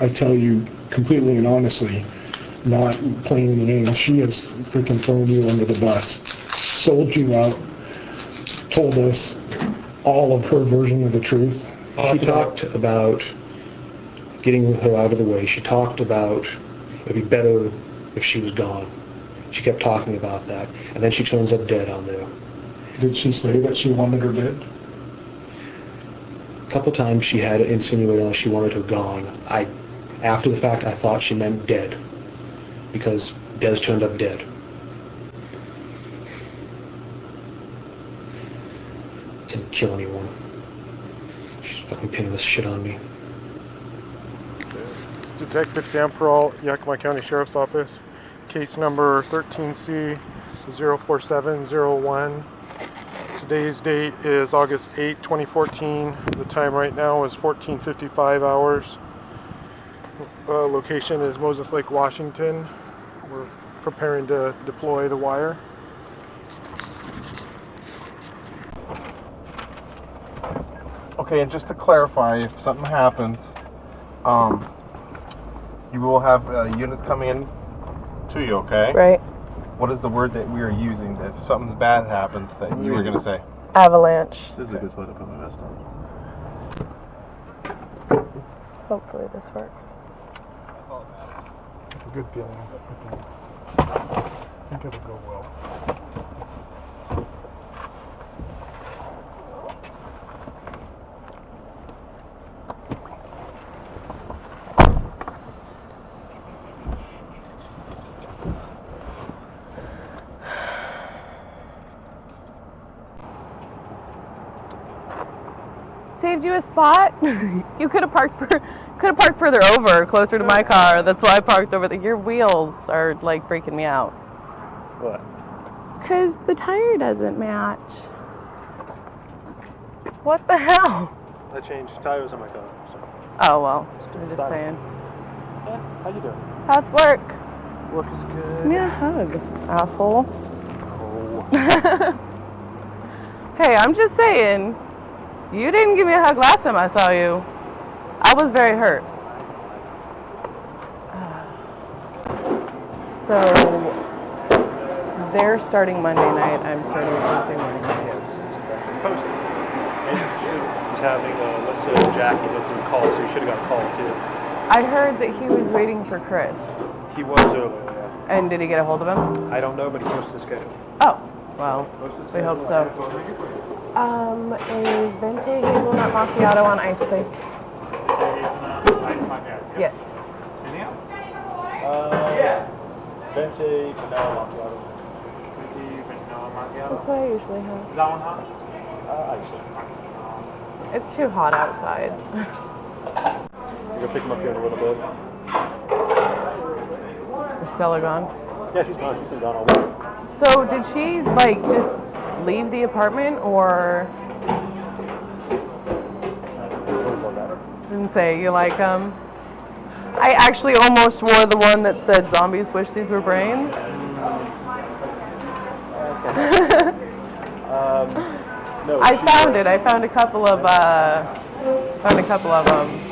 I tell you completely and honestly, not playing the game, she has freaking thrown you under the bus, sold you out, told us all of her version of the truth. She talked about getting her out of the way. She talked about it'd be better if she was gone. She kept talking about that, and then she turns up dead on there. Did she say that she wanted her dead? A couple times she had insinuated that she wanted her gone. After the fact, I thought she meant dead, because Des turned up dead. Didn't kill anyone. She's fucking pinning this shit on me. It's Detective Sam Pearl, Yakima County Sheriff's Office. Case number 13C-04701. Today's date is August 8, 2014. The time right now is 14:55 hours. Location is Moses Lake, Washington. We're preparing to deploy the wire. Okay, and just to clarify, if something happens, you will have units coming in to you, okay? Right. What is the word that we are using that if something's bad happens that you were going to say? Avalanche. This is a good spot to put my vest on. Hopefully this works. A good feeling. I think it'll go well. Saved you a spot. You could have parked further over, closer to my car. That's why I parked over there. Your wheels are like freaking me out. What? Because the tire doesn't match. What the hell? I changed tires on my car. So. Oh well, I'm just saying. Yeah, how you doing? How's work? Work is good. Give me a hug, asshole. Oh. Hey, I'm just saying. You didn't give me a hug last time I saw you. I was very hurt. So, they're starting Monday night. I'm starting Tuesday morning. Yes. It's posted. And she's having Alyssa and Jackie look through calls, so you should have got a call too. I heard that he was waiting for Chris. He was earlier, yeah. And did he get a hold of him? I don't know, but he posted the schedule. Oh, well, we hope so. A venti hazelnut macchiato on ice, please. Yes. Anything else? Venti vanilla macchiato. Venti vanilla macchiato. That's what I usually have. Is that one hot? Ice. It's too hot outside. You're gonna pick him up here in a little bit. Is Stella gone? Yeah, she's gone. She's been gone all week. So did she like just leave the apartment or? Didn't say. You like I actually almost wore the one that said "Zombies wish these were brains." No. I found it. I found a couple of them.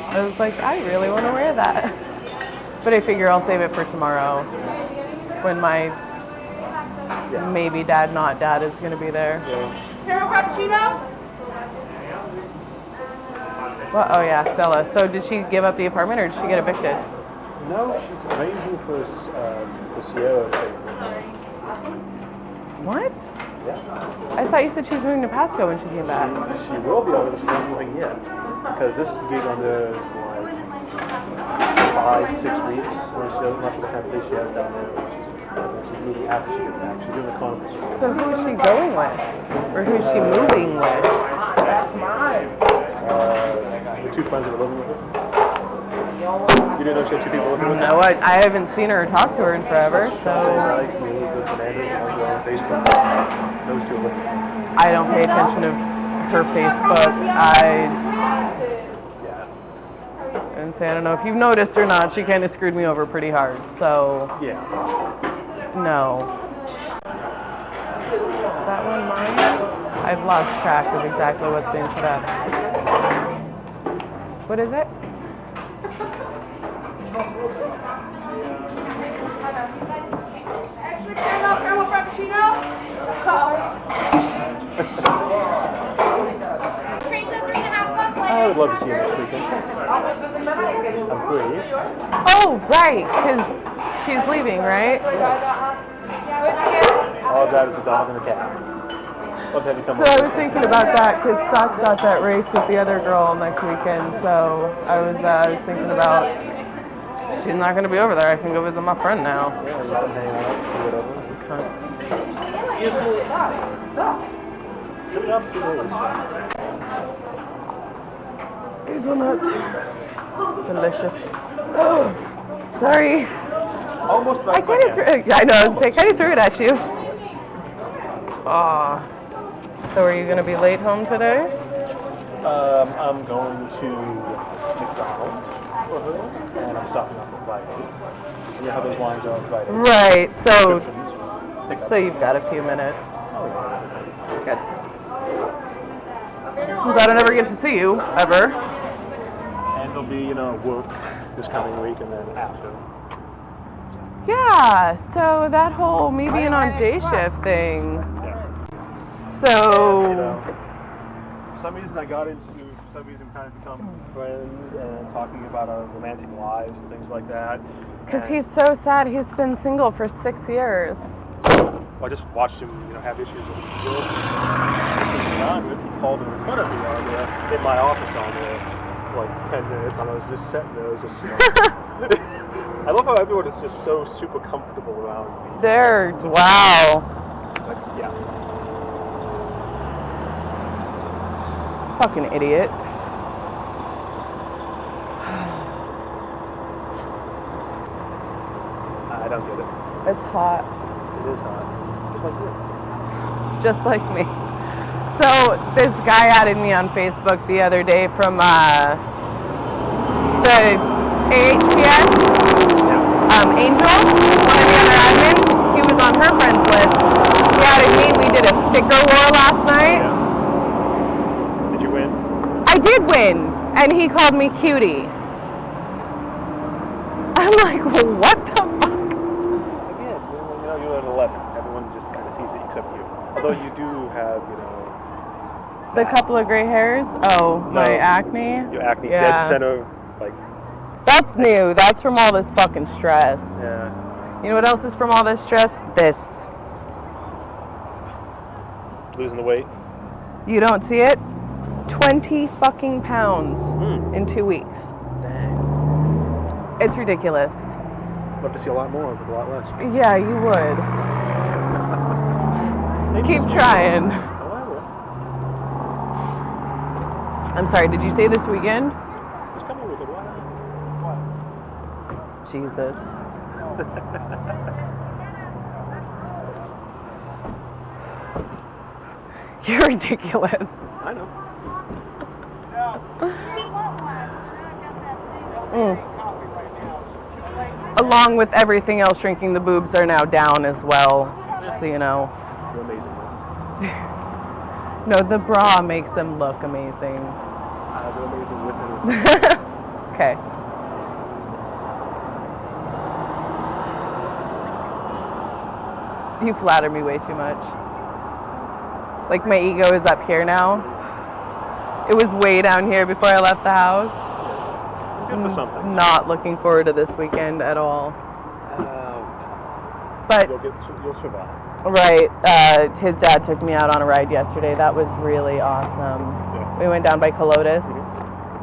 I was like, I really want to wear that, but I figure I'll save it for tomorrow when my maybe dad, not dad, is going to be there. Caramel Frappuccino? Well, oh yeah, Stella. So did she give up the apartment or did she get evicted? No, she's arranging for Sierra to take What? Yeah. I thought you said she was moving to Pasco when she came back. She will be, but she's not moving yet. Because this gig on there is like 5-6 weeks. And she doesn't know what kind of place she has down there. She's moving after she gets back. She's doing the conference. So who is she going with? Or who is she moving with? That's mine. The two friends that are living with her. You didn't know she had two people living with her? No, I haven't seen her or talked to her in forever, so... Alex and Elizabeth Fernandez on Facebook. Those two are living with her. I don't pay attention to her Facebook. And say, I don't know if you've noticed or not, she kind of screwed me over pretty hard, so... Yeah. No. Is that one mine? I've lost track of exactly what's being put up. What is it? I'd love to see you next weekend. I'm free. Oh, right, because she's leaving, right? All of that is a dog and a cat. Love to have you come So I over. was thinking about that because Scott's got that race with the other girl next weekend. So I was thinking about she's not going to be over there. I can go visit my friend now. Yeah, you can hang out or whatever. Okay. Good job 2 days. Hazelnut. Delicious. Oh, sorry. Almost I kind of threw it. I know. I kind of threw it at you. Ah. So are you going to be late home today? I'm going to McDonald's for her, and I'm stopping off at Rite Aid. You know how those lines are at Rite Aid? Right. So Prescriptions. so you've got a few minutes. Oh, yeah. Good. I'm glad I never get to see you ever. And there'll be, work this coming week and then after. Yeah. So that whole me being on day shift thing. Yeah. So. For some reason I got into, for some reason kind of become friends and talking about our romantic lives and things like that. Because he's so sad. He's been single for 6 years. I just watched him, have issues with his girlfriend. He called her in front of me in my office on there for like 10 minutes, and I was just sitting there, I love how everyone is just so super comfortable around me. Wow. Like, yeah. Fucking idiot. I don't get it. It's hot. It is hot. Just like you. Just like me. So this guy added me on Facebook the other day from the AHPS. Angel, one of the other admins. He was on her friends list. He added me. We did a sticker war last night. Yeah. Did you win? I did win, and he called me cutie. I'm like, well, what the fuck? Again, you're at 11. Everyone just kind of sees it except you. Although you do have, The couple of gray hairs? Oh, No. my acne? your acne Yeah. dead center, like, That's new. That's from all this fucking stress. yeah. You know what else is from all this stress? This. Losing the weight. You don't see it? 20 fucking pounds in 2 weeks. Dang. It's ridiculous. Love to see a lot more, but a lot less. Yeah, you would. Maybe Keep it's- trying. Oh, I will. I'm sorry, did you say this weekend? Just come here with it. Why? Jesus. You're ridiculous. I know. Along with everything else shrinking, the boobs are now down as well, just so you know. You're amazing. No, the bra makes them look amazing. They're amazing with it. Okay. You flatter me way too much. Like my ego is up here now. It was way down here before I left the house. Good for something. Not looking forward to this weekend at all. But You'll survive. right, his dad took me out on a ride yesterday. That was really awesome. Yeah. We went down by Colotis.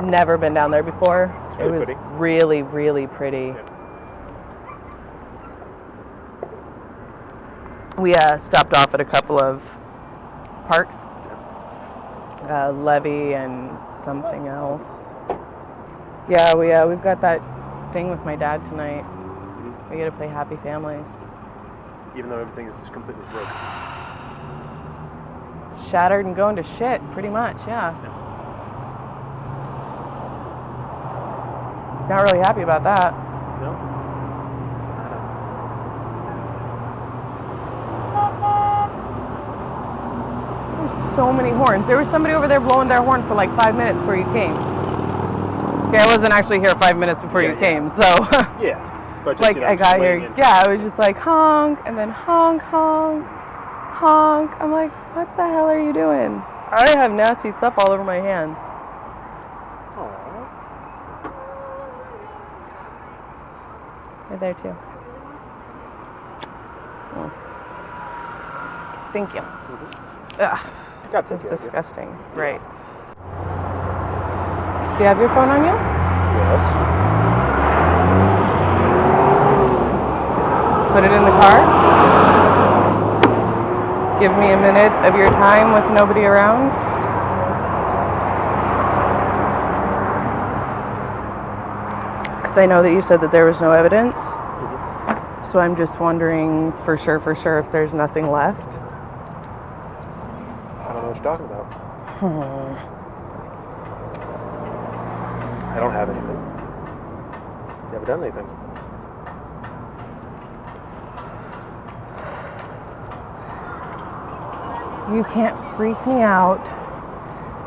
Never been down there before. It's It really was pretty. really, really pretty. Yeah. We stopped off at a couple of parks. Levy and something else. Yeah, we've got that thing with my dad tonight. We get to play Happy Families. Even though everything is just completely broken. Shattered and going to shit, pretty much, yeah. Not really happy about that. No? There's so many horns. There was somebody over there blowing their horn for like 5 minutes before you came. Okay, I wasn't actually here 5 minutes before you came, so. Yeah. But just, Like, I got here, yeah, I was just like, honk, and then honk, honk, honk. I'm like, what the hell are you doing? I already have nasty stuff all over my hands. You're there too. Mm. Thank you. Ugh. Got to It's take care of you. disgusting. Right. Do you have your phone on you? Yes. Put it in the car. Give me a minute of your time with nobody around. Because I know that you said that there was no evidence. So I'm just wondering for sure if there's nothing left. I don't know what you're talking about. I don't have anything. You haven't done anything. You can't freak me out,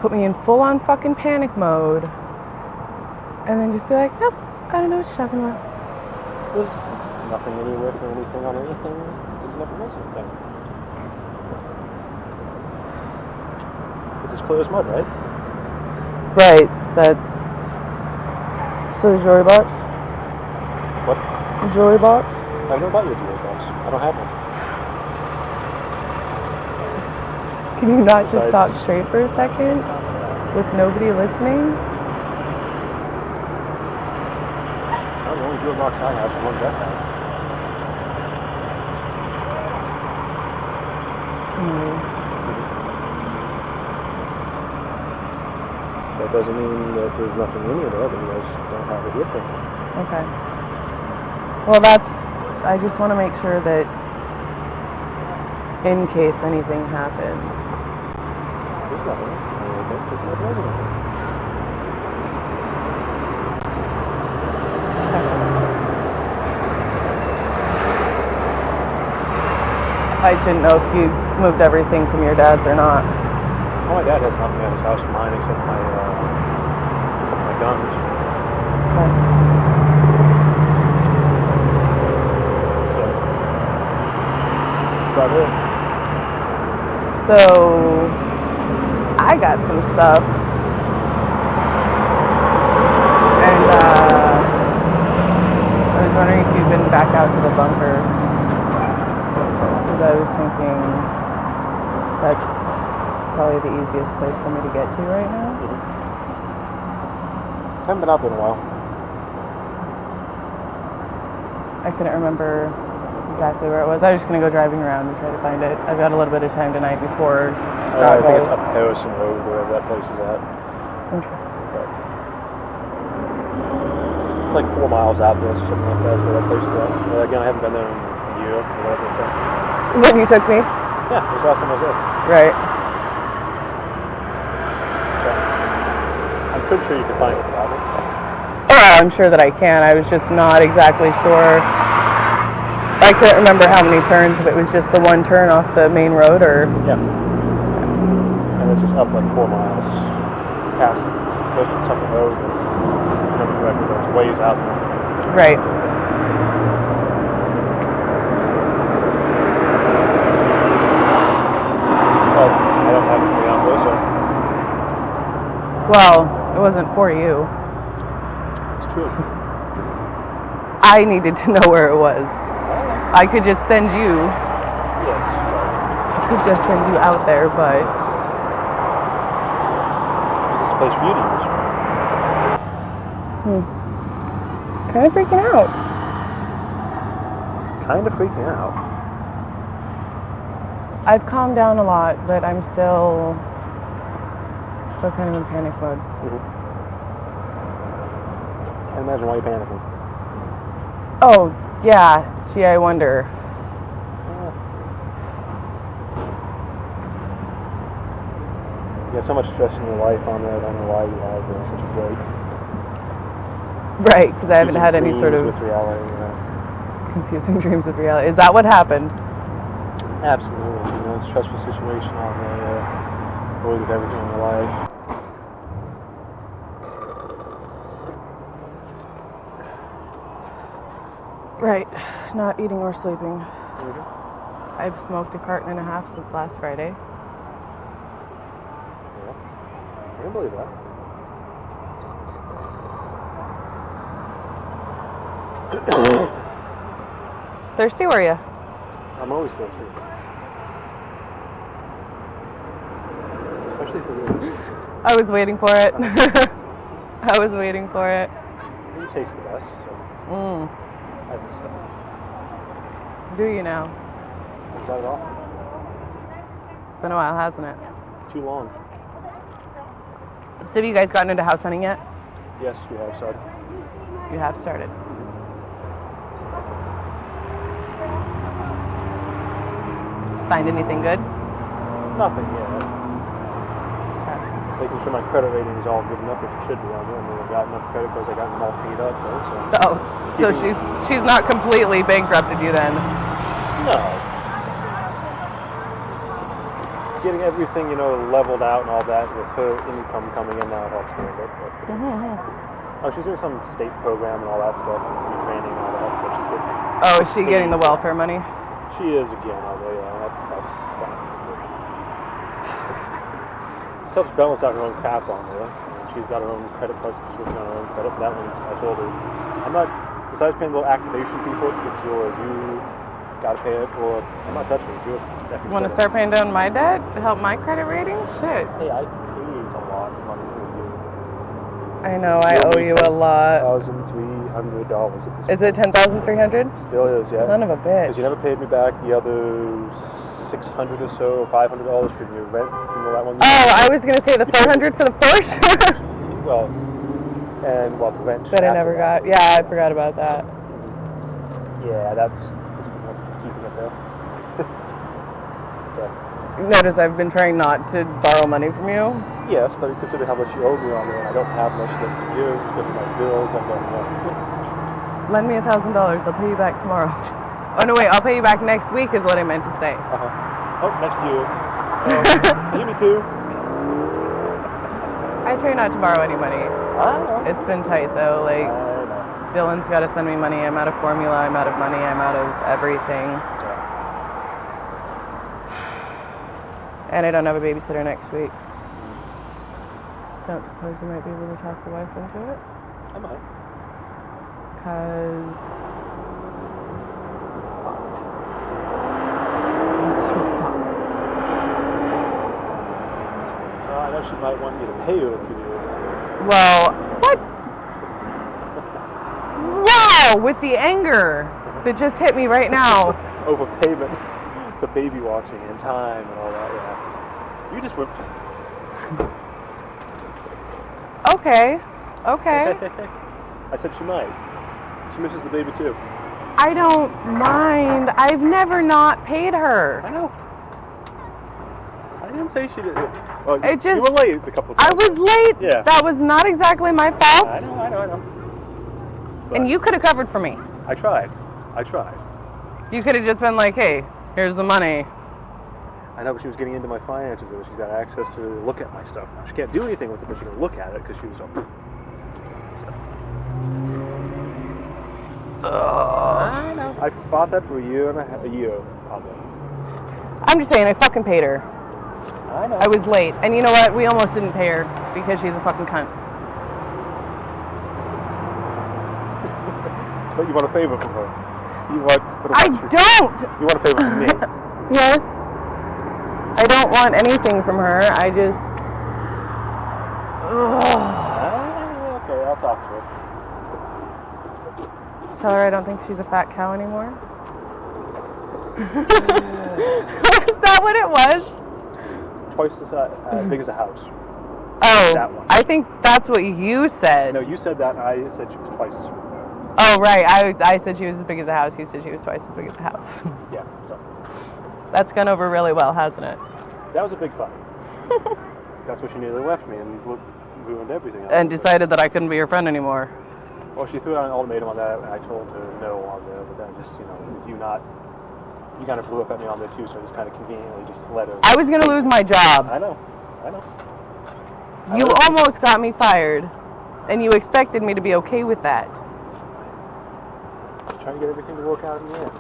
put me in full-on fucking panic mode, and then just be like, nope, I don't know what you're talking about. There's nothing anywhere for anything on anything. There's never was anything. It's as clear as mud, right? Right, that... So the jewelry box? What? The jewelry box? I don't know about your jewelry box. I don't have one. Can you not just Besides- talk straight for a second? With nobody listening? The only jewelry box I have is the one Beth has. That doesn't mean that there's nothing in it, but you guys don't have it with them. Okay. Well, I just want to make sure that in case anything happens. There's nothing. There's never was anything. I didn't know if you moved everything from your dad's or not. Well, my dad has nothing at his house of mine except my guns. Okay. So, that's about it. So, I got some stuff. And, I was wondering if you've been back out to the bunker. Because I was thinking that's probably the easiest place for me to get to right now. Haven't been out there in a while. I couldn't remember exactly where it was. I was just going to go driving around and try to find it. I've got a little bit of time tonight before I think it's up Harrison Road, wherever that place is at. Okay. But it's like 4 miles out there, or something like that, is where that place is at. But again, I haven't been there in a year or whatever. So. When you took me? Yeah, this last time I was there. Right. So, I'm pretty sure you can find it, probably. Oh, I'm sure that I can. I was just not exactly sure. I couldn't remember how many turns, if it was just the one turn off the main road or... Yeah. And it's just up like 4 miles past the second road. I remember correctly, but it's ways out there. Right. But I don't have anything out there, so Well, it wasn't for you. it's true. I needed to know where it was. I could just send you. Yes. I could just send you out there, but... It's a place for you to use. Kind of freaking out. Kind of freaking out. I've calmed down a lot, but I'm still kind of in panic mode. Can't imagine why you're panicking. Oh, yeah. Gee, I wonder. You have so much stress in your life on that. I don't know why you have such a break. Right, because I haven't had any sort of with reality. confusing dreams with reality. Is that what happened? Absolutely. You know, it's a stressful situation on the road with everything in your life. Right. Not eating or sleeping. I've smoked a carton and a half since last Friday. Yeah. I can believe that. Thirsty were you? I'm always thirsty. Especially for you. I was waiting for it. I was waiting for it. You taste the best, so I have this stuff. Do you now? I've got it all. It's been a while, hasn't it? Too long. So have you guys gotten into house hunting yet? Yes, we have started. You have started. Find anything good? Nothing yet. Making sure my credit rating is all good enough, which it should be on there. I mean, I got enough credit because I got them all paid up, though, So she's not completely bankrupted you then? No. Getting everything, leveled out and all that with her income coming in now helps a little bit. But, she's doing some state program and all that stuff, and training and all that stuff. She's getting. Oh, is she getting the welfare money? She is again, although that helps. Helps balance out her own crap on there. And she's got her own credit card subscription on her own credit. That one, I told her, I'm not. Besides paying the little activation fee for it, it's yours. You gotta pay it, or I'm not touching it. It's yours. Want to start paying down my debt to help my credit rating? Shit. Hey, I paid a lot of money for you. I know, I owe you a lot. $1,300 at this Is it 10,300? Still is, yeah. Son of a bitch. Because you never paid me back the other $600 or so, or $500 for your rent. That one? Oh, I was going to say the 400 for the Porsche. Well, the rent. That I never got. Yeah, I forgot about that. Yeah, that's keeping it there. So. Notice I've been trying not to borrow money from you. Yes, but consider how much you owe me on there, and I don't have much left to give because of my bills. I don't know. Lend me $1,000. I'll pay you back tomorrow. Oh no, wait. I'll pay you back next week is what I meant to say. Oh, next to you. You me too. I try not to borrow any money. I know. It's been tight though. Like I know. Dylan's got to send me money. I'm out of formula. I'm out of money. I'm out of everything. And I don't have a babysitter next week. Don't suppose you might be able to talk the wife into it? I might. Because... I know she might want you to pay her if you do it. Well, what? Wow! With the anger that just hit me right now. Overpayment for baby watching and time and all that, yeah. You just whipped her. Okay. Okay. I said she might. She misses the baby too. I don't mind. I've never not paid her. I know. I didn't say she did. Well, It just, you were late a couple of I times. was late. Yeah. That was not exactly my fault. I know. But And you could have covered for me. I tried. You could have just been like, hey, here's the money. I know, but she was getting into my finances, and she's got access to look at my stuff now. She can't do anything with it, but she can look at it because she was so. I know. I fought that for a year, probably. I'm just saying, I fucking paid her. I know. I was late. And you know what? We almost didn't pay her because she's a fucking cunt. But you want a favor from her. You want. I don't! You want a favor from me. Yes. I don't want anything from her. I just... Okay, I'll talk to her. Tell her I don't think she's a fat cow anymore. Is that what it was? Twice as big as a house. Oh, That one. I think that's what you said. No, you said that, and I said she was twice as big. Oh, right. I said she was as big as a house. You said she was twice as big as a house. Yeah, so. That's gone over really well, hasn't it? That was a big fight. That's what she nearly left me and ruined everything. And decided that I couldn't be your friend anymore. Well, she threw out an ultimatum on that, and I told her no on there, but then just, you kind of blew up at me on there too, so I just kind of conveniently just let her. I was going to lose my job. I know. You almost got me fired, and you expected me to be okay with that. Just trying to get everything to work out in the end.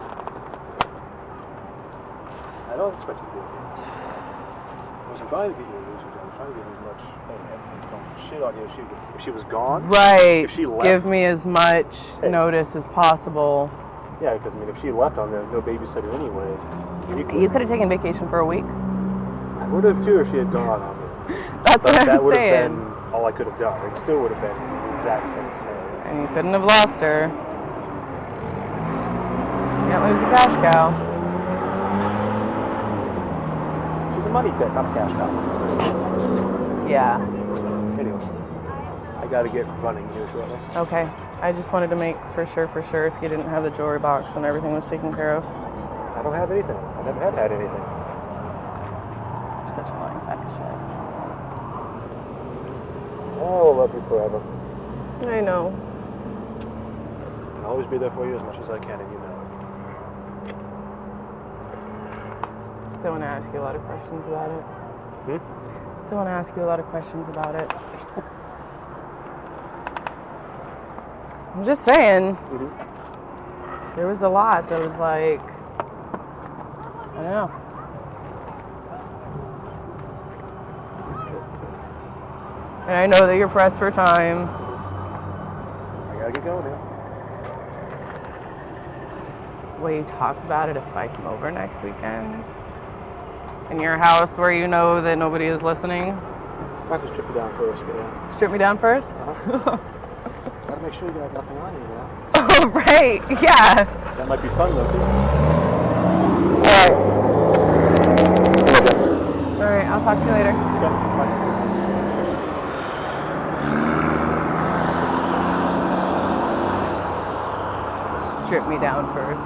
I don't expect you to do it. I wasn't trying to get you to lose your job. I was trying to get as much shit on you if she was gone. Right. If she left. Give me as much notice as possible. Yeah, because I mean, if she left on there, no babysitter anyway. You could have taken vacation for a week. I would have too if she had gone on me. That's But what that I'm would have saying. been all I could have done. It still would have been the exact same scenario. And you couldn't have lost her. Can't lose the cash cow. She's a money pit, not a cash cow. Yeah. Anyway, I got to get running here shortly. Okay. I just wanted to make for sure if you didn't have the jewelry box and everything was taken care of. I don't have anything. I never had anything. You're such a lying sack of shit. I'll love you forever. I know. I'll always be there for you as much as I can, and you know it. Still want to ask you a lot of questions about it. Still want to ask you a lot of questions about it. I'm just saying. There was a lot that was like, I don't know. And I know that you're pressed for time. I gotta get going now. Will you talk about it if I come over next weekend? In your house where you know that nobody is listening? I have to strip you down first, but yeah. Strip me down first? Gotta make sure you have nothing on you, you know? Oh, right, yeah. That might be fun, though, too. Alright, I'll talk to you later. Okay, bye. Strip me down first.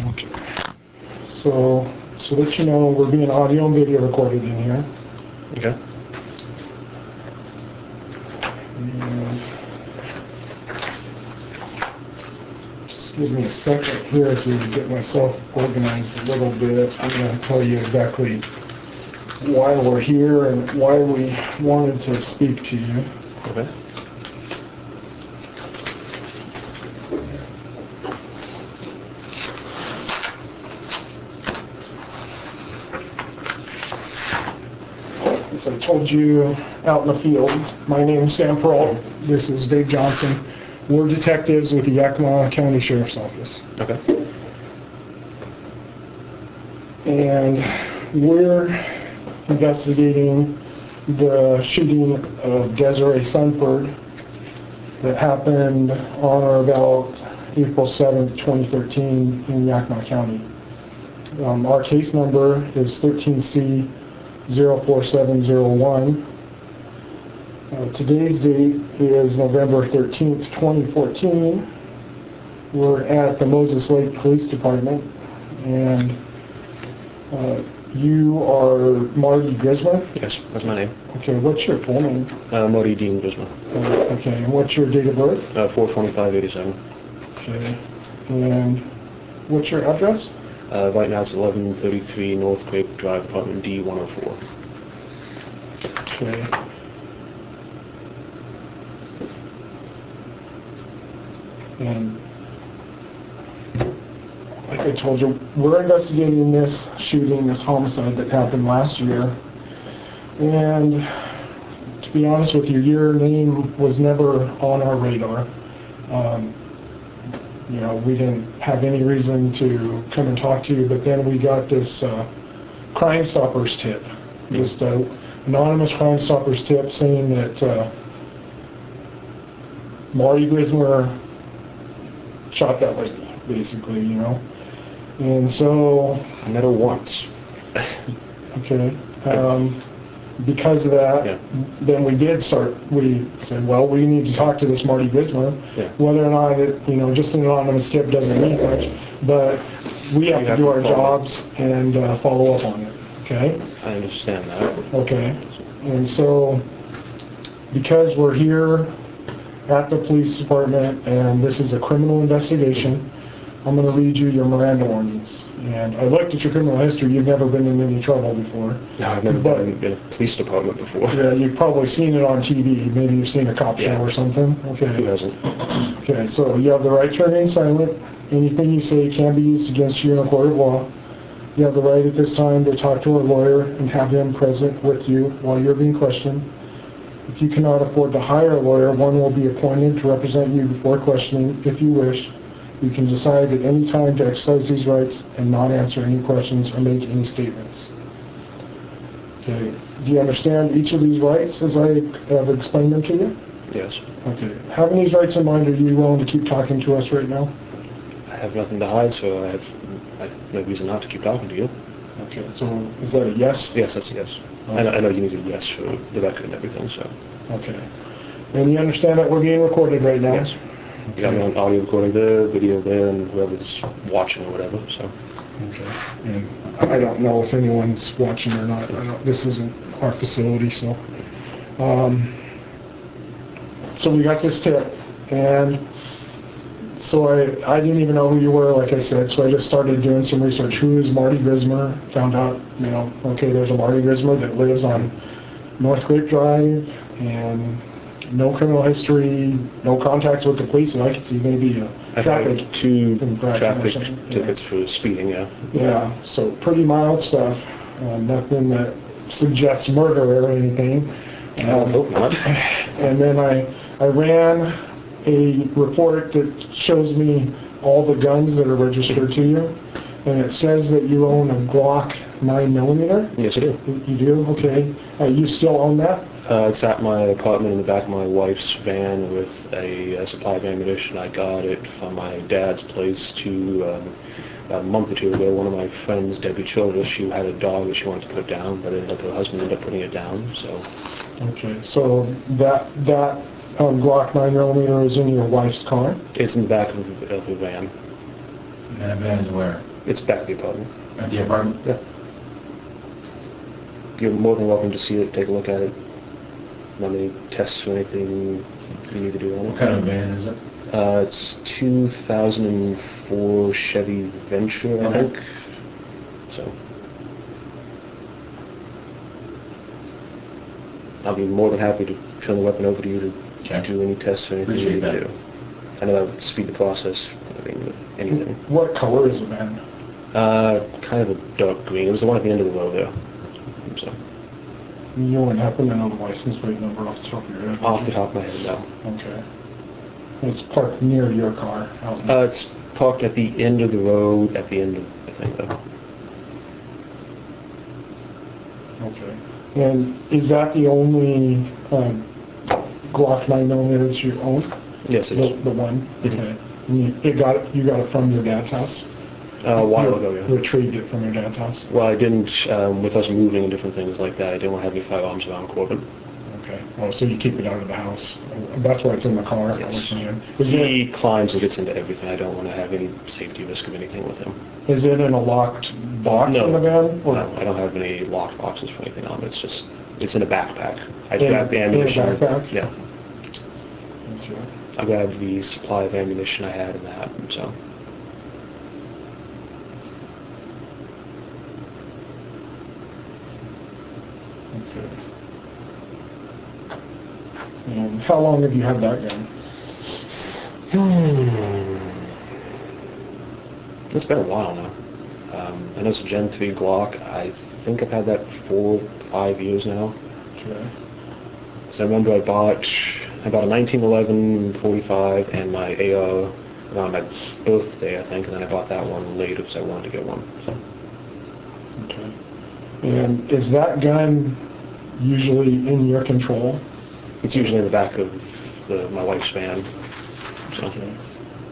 Okay. So that you know, we're being audio and video recorded in here. Okay. And just give me a second here to get myself organized a little bit. I'm going to tell you exactly why we're here and why we wanted to speak to you. Okay. As I told you out in the field, my name's Sam Peralt. This is Dave Johnson. We're detectives with the Yakima County Sheriff's Office. Okay. And we're investigating the shooting of Desiree Sunford that happened on or about April 7th, 2013 in Yakima County. Our case number is 13C04701. Today's date is November 13th, 2014. We're at the Moses Lake Police Department, and you are Marty Grismer? Yes, that's my name. Okay, what's your full name? Marty Dean Grismer. Okay, and what's your date of birth? 4/25/87. Okay, and what's your address? Right now it's 1133 North Grape Drive, apartment D104. Okay. And like I told you, we're investigating this shooting, this homicide that happened last year. And to be honest with you, your name was never on our radar. You know, we didn't have any reason to come and talk to you, but then we got this Crime Stoppers tip, just an anonymous Crime Stoppers tip saying that Marty Grismer shot that lady, basically, you know. And so... I met her once. Okay. Because of that, then we said, well, we need to talk to this Marty Grismer. Yeah. Whether or not it, you know, just an anonymous tip doesn't mean much, but we have to do our jobs and follow up on it, okay? I understand that. Okay. And so, because we're here at the police department and this is a criminal investigation, I'm going to read you your Miranda warnings. And I looked at your criminal history. You've never been in any trouble before. No, I've never been in a police department before. Yeah, you've probably seen it on TV. Maybe you've seen a cop show or something. Okay. Who hasn't? Okay, so you have the right to remain silent. Anything you say can be used against you in a court of law. You have the right at this time to talk to a lawyer and have him present with you while you're being questioned. If you cannot afford to hire a lawyer, one will be appointed to represent you before questioning if you wish. You can decide at any time to exercise these rights and not answer any questions or make any statements. Okay. Do you understand each of these rights as I have explained them to you? Yes. Okay. Having these rights in mind, are you willing to keep talking to us right now? I have nothing to hide, so I have no reason not to keep talking to you. Okay. So is that a yes? Yes, that's a yes. Okay. I know you need a yes for the record and everything, so. Okay. And you understand that we're being recorded right now? Yes. You got me on audio recording there, video there, and whoever's watching or whatever, so. Okay. And I don't know if anyone's watching or not. This isn't our facility, so. So we got this tip, and so I didn't even know who you were, like I said, so I just started doing some research. Who is Marty Grismer? Found out, you know, okay, there's a Marty Grismer that lives on North Grape Drive, and no criminal history, no contacts with the police, and I could see maybe a traffic... I've had 2 traffic tickets tickets for speeding, yeah. Yeah, so pretty mild stuff. Nothing that suggests murder or anything. I hope not. And then I ran a report that shows me all the guns that are registered to you, and it says that you own a Glock 9mm. Yes, I do. You do? Okay. You still own that? It's at my apartment in the back of my wife's van with a supply of ammunition. I got it from my dad's place about a month or 2 ago. One of my friends, Debbie Childress, she had a dog that she wanted to put down, but her husband ended up putting it down, so... Okay, so that Glock 9mm is in your wife's car? It's in the back of the van. And that van is where? It's back at the apartment. At the apartment? Yeah. You're more than welcome to see it, take a look at it. Not any tests or anything you need to do on it. What kind of van is it? It's 2004 Chevy Venture, I think. So, I'll be more than happy to turn the weapon over to you to do any tests or anything you need to do. I know that would speed the process, with anything. What color is the van? Kind of a dark green. It was the one at the end of the row there. So. You wouldn't happen to know the license plate number off the top of your head? Off the top of my head, no. Okay. It's parked near your car? It's parked at the end of the road, at the end of the thing, though. Okay. And is that the only Glock 9mm you own? Yes, it is. The one? Mm-hmm. Okay. And you got it from your dad's house? A while ago, yeah. Retrieved it from your dad's house? Well, I didn't, with us moving and different things like that, I didn't want to have any firearms around Corbin. Okay. Oh, so you keep it out of the house. That's why it's in the car. Yes. Is He climbs and gets into everything. I don't want to have any safety risk of anything with him. Is it in a locked box in the van? Or? No, I don't have any locked boxes for anything on it. It's in a backpack. I In grabbed the ammunition. a backpack? Yeah. Okay. I grabbed the supply of ammunition I had in that, so. Okay. And how long have you had that gun? It's been a while now. I know it's a Gen 3 Glock. I think I've had that for 5 years now. Okay. So I remember I bought a 1911 45 and my AR around my birthday, I think, and then I bought that one later because I wanted to get one. So. Okay. And is that gun usually in your control? It's usually in the back of my wife's van. So. Okay.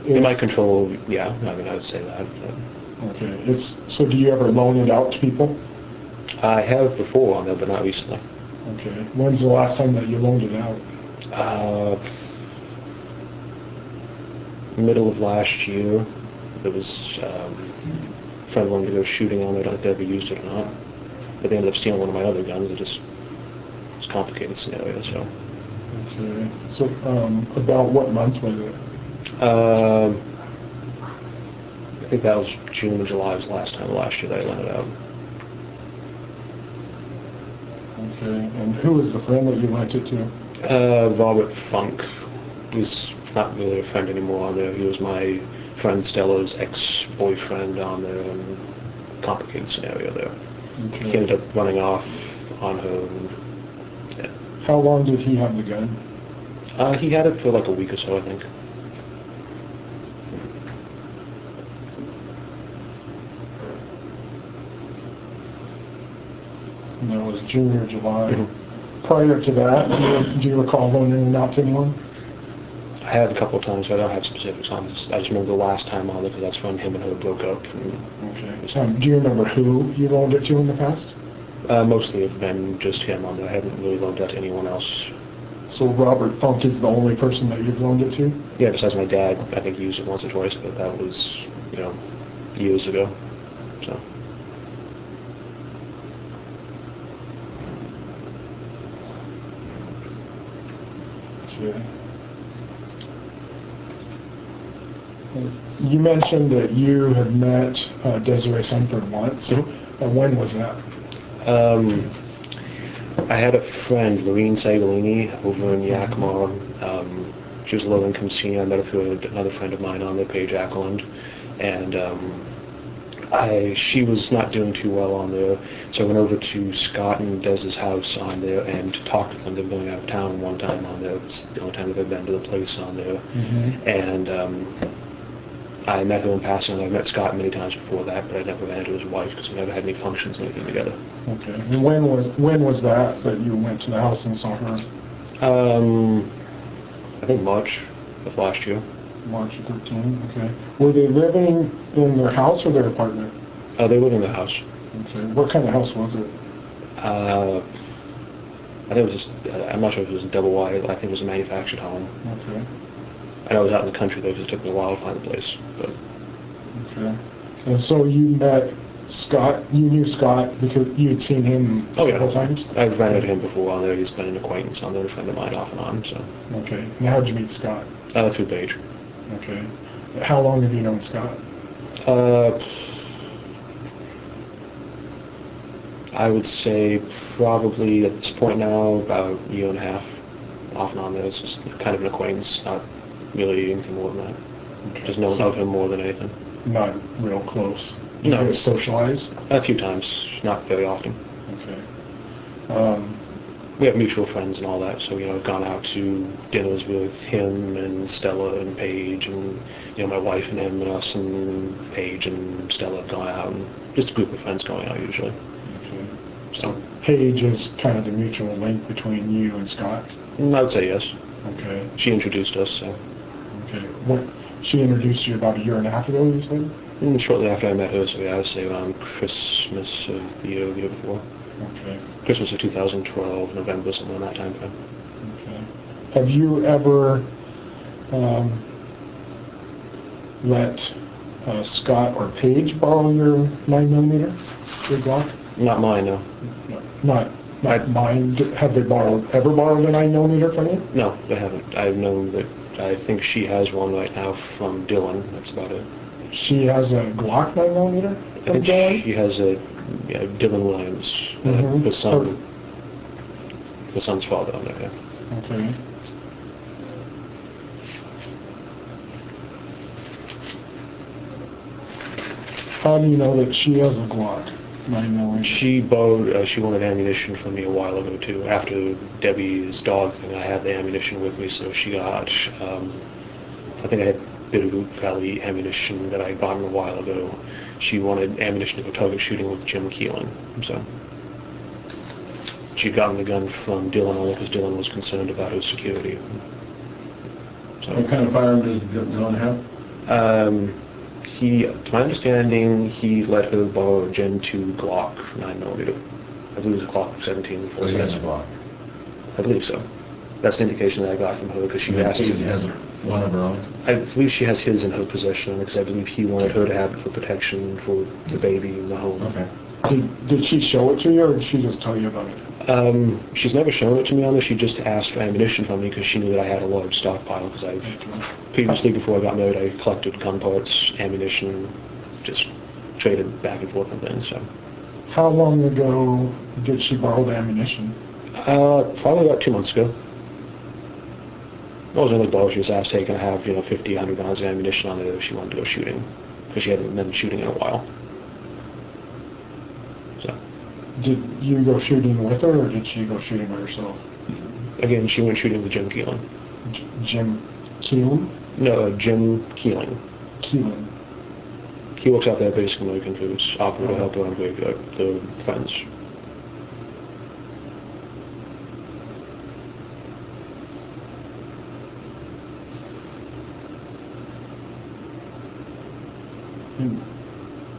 In my control, yeah, I mean, I would say that. Okay. So do you ever loan it out to people? I have before on there, but not recently. Okay. When's the last time that you loaned it out? Middle of last year. It was a friend wanted to go shooting on it. I don't know if they ever used it or not. But they ended up stealing one of my other guns. It's a complicated scenario, so. Okay. So about what month was it? I think that was June or July was the last time last year that I lent it out. Okay. And who was the friend that you lent it to? Robert Funk. He's not really a friend anymore on there. He was my friend Stella's ex-boyfriend on there, and complicated scenario there. Okay. He ended up running off on her. And, yeah. How long did he have the gun? He had it for like a week or so, I think. And that was June or July. Mm-hmm. Prior to that, do you recall loaning it out to anyone? I have a couple of times, but I don't have specifics on this. I just remember the last time on it because that's when him and her broke up. Okay. Do you remember who you loaned it to in the past? Mostly it's been just him on there. I haven't really loaned it to anyone else. So Robert Funk is the only person that you've loaned it to? Yeah, besides my dad. I think he used it once or twice, but that was, years ago. So. Okay. You mentioned that you had met Desiree Sunford once. Mm-hmm. When was that? I had a friend, Lorene Sagalini, over in Yakima. She was a low-income senior. I met her through another friend of mine on there, Paige Ackland. And she was not doing too well on there, so I went over to Scott and Des's house on there and talked with them. They were going out of town one time on there. It was the only time they've ever been to the place on there. Mm-hmm. And I met her in passing, and I've met Scott many times before that, but I never ran into his wife because we never had any functions or anything together. Okay. And when was that you went to the house and saw her? I think March of last year. March of 13, okay. Were they living in their house or their apartment? They lived in their house. Okay. What kind of house was it? I think it was just, I'm not sure if it was a double wide. I think it was a manufactured home. Okay. I know it was out in the country though, because it took me a while to find the place. But. Okay. And so you met Scott, you knew Scott because you had seen him several times? I've ran into him before on there. He's been an acquaintance on there, a friend of mine off and on, so. Okay. And how did you meet Scott? Through Paige. Okay. How long have you known Scott? I would say probably at this point now about a year and a half off and on there. It's just kind of an acquaintance, not really anything more than that. Okay. Just knowing of him more than anything. Not real close? No. You guys socialize? A few times, not very often. Okay. We have mutual friends and all that, so, I've gone out to dinners with him and Stella and Paige and, my wife and him and us and Paige and Stella have gone out, and just a group of friends going out usually. Okay. So Paige is kind of the mutual link between you and Scott? I would say yes. Okay. She introduced us, so. Okay. She introduced you about a year and a half ago, you said? And shortly after I met her, so I would say around Christmas of the year before. Okay. Christmas of 2012, November, somewhere in that time frame. Okay. Have you ever let Scott or Paige borrow your 9mm, your Glock? Not mine, no. Not mine. Have they ever borrowed a 9mm from you? No, they haven't. I've known that. I think she has one right now from Dylan. That's about it. She has a Glock 9mm from I think Dylan? she has a Dylan Williams, his son's father on there. Yeah. Okay. How do you know that she has a Glock 9mm? She wanted ammunition from me a while ago too. After Debbie's dog thing, I had the ammunition with me, so she got, I think I had Bitterroot Valley ammunition that I had gotten a while ago. She wanted ammunition to go target shooting with Jim Keeling, so. She'd gotten the gun from Dylan only because Dylan was concerned about his security. So. What kind of firearm does Dylan have? To my understanding, he let her borrow a Gen 2 Glock 9mm. I believe it was a Glock 17. Oh, he has a Glock. I believe so. That's the indication that I got from her because she asked. She has one of her own. I believe she has his in her possession because I believe he wanted her to have it for protection for the baby in the home. Okay. Did she show it to you, or did she just tell you about it? She's never shown it to me on this. She just asked for ammunition from me because she knew that I had a large stockpile because I've previously, before I got married, I collected gun parts, ammunition, just traded back and forth and things. So. How long ago did she borrow the ammunition? Probably about 2 months ago. It wasn't really borrow. She just asked, hey, can I have 50, 100 rounds of ammunition on there if she wanted to go shooting because she hadn't been shooting in a while. So. Did you go shooting with her, or did she go shooting by herself? Again, she went shooting with Jim Keeling. Jim Keeling? No, Jim Keeling. Keeling. He works out there at Basic American Foods, operator helper on the fence.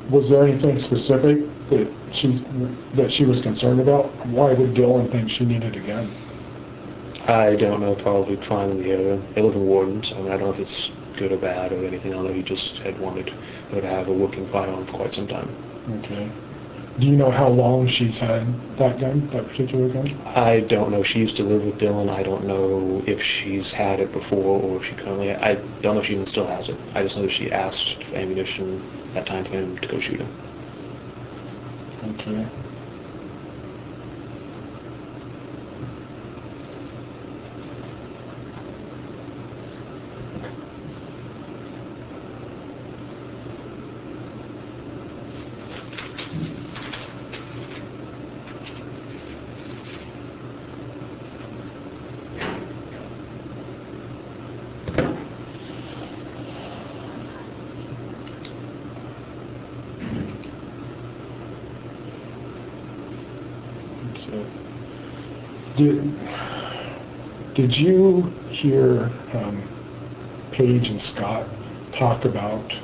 Was there anything specific that she was concerned about? Why would Dylan think she needed a gun? I don't know, probably crime in the area. They live in Warden, so I don't know if it's good or bad or anything. I know he just had wanted her to have a working firearm for quite some time. Okay. Do you know how long she's had that gun, that particular gun? I don't know. She used to live with Dylan. I don't know if she's had it before or if she currently... I don't know if she even still has it. I just know that she asked for ammunition that time for him to go shooting. Okay. Did you hear Paige and Scott talk about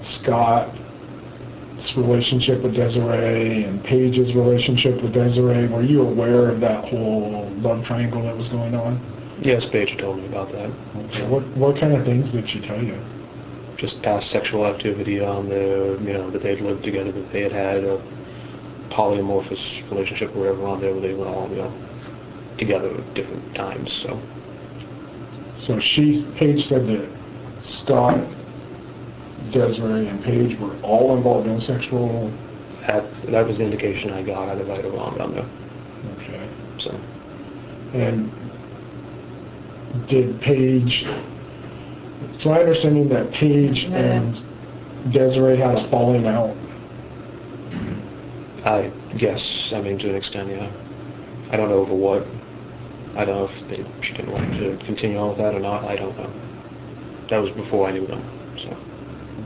Scott's relationship with Desiree and Paige's relationship with Desiree? Were you aware of that whole love triangle that was going on? Yes, Paige told me about that. Okay. What kind of things did she tell you? Just past sexual activity on the, that they'd lived together, that they had a polyamorphous relationship or whatever on there where they were all, together at different times, so. So Paige said that Scott, Desiree, and Paige were all involved in sexual... That was the indication I got, either right or wrong on there. Okay. So. And did Paige... It's my understanding that Paige and Desiree had a falling out. I guess, to an extent, yeah. I don't know over what. I don't know if she didn't want to continue on with that or not. I don't know. That was before I knew them, so.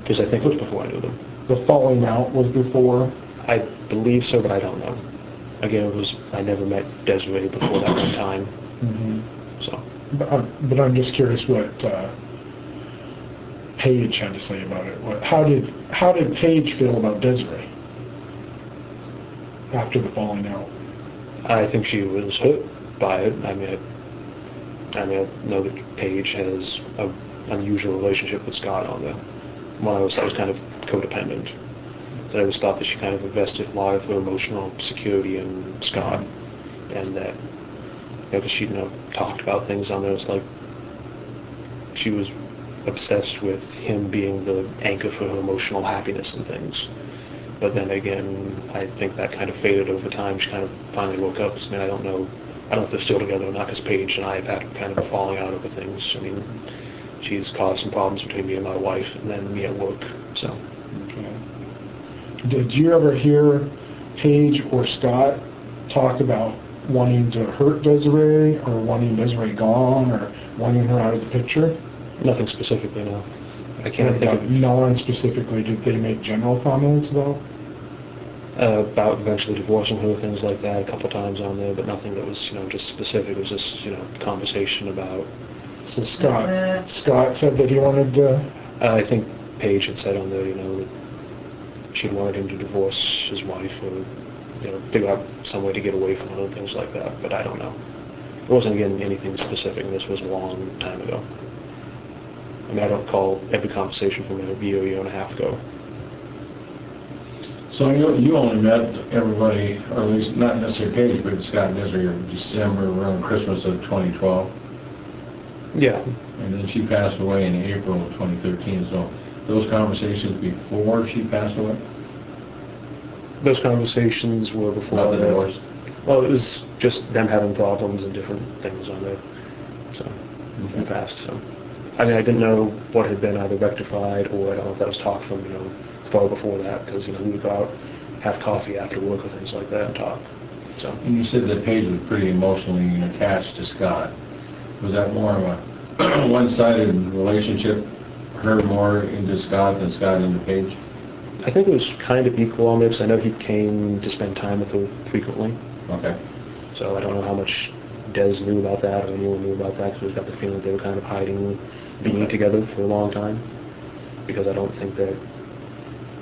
Because I think it was before I knew them. The falling out was before? I believe so, but I don't know. Again, I never met Desiree before that one time. Mm-hmm. So. But I'm just curious what Paige had to say about it. How did Paige feel about Desiree after the falling out? I think she was hurt by it. I know that Paige has an unusual relationship with Scott on there. When I was kind of codependent. I always thought that she kind of invested a lot of her emotional security in Scott, and that, because she talked about things on those, like, she was obsessed with him being the anchor for her emotional happiness and things. But then again, I think that kind of faded over time. She kind of finally woke up. I don't know if they're still together or not, because Paige and I have had kind of a falling out over things. she's caused some problems between me and my wife, and then me at work, so. Okay. Did you ever hear Paige or Scott talk about wanting to hurt Desiree, or wanting Desiree gone, or wanting her out of the picture? Nothing specifically, no. I can't think of... Non-specifically, did they make general comments about eventually divorcing her, things like that, a couple times on there, but nothing that was, just specific. It was just, conversation about... So Scott said that he wanted to... I think Paige had said on there, that she wanted him to divorce his wife or, figure out some way to get away from her and things like that, but I don't know. It wasn't, again, anything specific, and this was a long time ago. I mean, I don't recall every conversation from a year and a half ago. So you only met everybody, or at least not necessarily Paige, but Scott and Desiree in December, around Christmas of 2012. Yeah. And then she passed away in April of 2013, so those conversations before she passed away? Those conversations were before... About the divorce? Well, it was just them having problems and different things on there, so, in the past, so. I mean, I didn't know what had been either rectified, or I don't know if that was talk from, far before that, because, we would go out, have coffee after work or things like that and talk, so. And you said that Paige was pretty emotionally attached to Scott. Was that more of a one-sided relationship, her more into Scott than Scott into Paige? I think it was kind of equal on this. I know he came to spend time with her frequently. Okay. So I don't know how much Des knew about that or anyone knew about that, because we've got the feeling they were kind of hiding being together for a long time, because I don't think that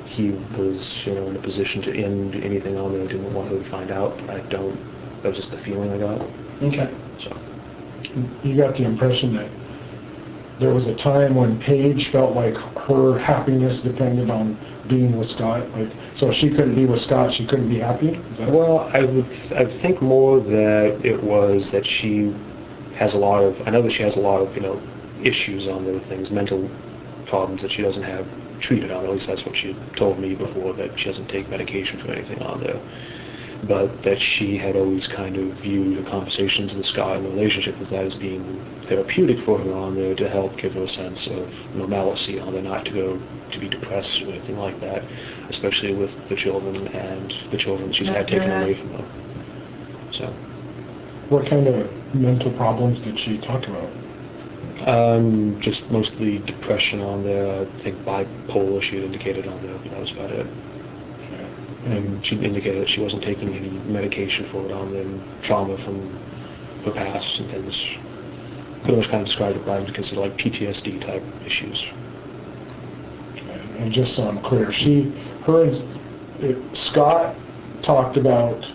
he was, in a position to end anything on there. I didn't want her to find out. That was just the feeling I got. Okay. So. You got the impression that there was a time when Paige felt like her happiness depended on being with Scott, so if she couldn't be with Scott, she couldn't be happy? Is that... Well, I think more that it was that she has a lot of, I know that she has a lot of, issues on there, things, mental problems that she doesn't have treated on, at least that's what she told me before, that she doesn't take medication for anything on there. But that she had always kind of viewed the conversations with Scott and the relationship as that as being therapeutic for her on there, to help give her a sense of normalcy on there, not to be depressed or anything like that, especially with the children and the children she's had taken away from her. So. What kind of mental problems did she talk about? Just mostly depression on there. I think bipolar she had indicated on there, but that was about it. And she indicated that she wasn't taking any medication for it on them, trauma from her past and things. Pretty much kind of described it by consider like PTSD type issues. Okay. And just so I'm clear, Scott talked about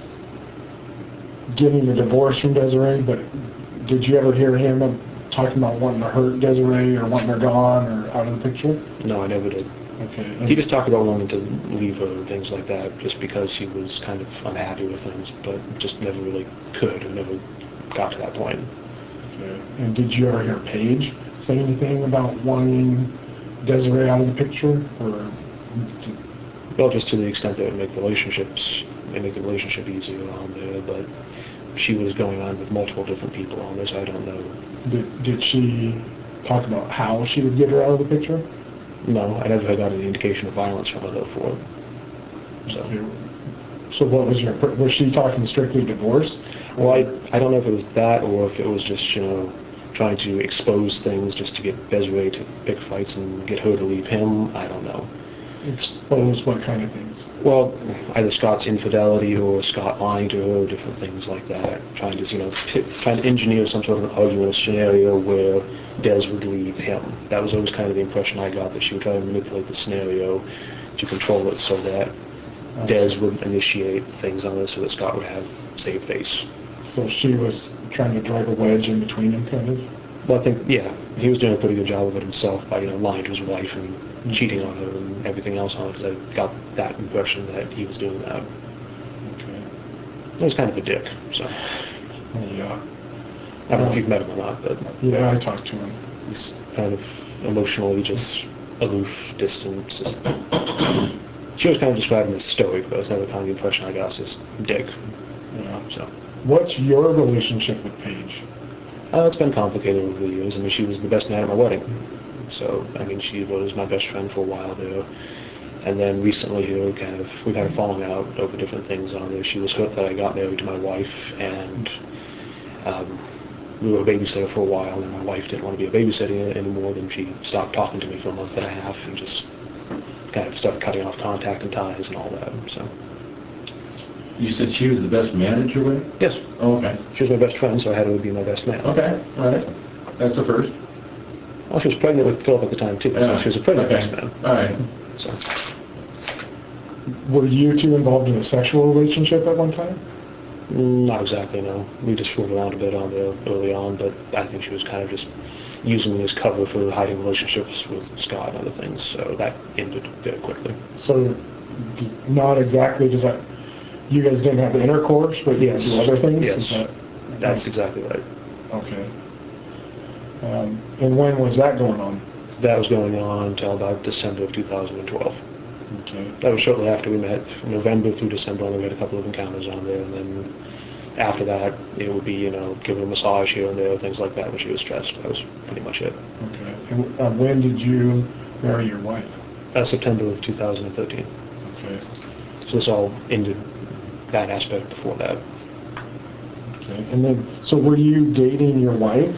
getting a divorce from Desiree, but did you ever hear him talking about wanting to hurt Desiree or wanting her gone or out of the picture? No, I never did. Okay. He just talked about wanting to leave her and things like that, just because he was kind of unhappy with things, but just never really could, and never got to that point. Okay. And did you ever hear Paige say anything about wanting Desiree out of the picture, or? Well, just to the extent that it would make the relationship easier on there, but she was going on with multiple different people on this. I don't know. Did she talk about how she would get her out of the picture? No, I never got any indication of violence from her, therefore. So what was was she talking strictly divorce? Well, I don't know if it was that, or if it was just, trying to expose things just to get Desiree to pick fights and get her to leave him. I don't know. Expose what kind of things? Well, either Scott's infidelity or Scott lying to her, different things like that. Trying to engineer some sort of an argument or scenario where Des would leave him. That was always kind of the impression I got, that she would try to manipulate the scenario to control it so that Des would initiate things on this so that Scott would have saved face. So she was trying to drive a wedge in between them, kind of? Well, I think, yeah, he was doing a pretty good job of it himself by, lying to his wife and cheating on her and everything else on it, because I got that impression that he was doing that. Okay. He was kind of a dick, so. Yeah. I don't know if you've met him or not, but. Yeah, I talked to him. He's kind of emotionally just aloof, distant. Just, she was kind of described him as stoic, but it's never kind of the impression I got. It's just dick. So. What's your relationship with Paige? It's been complicated over the years. I mean, she was the best man at my wedding. So, I mean, she was my best friend for a while there. And then recently here, we've had a falling out over different things on there. She was hurt that I got married to my wife, and we were a babysitter for a while, and my wife didn't want to be a babysitter anymore. Then she stopped talking to me for a month and a half and just kind of started cutting off contact and ties and all that. So. You said she was the best man at your wedding? Yes. Oh, okay. She was my best friend, so I had her be my best man. Okay, all right. That's the first. Well, she was pregnant with Philip at the time, too, so she was a pregnant best man. All right. So. Were you two involved in a sexual relationship at one time? Not exactly, no. We just fooled around a bit on there early on, but I think she was kind of just using me as cover for hiding relationships with Scott and other things, so that ended very quickly. So, not exactly, does that, you guys didn't have intercourse, but you Yes. do other things? Yes. Is that, That's exactly right. okay. And when was that going on? That was going on until about December of 2012. Okay. That was shortly after we met, from November through December, and we had a couple of encounters on there, and then after that, it would be, give her a massage here and there, things like that when she was stressed. That was pretty much it. Okay. And when did you marry your wife? September of 2013. Okay. So this all ended that aspect before that. Okay. And then, so were you dating your wife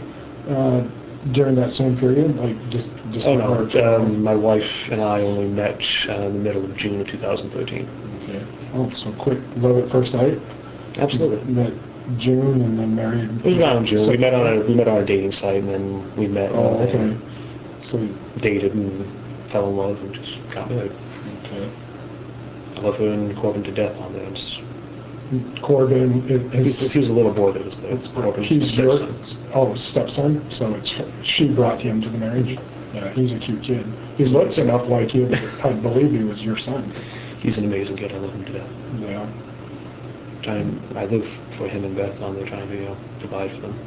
during that same period? Like just Oh no, my wife and I only met in the middle of June of 2013. Okay. Oh, so quick, love at first sight? Absolutely. Met June and then married? It was around June. We met on a dating site, and then we met. Oh, okay. So dated and fell in love and just got married. Okay. I love her and Corbin to death on there. Corbin is... He was a little boy that was there. He's your stepson, so she brought him to the marriage. Yeah, he's a cute kid. He looks enough like you that I believe he was your son. He's an amazing kid. I love him to death. Yeah. I live for him and Beth on there, trying to provide for them.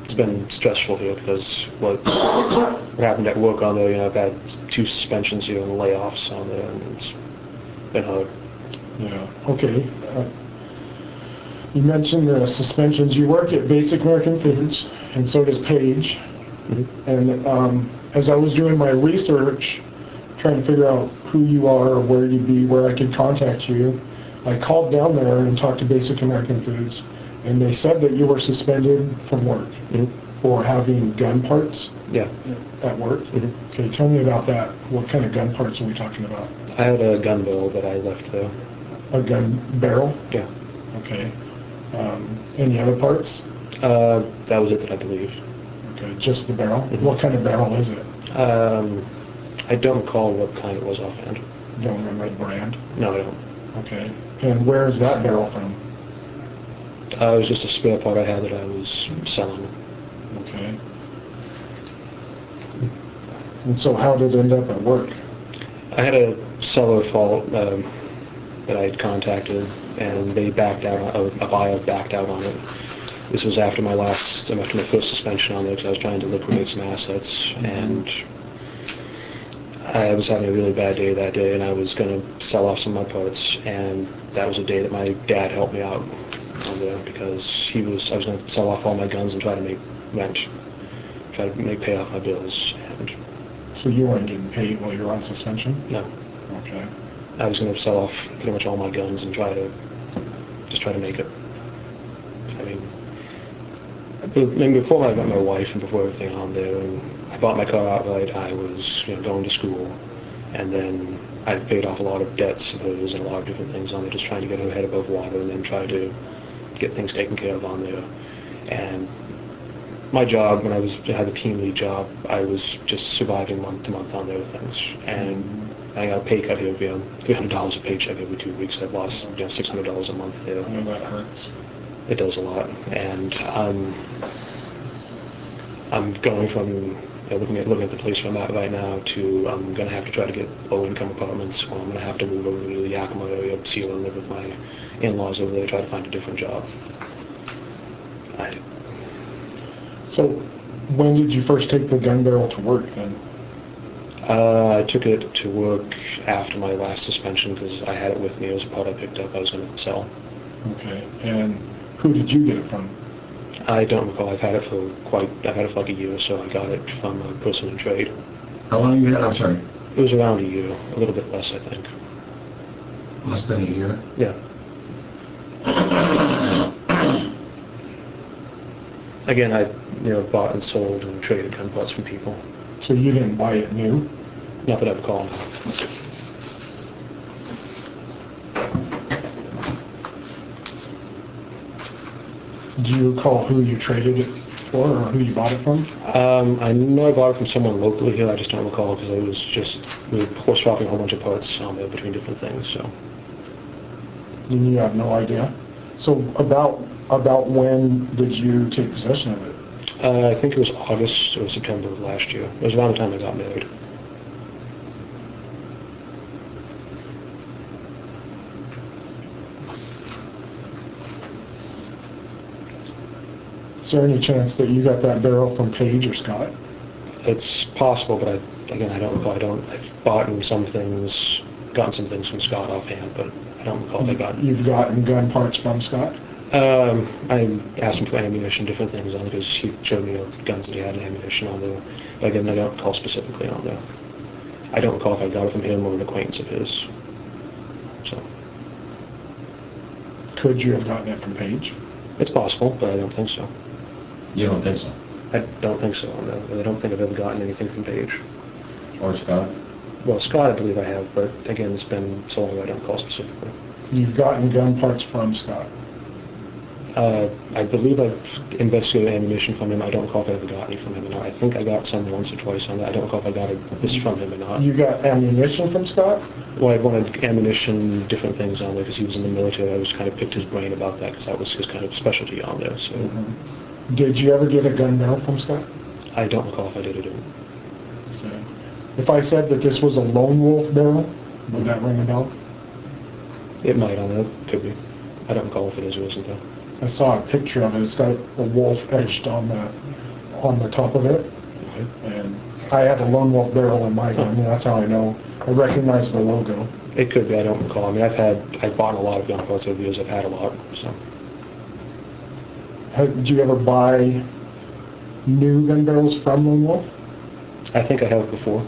It's been stressful here because what happened at work on there. I've had 2 suspensions here and layoffs on there, and it's been hard. Yeah. Okay. You mentioned the suspensions. You work at Basic American Foods, and so does Paige. Mm-hmm. And as I was doing my research, trying to figure out who you are or where you'd be, where I could contact you, I called down there and talked to Basic American Foods, and they said that you were suspended from work for having gun parts at work. Mm-hmm. Okay, tell me about that. What kind of gun parts are we talking about? I had a gun barrel that I left there. A gun barrel? Yeah. Okay. Any other parts? That was it, I believe. Okay, just the barrel? Mm-hmm. What kind of barrel is it? I don't recall what kind it was offhand. Don't remember the brand? No, I don't. Okay. And where is that barrel from? It was just a spare part I had that I was selling. Okay. And so how did it end up at work? I had a seller fault that I had contacted, and they backed out. A buyer backed out on it. This was after my first suspension on there, because I was trying to liquidate some assets, and I was having a really bad day that day, and I was going to sell off some of my parts, and that was a day that my dad helped me out on there, because I was going to sell off all my guns and try to make rent, pay off my bills. And so you weren't getting paid while you were on suspension? No. Okay. I was going to sell off pretty much all my guns and try to make it. I mean, before I got my wife and before everything on there, and I bought my car outright, I was going to school, and then I paid off a lot of debts and a lot of different things on there, just trying to get her head above water and then try to get things taken care of on there. And my job, when I had the team lead job, I was just surviving month to month on there with things. And I got a pay cut here of $300 a paycheck every 2 weeks. I've lost $600 a month there. I know that hurts. It does a lot. And I'm going from looking at the place where I'm at right now to I'm going to have to try to get low-income apartments, or I'm going to have to move over to the Yakima area, see and live with my in-laws over there, try to find a different job. So when did you first take the gun barrel to work then? I took it to work after my last suspension because I had it with me. It was a part I picked up I was going to sell. Okay. And who did you get it from? I don't recall. I've had it for like a year or so. I got it from a person in trade. How long you had, I'm sorry, It was around a year, a little bit less, I think. less than a year? Yeah. Again, I bought and sold and traded gun parts from people. So you didn't buy it new? Not that I recall. No. Do you recall who you traded it for or who you bought it from? I know I bought it from someone locally here. I just don't recall because we were horse swapping a whole bunch of parts on there between different things. So And you have no idea? So about when did you take possession of it? I think it was August or September of last year. It was around the time I got married. Is there any chance that you got that barrel from Paige or Scott? It's possible, but I don't recall. I've gotten some things from Scott offhand, but I don't recall if I got. You've gotten gun parts from Scott? I asked him for ammunition, different things on it, because he showed me guns that he had and ammunition on there. But again, I don't recall specifically on there. I don't recall if I got it from him or an acquaintance of his. So. Could you have gotten it from Paige? It's possible, but I don't think so. You don't think so? I don't think so. No. I don't think I've ever gotten anything from Paige. Or Scott? Well, Scott, I believe I have, but again, it's been so long I don't recall specifically. You've gotten gun parts from Scott? I believe I've investigated ammunition from him. I don't recall if I ever got any from him or not. I think I got some once or twice on that. I don't recall if I got this from him or not. You got ammunition from Scott? Well, I wanted ammunition, different things on there because he was in the military. I was kind of picked his brain about that because that was his kind of specialty on there. So, Did you ever get a gun barrel from Scott? I don't recall if I did or didn't. Okay. If I said that this was a lone wolf barrel, would that ring a bell? It might on there. Could be. I don't recall if it is or isn't though. I saw a picture of it. It's got a wolf etched on the top of it. Okay. And I had a lone wolf barrel in my gun, and that's how I know. I recognize the logo. It could be. I don't recall. I mean, I've bought a lot of gun parts over the years. I've had a lot. So. Did you ever buy new gun barrels from Lone Wolf? I think I have before.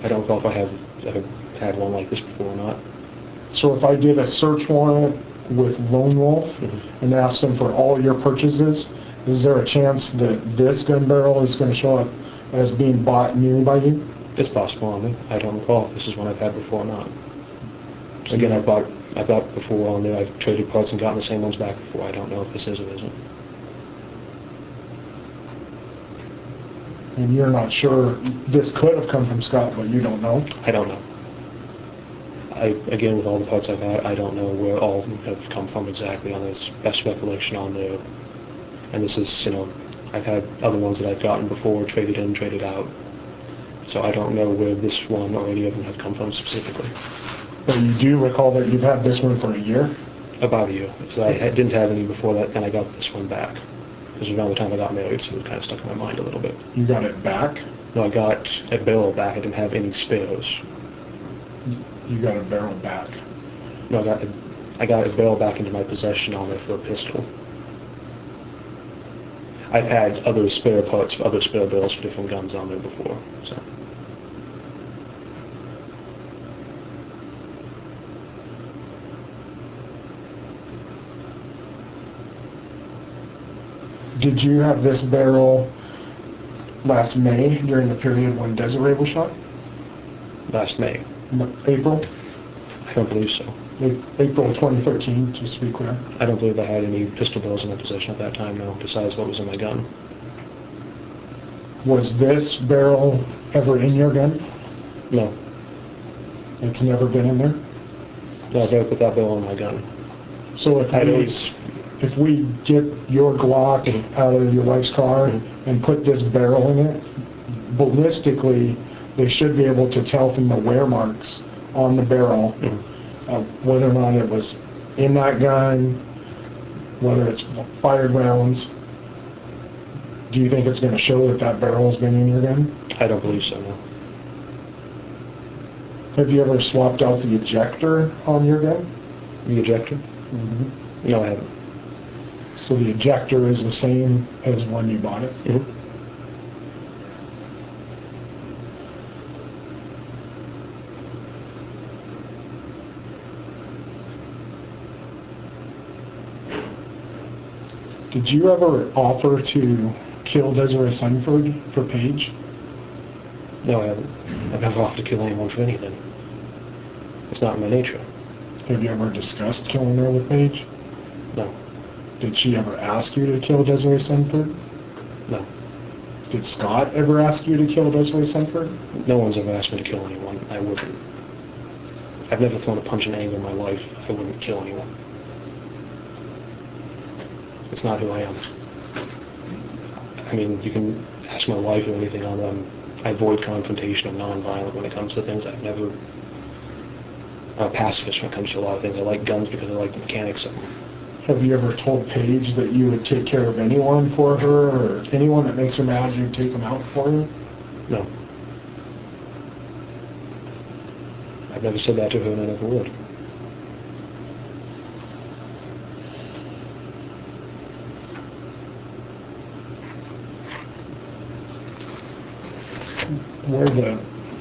I don't recall if I have had one like this before or not. So if I did a search warrant with Lone Wolf and asked them for all your purchases, is there a chance that this gun barrel is going to show up as being bought new by you? It's possible on me. I don't recall if this is one I've had before or not. Again, I've bought before on there. I've traded parts and gotten the same ones back before. I don't know if this is or isn't. And you're not sure, this could have come from Scott, but you don't know? I don't know. Again, with all the parts I've had, I don't know where all of them have come from exactly on this best recollection on there. And this is, I've had other ones that I've gotten before, traded in, traded out. So I don't know where this one or any of them have come from specifically. But you do recall that you've had this one for a year? About a year. Because I didn't have any before that, and I got this one back. It was around the time I got married, so it kind of stuck in my mind a little bit. You got it back? No, I got a barrel back. I didn't have any spares. You got a barrel back? No, I got a barrel back into my possession on there for a pistol. I've had other spare parts, other spare barrels for different guns on there before, so. Did you have this barrel last May during the period when Desiree was shot? Last May. April? I don't believe so. April 2013, just to be clear. I don't believe I had any pistol barrels in my possession at that time, no, besides what was in my gun. Was this barrel ever in your gun? No. It's never been in there? No, I've never put that barrel in my gun. So if we get your Glock out of your wife's car and put this barrel in it, ballistically, they should be able to tell from the wear marks on the barrel whether or not it was in that gun, whether it's fired rounds. Do you think it's going to show that that barrel has been in your gun? I don't believe so, no. Have you ever swapped out the ejector on your gun? The ejector? Mm-hmm. No, I haven't. So the ejector is the same as when you bought it? Mhm. Did you ever offer to kill Desiree Sunford for Paige? No, I haven't. I've never offered to kill anyone for anything. It's not in my nature. Have you ever discussed killing her with Paige? No. Did she ever ask you to kill Desiree Sunford? No. Did Scott ever ask you to kill Desiree Sunford? No one's ever asked me to kill anyone. I wouldn't. I've never thrown a punch in anger in my life. I wouldn't kill anyone. It's not who I am. I mean, you can ask my wife or anything on them. I avoid confrontation. I'm non-violent when it comes to things. I'm a pacifist when it comes to a lot of things. I like guns because I like the mechanics of them. Have you ever told Paige that you would take care of anyone for her, or anyone that makes her mad, you'd take them out for her? No. I've never said that to her, and I never would.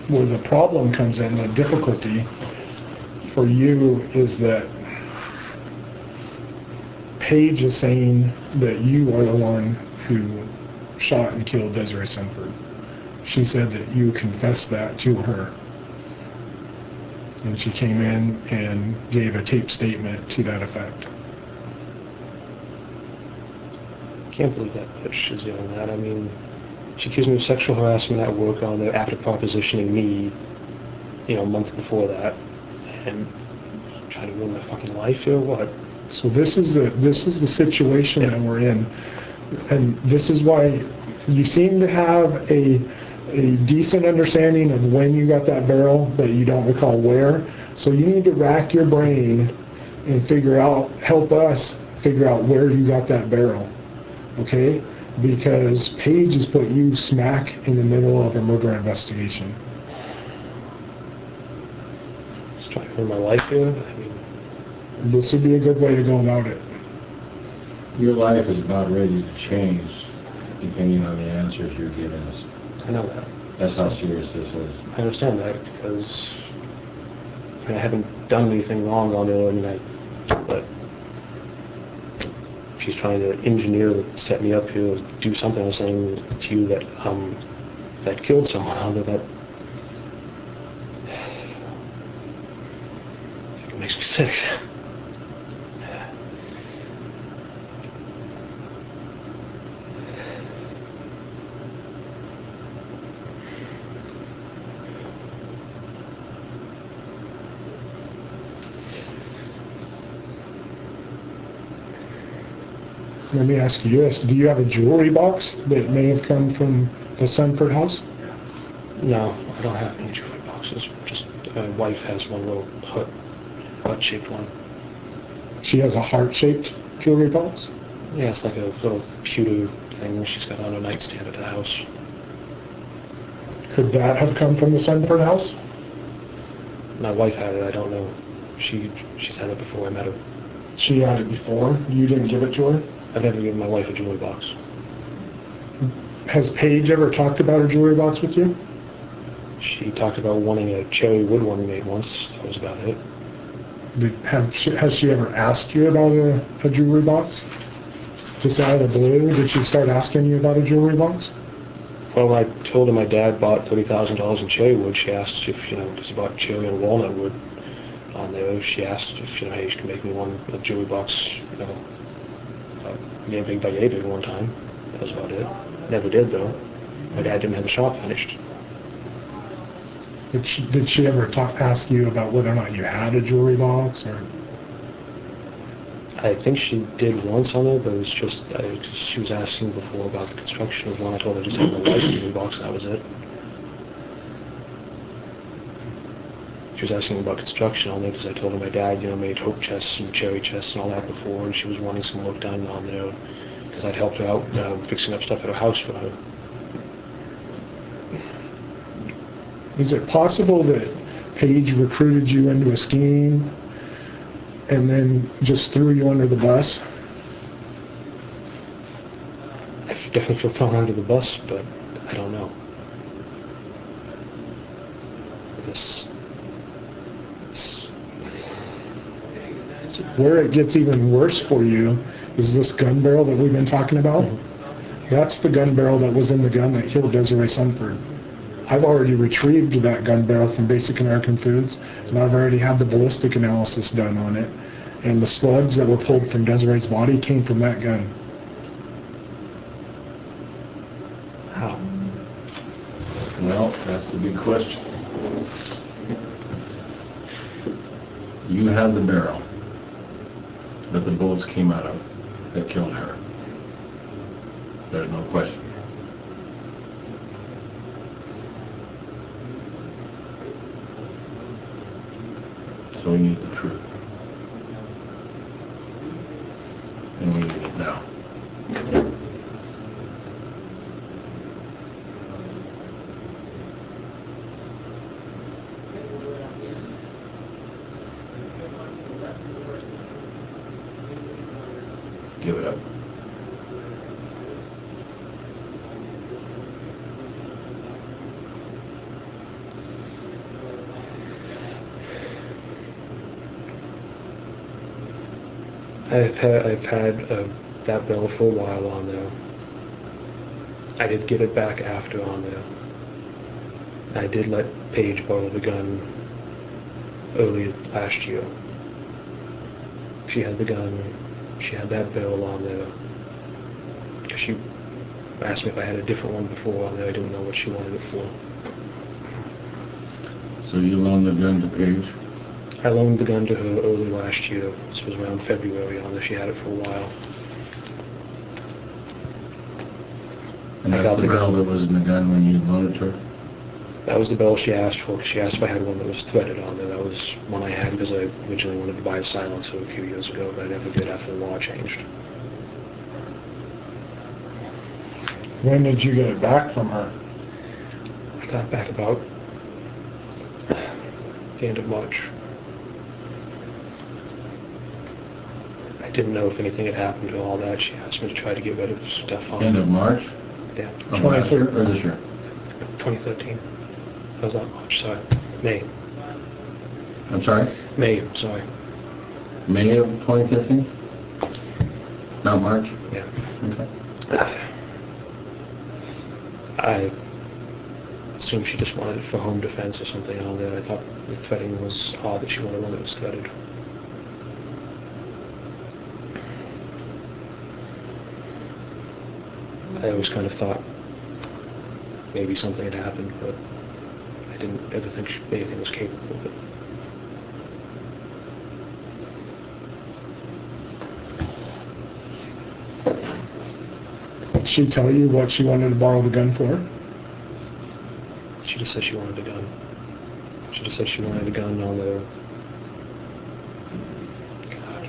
Where the problem comes in, the difficulty for you is that Paige is saying that you are the one who shot and killed Desiree Sunford. She said that you confessed that to her. And she came in and gave a taped statement to that effect. Can't believe that bitch is doing that. I mean, she accused me of sexual harassment at work on there after propositioning me, a month before that, and trying to ruin my fucking life here, what? So this is the situation that we're in, and this is why you seem to have a decent understanding of when you got that barrel, but you don't recall where. So you need to rack your brain and help us figure out where you got that barrel, okay? Because Paige has put you smack in the middle of a murder investigation. Just trying to ruin my life here. I mean, this would be a good way to go about it. Your life is about ready to change, depending on the answers you're giving us. I know that. That's how serious this is. I understand that because I haven't done anything wrong on her, but she's trying to engineer, set me up here, do something. I was saying to you that killed someone on there. That it makes me sick. Let me ask you this. Do you have a jewelry box that may have come from the Sunford house? No, I don't have any jewelry boxes. Just my wife has one little heart-shaped one. She has a heart-shaped jewelry box? Yeah, it's like a little pewter thing she's got on her nightstand at the house. Could that have come from the Sunford house? My wife had it. I don't know. She's had it before I met her. She had it before? You didn't give it to her? I've never given my wife a jewelry box. Has Paige ever talked about her jewelry box with you? She talked about wanting a cherry wood one made once. That was about it. Has she ever asked you about a jewelry box? Just out of the blue, did she start asking you about a jewelry box? Well, when I told her my dad bought $30,000 in cherry wood, she asked if, because he bought cherry and walnut wood on there. She asked if, hey, she can make me a jewelry box, big by yay big one time. That was about it. Never did, though. My dad didn't have the shop finished. Did she ever ask you about whether or not you had a jewelry box, or? I think she did once on it, but it was just, she was asking before about the construction of one. I told her just had my wife's jewelry box, and that was it. She was asking about construction on there because I told her my dad, made hope chests and cherry chests and all that before, and she was wanting some work done on there because I'd helped her out fixing up stuff at her house for her. Is it possible that Paige recruited you into a scheme and then just threw you under the bus? definitely feel thrown under the bus, but I don't know. Where it gets even worse for you is this gun barrel that we've been talking about. That's the gun barrel that was in the gun that killed Desiree Sunford. I've already retrieved that gun barrel from Basic American Foods, and I've already had the ballistic analysis done on it. And the slugs that were pulled from Desiree's body came from that gun. How? Well, that's the big question. You have the barrel that the bullets came out of that killed her. There's no question. So we need the truth. And we need it now. Give it up. I've had that barrel for a while on there. I did give it back after on there. I did let Paige borrow the gun early last year. She had the gun. She had that barrel on there. She asked me if I had a different one before on there. I didn't know what she wanted it for. So you loaned the gun to Paige? I loaned the gun to her early last year. This was around February on there. She had it for a while. And that's the barrel that was in the gun when you loaned it to her? That was the barrel she asked for, because she asked if I had one that was threaded on there. That was one I had because I originally wanted to buy a silencer a few years ago, but I never did after the law changed. When did you get it back from her? I got it back about the end of March. I didn't know if anything had happened to all that. She asked me to try to get rid of stuff on End of March? Yeah. Of last year or this year? 2013. That was not March, sorry. May. I'm sorry? May, sorry. May of 2015? Not March? Yeah. Okay. I assumed she just wanted it for home defense or something on there. I thought the threading was odd that she wanted one that was threaded. I always kind of thought maybe something had happened, but I didn't ever think anything was capable of it. Did she tell you what she wanted to borrow the gun for? She just said she wanted a gun. She just said she wanted a gun on the... God.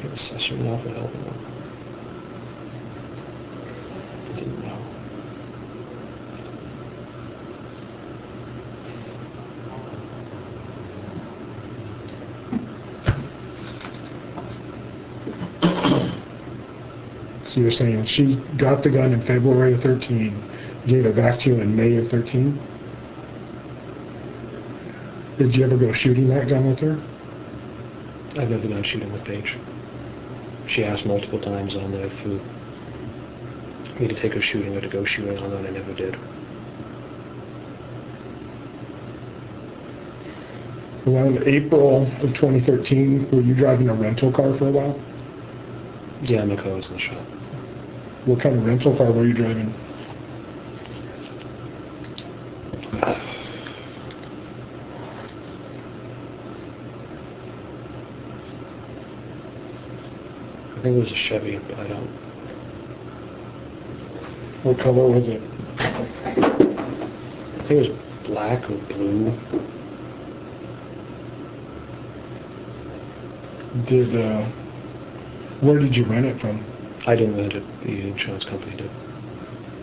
It was such an awful help. I didn't know. So you're saying she got the gun in February of 13, gave it back to you in May of 13? Did you ever go shooting that gun with her? I've never gone shooting with Paige. She asked multiple times on there for me to take her shooting or to go shooting on that, and I never did. Around April of 2013, were you driving a rental car for a while? Yeah, my car was in the shop. What kind of rental car were you driving? I think it was a Chevy, but I don't... What color was it? I think it was black or blue. Where did you rent it from? I didn't rent it. The insurance company did.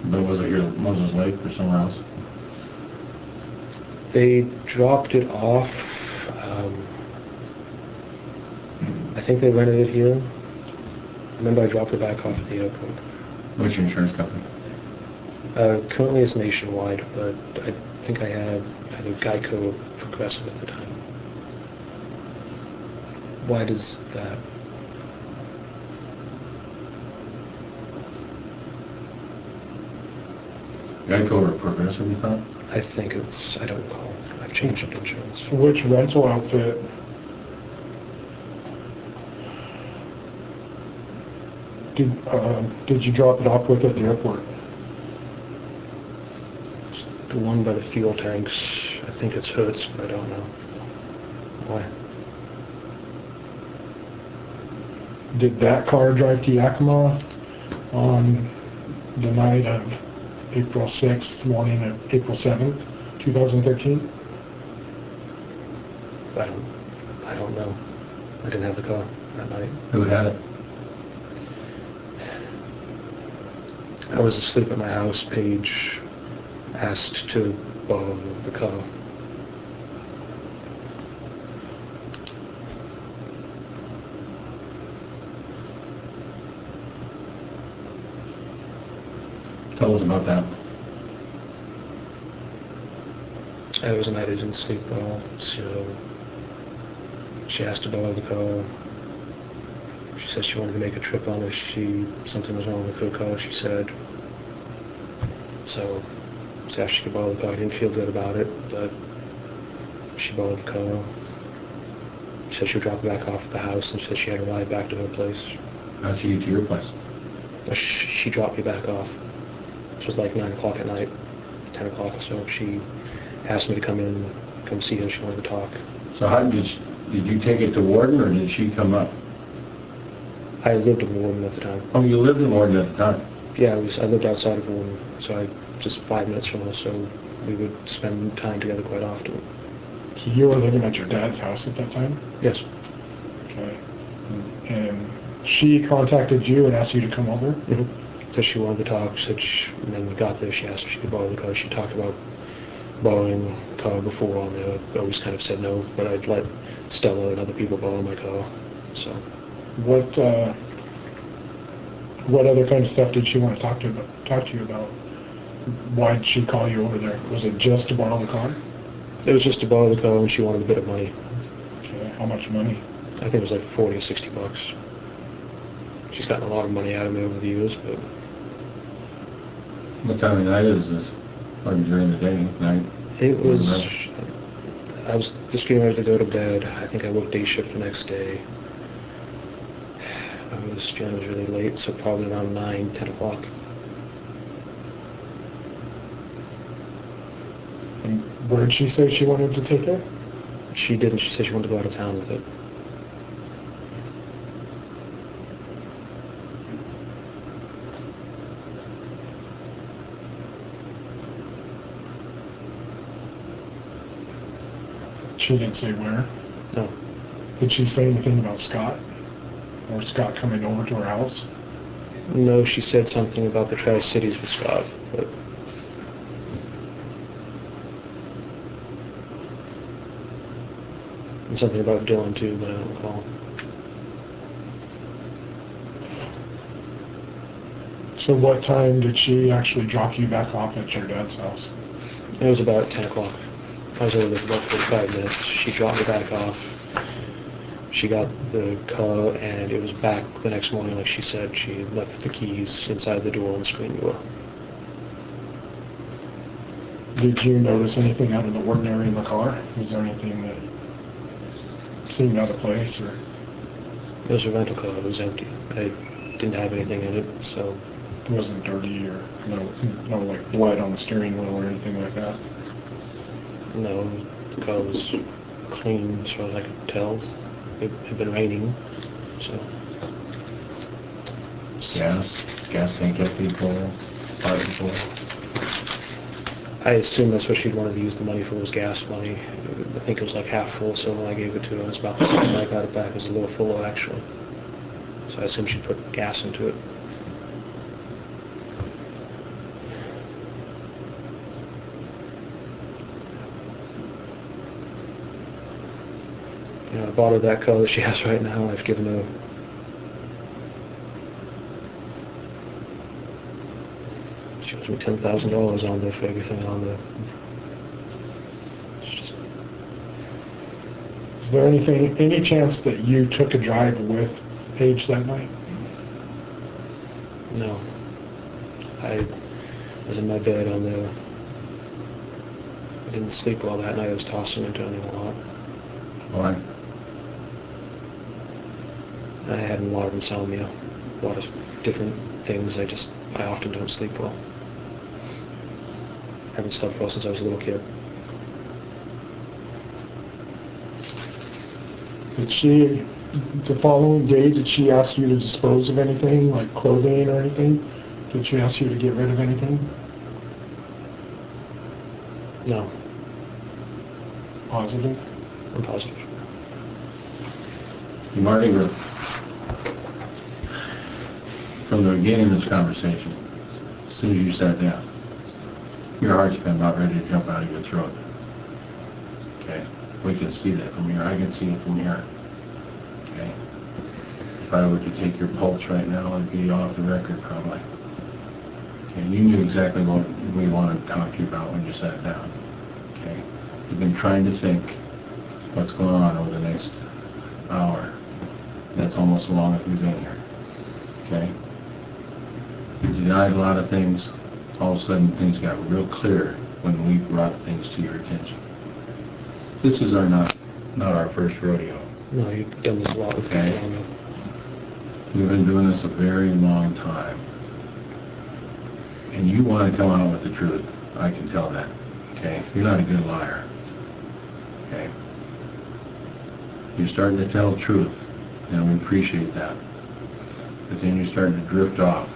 But was it here at Moses Lake or somewhere else? They dropped it off. I think they rented it here. Remember I dropped her back off at the airport. What's your insurance company? Currently it's Nationwide, but I think I had either Geico or Progressive at the time. Why does that? Geico or Progressive, you thought? I think it's, I don't recall. I've changed up insurance. Which rental outfit did you drop it off with at the airport? The one by the fuel tanks, I think it's Hertz, but I don't know. Why? Did that car drive to Yakima on the night of April 6th, morning of April 7th, 2013? I don't know. I didn't have the car that night. Who had it? I was asleep at my house. Paige asked to borrow the car. Tell us about that. It was a night I didn't sleep well, so she asked to borrow the car. She said she wanted to make a trip on it. Something was wrong with her car, she said. So asked if she could borrow the car. I didn't feel good about it, but she borrowed the car. She said she would drop it back off at the house and said she had a ride back to her place. How'd she get to your place? She dropped me back off. It was like 9 o'clock at night, 10 o'clock or so. She asked me to come see her. She wanted to talk. So how did you take it to Warden, or did she come up? I lived in Warden at the time. Oh, you lived in Warden at the time? Yeah, I lived outside of Warden, so just 5 minutes from her, so we would spend time together quite often. So you were living at your dad's house at that time? Yes. Okay. And she contacted you and asked you to come over? Mm-hmm. So she wanted to talk, and then we got there, she asked if she could borrow the car. She talked about borrowing the car before on there. I always kind of said no, but I'd let Stella and other people borrow my car, so. What other kind of stuff did she want to talk to you about? Why did she call you over there? Was it just to borrow the car? It was just to borrow the car, and she wanted a bit of money. Okay, how much money? I think it was like 40 or 60 bucks. She's gotten a lot of money out of me over the years, but... What time of night is this? Or during the day, night? It was... I was just getting ready to go to bed. I think I worked day shift the next day. It was really late, so probably around 9, 10 o'clock. And where did she say she wanted to take it? She didn't. She said she wanted to go out of town with it. She didn't say where? No. Did she say anything about Scott? Or Scott coming over to her house? No, she said something about the Tri-Cities with Scott, but... And something about Dylan, too, but I don't recall. So what time did she actually drop you back off at your dad's house? It was about 10 o'clock. I was over there for about 45 minutes. She dropped me back off. She got the car, and it was back the next morning, like she said. She left the keys inside the door on the screen door. Did you notice anything out of the ordinary in the car? Was there anything that seemed out of place, or? It was a rental car. It was empty. I didn't have anything in it, so... It wasn't dirty, or no like blood on the steering wheel or anything like that? No, the car was clean as far as I could tell. It had been raining, so... Gas tank empty full, fire full. I assume that's what she'd wanted to use the money for, was gas money. I think it was like half full, so when I gave it to her, it was about the same. When I got it back, it was a little fuller, actually. So I assume she put gas into it. You know, I bought her that car that she has right now. I've given her to me $10,000 on there for everything on there. It's just, Is there any chance that you took a drive with Paige that night? no. I was in my bed on there. I didn't sleep well that night. I was tossing and turning a lot. Why? I had a lot of insomnia, a lot of different things. I often don't sleep well. I haven't slept well since I was a little kid. Did she, the following day, did she ask you to dispose of anything, like clothing or anything? Did she ask you to get rid of anything? No, Positive? I'm positive. Marty, from the beginning of this conversation, as soon as you sat down, your heart's been about ready to jump out of your throat. Okay? We can see that from here. I can see it from here. Okay? If I were to take your pulse right now, I'd be off the record probably. Okay? You knew exactly what we wanted to talk to you about when you sat down. Okay? You've been trying to think what's going on over the next hour. That's almost as long as we've been here. Okay? You denied a lot of things. All of a sudden, things got real clear when we brought things to your attention. This is not our first rodeo. No, you've done this a lot with Okay. people on there. We've been doing this a very long time. And you want to come out with the truth. I can tell that. Okay? You're not a good liar. Okay? You're starting to tell the truth, and we appreciate that. But then you're starting to drift off,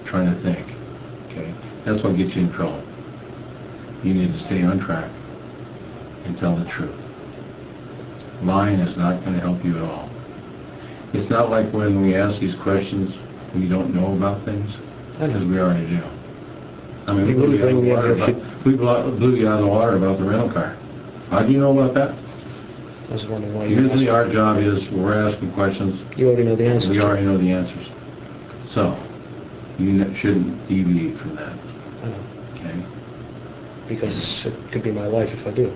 trying to think. Okay? That's what gets you in trouble. You need to stay on track and tell the truth. Lying is not going to help you at all. It's not like when we ask these questions, we don't know about things, because we already do. I mean, we blew you out of the water about the rental car. How do you know about that? I was wondering why you Usually our job is, we're asking questions, You already know the answers. we already know the answers. So, you shouldn't deviate from that, I know. okay? Because it could be my life if I do.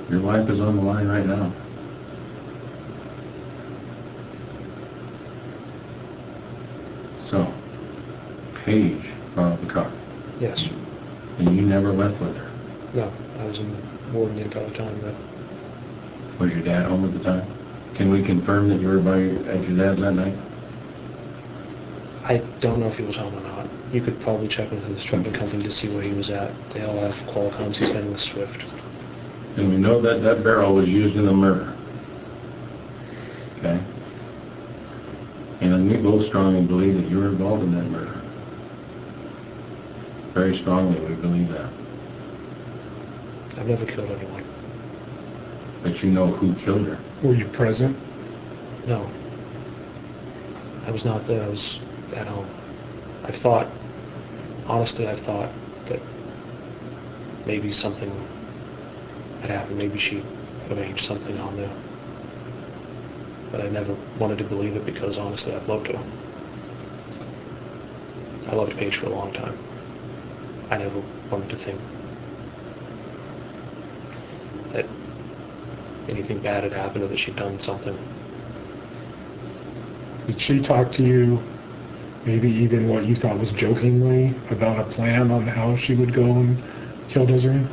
Your life is on the line right now. So, Paige borrowed the car, Yes. and you never left with her. No, I was in Warden the entire time. But Was your dad home at the time? Can we confirm that you were at your dad's that night? I don't know if he was home or not. You could probably check with his trucking company to see where he was at. They all have Qualcomms. He's been with Swift. And we know that that barrel was used in the murder. Okay? And we both strongly believe that you were involved in that murder. Very strongly, we believe that. I've never killed anyone. But you know who killed her. Were you present? No. I was not there. I was at home. Honestly, I thought that maybe something had happened. Maybe she arranged something on there. But I never wanted to believe it because, honestly, I've loved her. I loved Paige for a long time. I never wanted to think that anything bad had happened or that she'd done something. Did she talk to you, maybe even what you thought was jokingly, about a plan on how she would go and kill Desiree?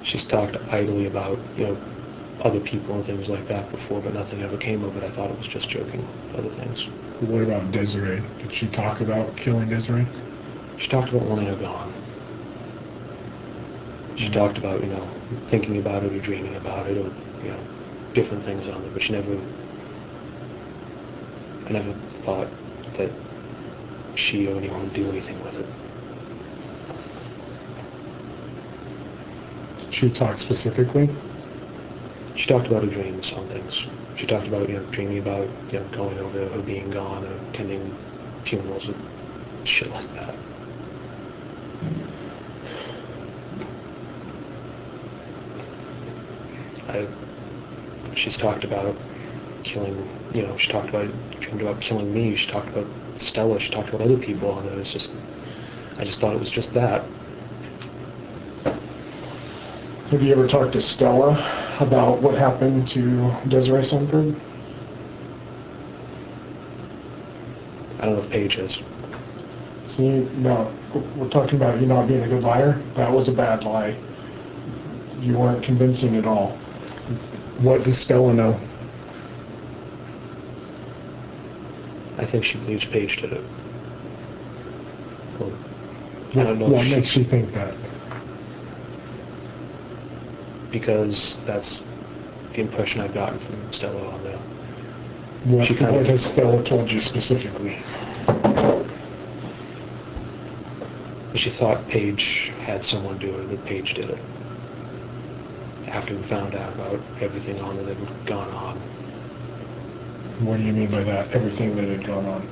She's talked idly about, other people and things like that before, but nothing ever came of it. I thought it was just joking, other things. What about Desiree? Did she talk about killing Desiree? She talked about wanting her gone. She talked about, thinking about it or dreaming about it or, different things on there, but I never thought that she or anyone would do anything with it. Did she talk specifically? She talked about her dreams on things. She talked about, dreaming about, going over there, her being gone, or attending funerals and shit like that. She's talked about killing, she talked about, dreamed about killing me. She talked about Stella. She talked about other people, and it was just, I just thought it was just that. Have you ever talked to Stella about what happened to Desiree Sunford? I don't know if Paige has. See, no, we're talking about you not being a good liar. That was a bad lie. You weren't convincing at all. What does Stella know? I think she believes Paige did it. Well, I don't know What if makes you think that? because that's the impression I've gotten from Stella on there. What, She kind of- what has Stella told you specifically? She thought Paige had someone do it, that Paige did it. After we found out about everything on it that had gone on. What do you mean by that? Everything that had gone on?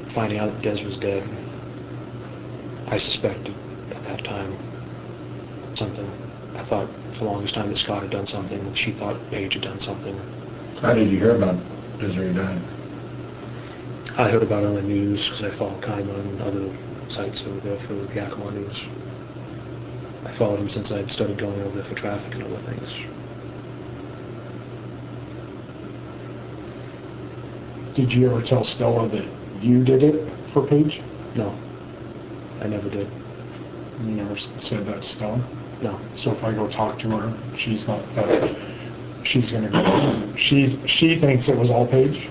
Finding out that Des was dead, I suspected at that time something. I thought for the longest time that Scott had done something. She thought Paige had done something. How did you hear about Desiree dying? I heard about it on the news because I follow Kyle on other sites over there for Yakima News. I followed him since I started going over there for traffic and other things. Did you ever tell Stella that you did it for Paige? No, I never did. You never said that to Stella? No. So if I go talk to her, she's not, she's gonna go, she thinks it was all Paige?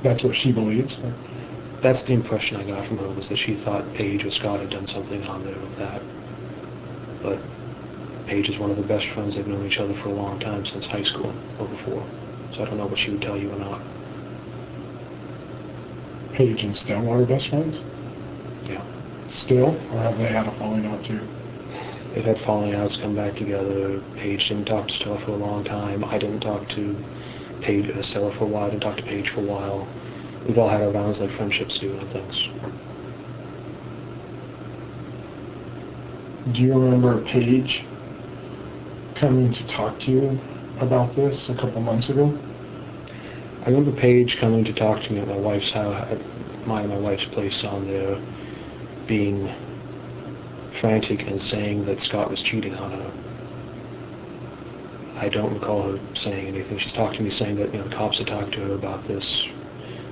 That's what she believes? That's the impression I got from her, was that she thought Paige or Scott had done something on there with that. But Paige is one of her best friends. They've known each other for a long time, since high school or before. So I don't know what she would tell you or not. Paige and Stella are best friends? Yeah. Still? Or have they had a falling out too? They've had falling outs, come back together. Paige didn't talk to Stella for a long time. I didn't talk to Stella for a while. I didn't talk to Paige for a while. We've all had our rounds like friendships do and things. Do you remember Paige coming to talk to you about this a couple months ago? I remember Paige coming to talk to me at my wife's house, at my wife's place on there, being frantic and saying that Scott was cheating on her. I don't recall her saying anything. She's talked to me saying that, the cops had talked to her about this,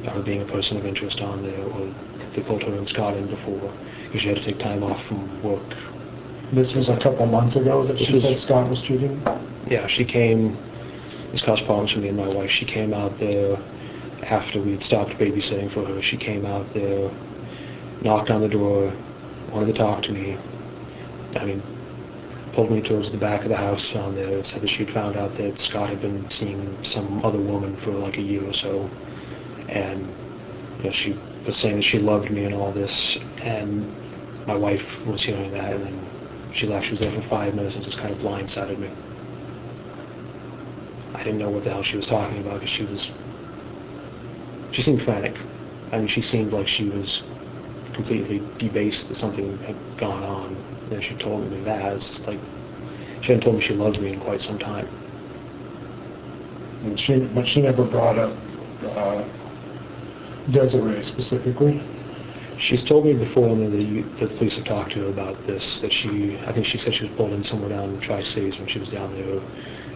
about her being a person of interest on there, or they pulled her and Scott in before, because she had to take time off from work. This was a couple months ago that she said Scott was cheating? Yeah, she came, this caused problems for me and my wife. She came out there after we'd stopped babysitting for her. She came out there, knocked on the door, wanted to talk to me. Pulled me towards the back of the house on there, said that she'd found out that Scott had been seeing some other woman for like a year or so. And, she was saying that she loved me and all this. And my wife was hearing that, and then she left. She was there for 5 minutes and just kind of blindsided me. I didn't know what the hell she was talking about, because she seemed frantic. She seemed like she was completely debased that something had gone on. And then she told me that. It's just like, she hadn't told me she loved me in quite some time. But she never brought up Desiree specifically? She's told me before that the police have talked to her about this, that I think she said she was pulled in somewhere down in the Tri-Cities when she was down there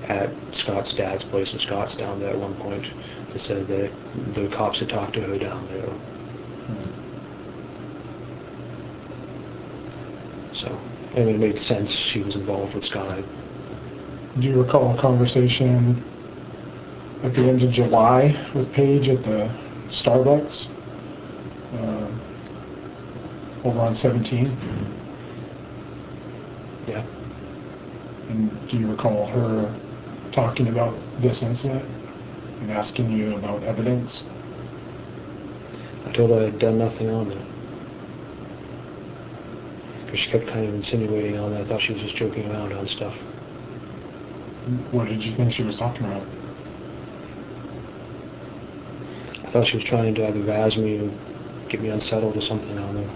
at Scott's dad's place, and Scott's down there at one point. They said that the cops had talked to her down there. So, it made sense she was involved with Scott. Do you recall a conversation at the end of July with Paige at the Starbucks over on 17? Yeah. And do you recall her talking about this incident and asking you about evidence? I told her I had done nothing on there. Because she kept kind of insinuating on that. I thought she was just joking around on stuff. What did you think she was talking about? I thought she was trying to either razz me or get me unsettled or something on there.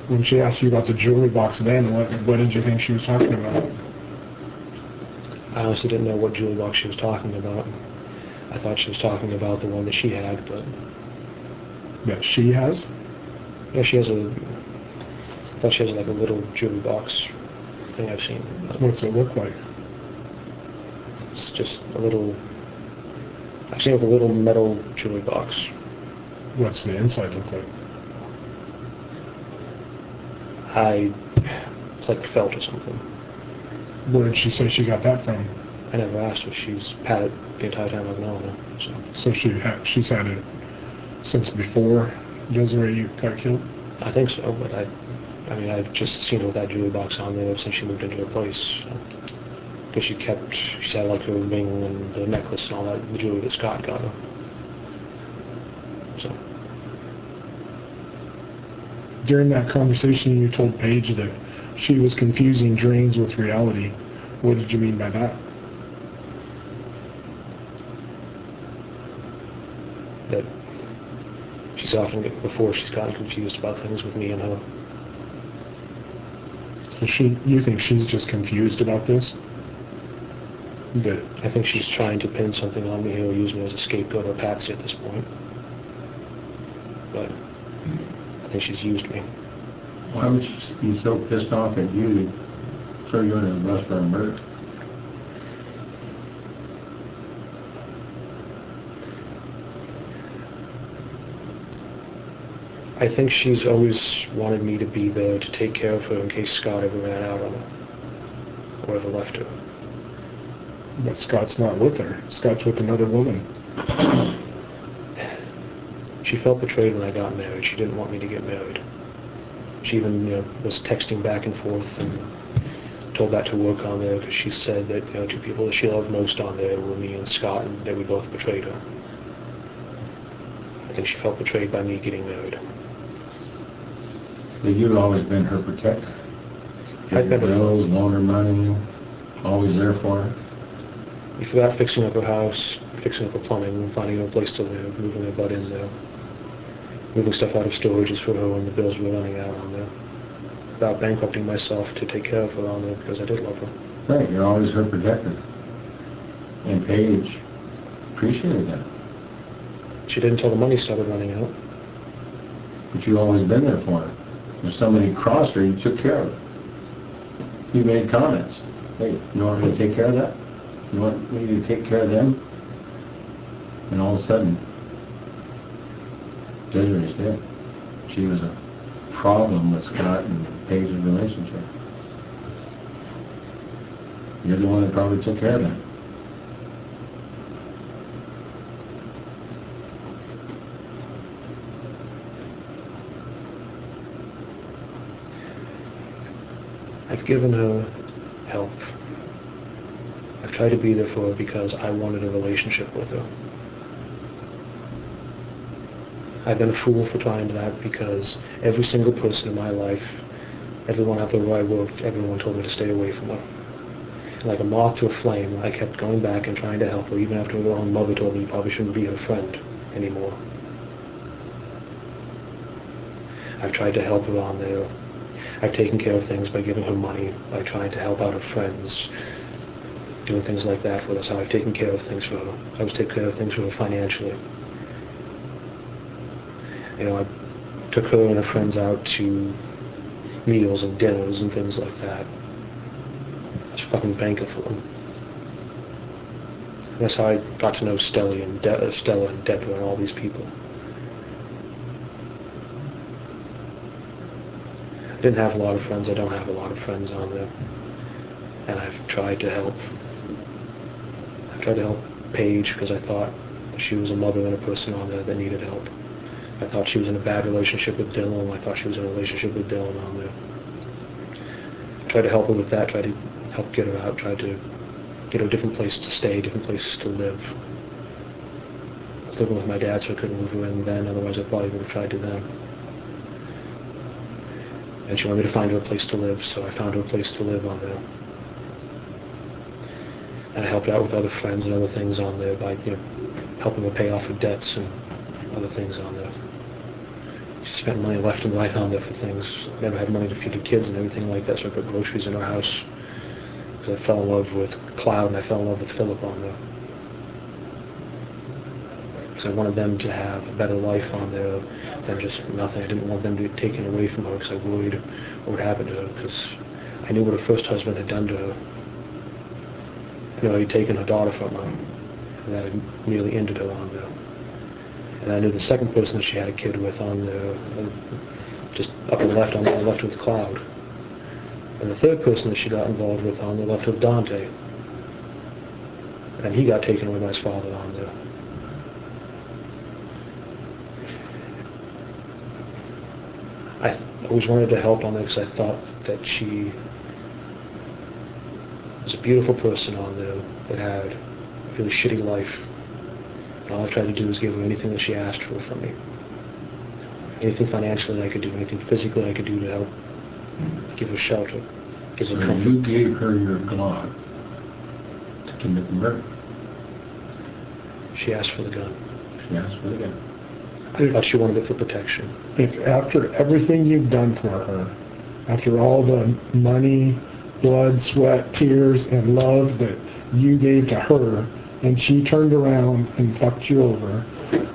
When she asked you about the jewelry box then, what did you think she was talking about? I honestly didn't know what jewelry box she was talking about. I thought she was talking about the one that she had, but... That she has? Yeah, she has a I thought she has like a little jewelry box thing I've seen. What's it look like? It's just a little... I've seen it with a little metal jewelry box. What's the inside look like? It's like felt or something. Where did she say she got that from? I never asked her. She's had it the entire time I've known her. So she's had it since before Desiree got killed? I think so, but I've just seen her with that jewelry box on there since she moved into her place. Because she's had like her ring and the necklace and all that, the jewelry that Scott got her. So. During that conversation, you told Paige that she was confusing dreams with reality. What did you mean by that? That she's gotten confused about things with me and her. So you think she's just confused about this? That I think she's trying to pin something on me or use me as a scapegoat or patsy at this point. But I think she's used me. Why would she be so pissed off at you to throw you under the bus for a murder? I think she's always wanted me to be there to take care of her in case Scott ever ran out on her or ever left her. But Scott's not with her. Scott's with another woman. She felt betrayed when I got married. She didn't want me to get married. She even, was texting back and forth and told that to work on there because she said that, two people that she loved most on there were me and Scott, and that we both betrayed her. I think she felt betrayed by me getting married. But you've always been her protector. I've been her bills, loan her money, always there for her. You forgot fixing up her house, fixing up her plumbing, finding her a place to live, moving her butt in there, moving stuff out of storages for her when the bills were running out on there. About bankrupting myself to take care of her on there because I did love her. Right, you're always her protector. And Paige appreciated that. She did until the money started running out. But you've always been there for her. If somebody crossed her, you took care of it. You made comments. Hey, you want me to take care of that? You want me to take care of them? And all of a sudden, Desiree's dead. She was a problem with Scott and Paige's relationship. You're the one that probably took care of that. I've given her help. I've tried to be there for her because I wanted a relationship with her. I've been a fool for trying that because every single person in my life, everyone out there where I worked, everyone told me to stay away from her. Like a moth to a flame, I kept going back and trying to help her, even after her own mother told me you probably shouldn't be her friend anymore. I've tried to help her on there. I've taken care of things by giving her money, by trying to help out her friends, doing things like that for her. That's how I've taken care of things for her. I was taking care of things for her financially. I took her and her friends out to meals and dinners and things like that. I was fucking banking for them. And that's how I got to know Stella and Deborah and all these people. I didn't have a lot of friends. I don't have a lot of friends on there. And I've tried to help. I've tried to help Paige because I thought that she was a mother and a person on there that needed help. I thought she was in a bad relationship with Dylan. I thought she was in a relationship with Dylan on there. I tried to help her with that, tried to help get her out, tried to get her a different place to stay, different places to live. I was living with my dad, so I couldn't move her in then, otherwise I probably would have tried to then. And she wanted me to find her a place to live, so I found her a place to live on there. And I helped out with other friends and other things on there by, helping her pay off her debts and other things on there. She spent money left and right on there for things. Never had money to feed her kids and everything like that, so I put groceries in her house. Because I fell in love with Cloud and I fell in love with Philip on there. because I wanted them to have a better life on there than just nothing. I didn't want them to be taken away from her because I worried what would happen to her, because I knew what her first husband had done to her. You know, he'd taken her daughter from her, and that had nearly ended her on there. And I knew the second person that she had a kid with on the, just up on the left, with Cloud. And the third person that she got involved with on the left with Dante. And he got taken away by his father on there. I always wanted to help on there because I thought that she was a beautiful person on there that had a really shitty life. And all I tried to do was give her anything that she asked for from me. Anything financially I could do, anything physically I could do to help give her shelter, give her So comfort. you gave her your Glock to commit the murder. She asked for the gun. She asked for the gun. I thought she wanted it for protection. If after everything you've done for her, after all the money, blood, sweat, tears, and love that you gave to her, and she turned around and fucked you over,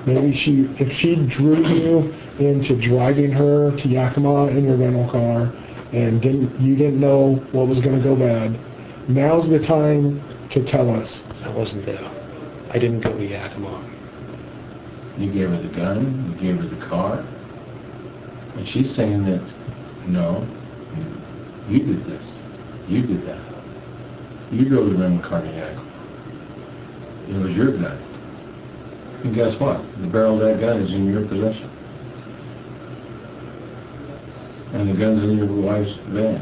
maybe if she drew you into driving her to Yakima in your rental car, and you didn't know what was going to go bad, now's the time to tell us. I wasn't there. I didn't go to Yakima. You gave her the gun, you gave her the car, and she's saying that, no, you did this, you did that. You drove the rental car to Yakima. It was your gun. And guess what? The barrel of that gun is in your possession. And the gun's in your wife's van.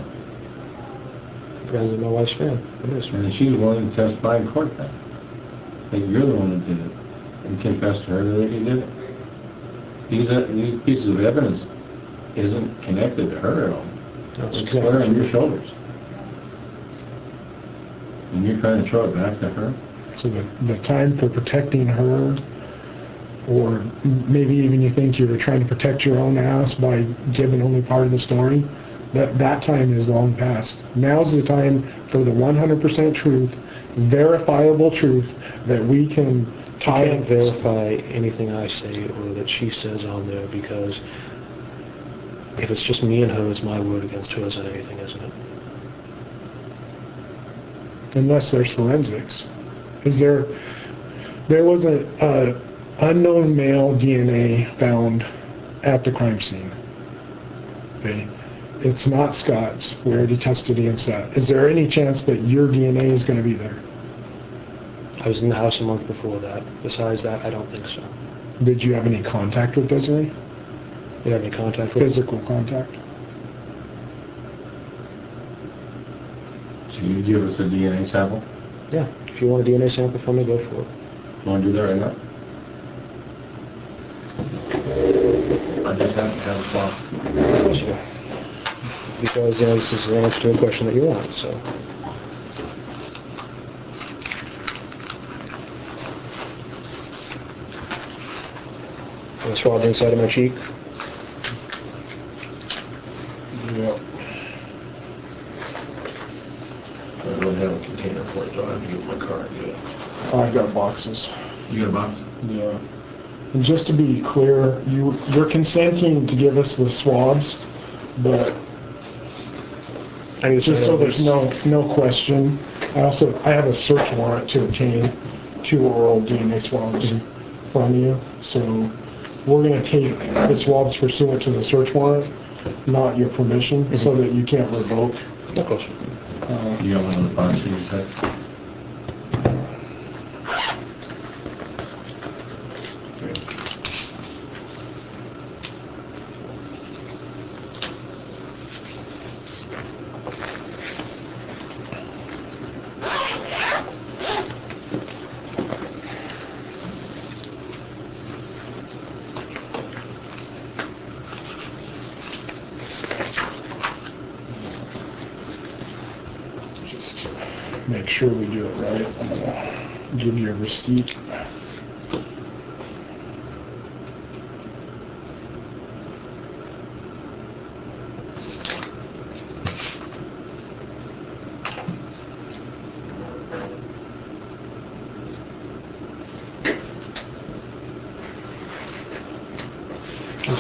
The gun's in my wife's van. It is. And she's willing to testify in court then. That you're the one that did it. And confess to her that you did it. These pieces of evidence isn't connected to her at all. That's It's exactly square on your true. shoulders. And you're trying to throw it back to her? So the time for protecting her, or maybe even you think you were trying to protect your own ass by giving only part of the story, that time is long past. Now's the time for the 100% truth, verifiable truth that we can tie. I can't verify anything I say or that she says on there, because if it's just me and her, it's my word against hers and anything, isn't it? Unless there's forensics. There was a unknown male DNA found at the crime scene. Okay. It's not Scott's. We already tested it and set. Is there any chance that your DNA is going to be there? I was in the house a month before that. Besides that, I don't think so. Did you have any contact with Desiree? You have any contact with her? Physical contact? So you give us a DNA sample? Yeah. If you want a DNA sample from me, go for it. You want to do that right now? I just have to have a swab. Of course you do. Because, this is an answer to a question that you want, so. I swab the inside of my cheek. Yeah. I don't have a container for it, so I have to get my car and get it. I've got boxes. You got a box? Yeah. And just to be clear, you're consenting to give us the swabs, but I need to just so know there's this. no question, I have a search warrant to obtain 2 oral DNA swabs from you. So we're going to take the swabs pursuant to the search warrant, not your permission, so that you can't revoke. Of course. You got one of the boxes you said? Just to make sure we do it right, I'm going to give you a receipt.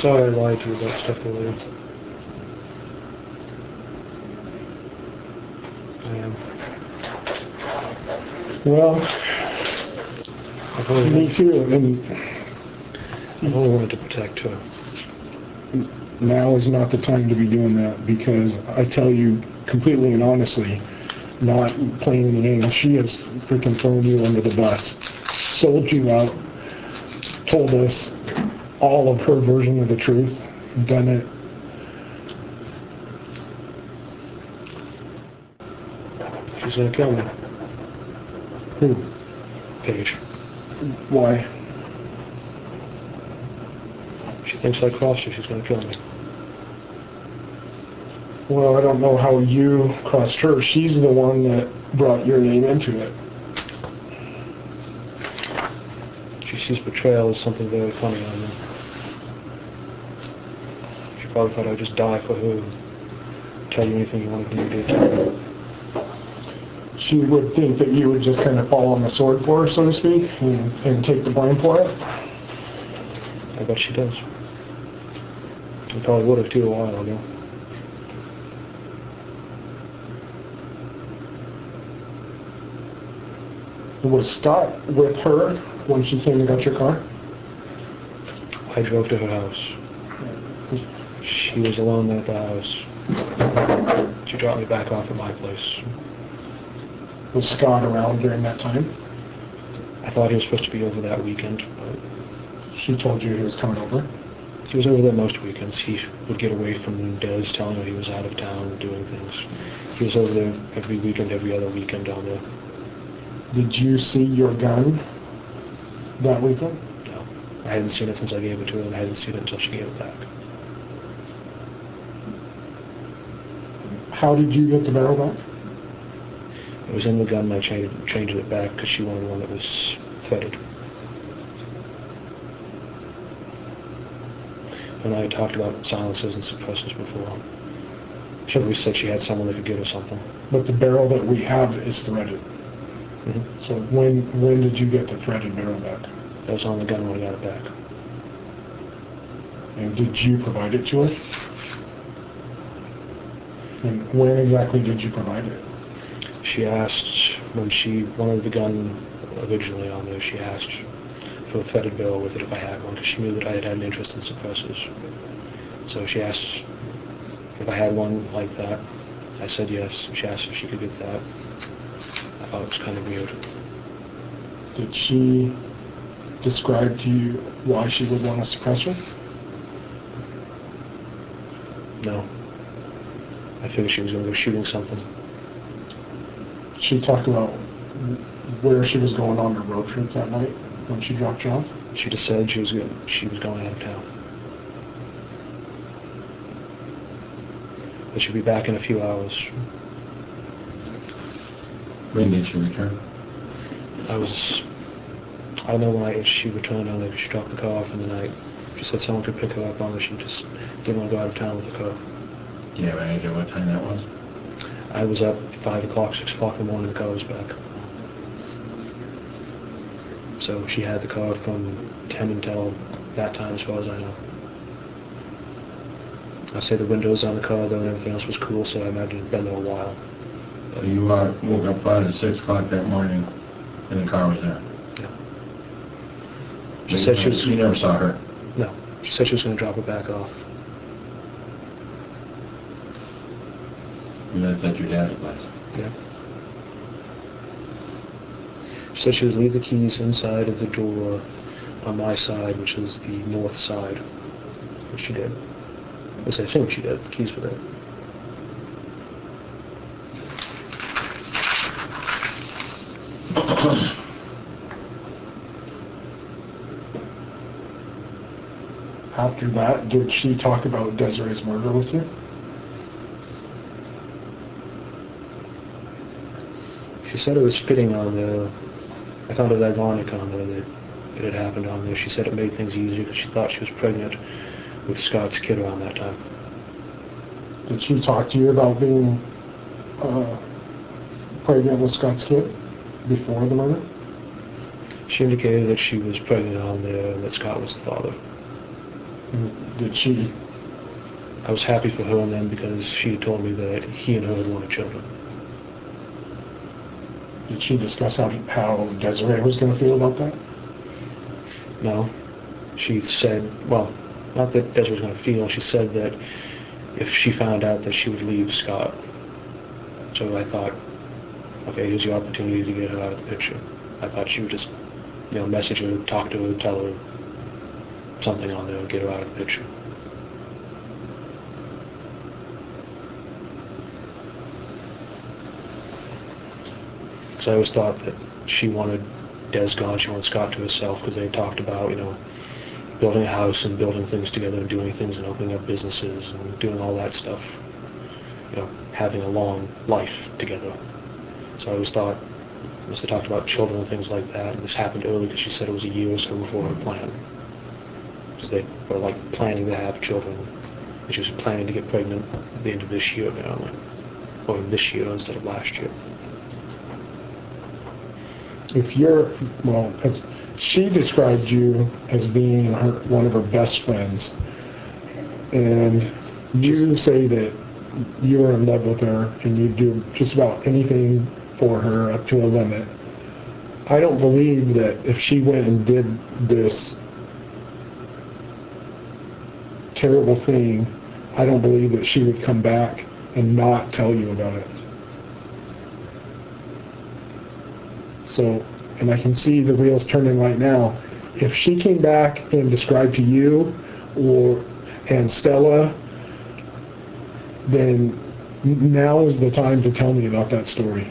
sorry I lied to you about stuff earlier. I am. Well, I've only, me too, and I've only wanted to protect her. now is not the time to be doing that, because I tell you completely and honestly, not playing the game, she has freaking thrown you under the bus, sold you out, told us all of her version of the truth, done it. She's gonna kill me. Who? Paige. Why? She thinks I crossed her. She's gonna kill me. Well, I don't know how you crossed her. She's the one that brought your name into it. She sees betrayal as something very funny on me. She probably thought I'd just die for her. Tell you anything you wanted me to do. She would think that you would just kind of fall on the sword for her, so to speak, and take the blame for it. I bet she does. I probably would have too a while ago. Was Scott with her when she came and got your car? I drove to her house. She was alone there at the house. She dropped me back off at my place. Was Scott around during that time? I thought he was supposed to be over that weekend, but She told you he was coming over? he was over there most weekends. He would get away from Des, telling her he was out of town doing things. He was over there every weekend, every other weekend down there. Did you see your gun that weekend? No. I hadn't seen it since I gave it to her, and I hadn't seen it until she gave it back. How did you get the barrel back? It was in the gun, and I changed it back because she wanted one that was threaded. And I had talked about silencers and suppressors before. She always said she had someone that could give her something. But the barrel that we have is threaded. Mm-hmm. So when did you get the threaded barrel back? That was on the gun when I got it back. And did you provide it to her? And when exactly did you provide it? She asked, when she wanted the gun originally on there, she asked for a threaded barrel with it if I had one, because she knew that I had an interest in suppressors. So she asked if I had one like that. I said yes. She asked if she could get that. I thought it was kind of weird. Did she describe to you why she would want a suppressor? No. I figured she was going to go shooting something. She talked about where she was going on her road trip that night when she dropped you off? She just said she was going out of town. But she'll be back in a few hours. When did she return? I don't know when she returned on there. She dropped the car off in the night. She said someone could pick her up on it. She just didn't want to go out of town with the car. Do you have any idea what time that was? I was up 5 o'clock, 6 o'clock in the morning, the car was back. So she had the car from 10 until that time, as far as I know. I say the windows on the car, though, and everything else was cool, so I imagine it'd been there a while. So you woke up 5 to 6 o'clock that morning, and the car was there? Yeah. She said she was... You never saw her? No. She said she was going to drop it back off. And that's at your dad's place? Yeah. She said she would leave the keys inside of the door on my side, which is the north side, which she did. At least I think she did. The keys were there. After that, did she talk about Desiree's murder with you? She said it was fitting on the... I found it ironic on there that it had happened on there. She said it made things easier because she thought she was pregnant with Scott's kid around that time. Did she talk to you about being pregnant with Scott's kid before the murder? She indicated that she was pregnant on there and that Scott was the father. Did she, I was happy for her and them because she had told me that he and her had wanted children. did she discuss how Desiree was going to feel about that? No. She said, well, not that Desiree was going to feel, she said that if she found out that she would leave Scott. So I thought, okay, here's your opportunity to get her out of the picture. I thought she would just, message her, talk to her, tell her something on there and get her out of the picture. So I always thought that she wanted Des gone, she wanted Scott to herself because they talked about, building a house and building things together and doing things and opening up businesses and doing all that stuff. Having a long life together. So I always thought, they talked about children and things like that, and this happened early because she said it was a year or so before her plan. Because they were planning to have children, and she was planning to get pregnant at the end of this year apparently. Or this year instead of last year. She described you as being one of her best friends, and you say that you are in love with her and you do just about anything for her up to a limit. I don't believe that if she went and did this terrible thing, I don't believe that she would come back and not tell you about it. So, and I can see the wheels turning right now. If she came back and described to you and Stella, then now is the time to tell me about that story.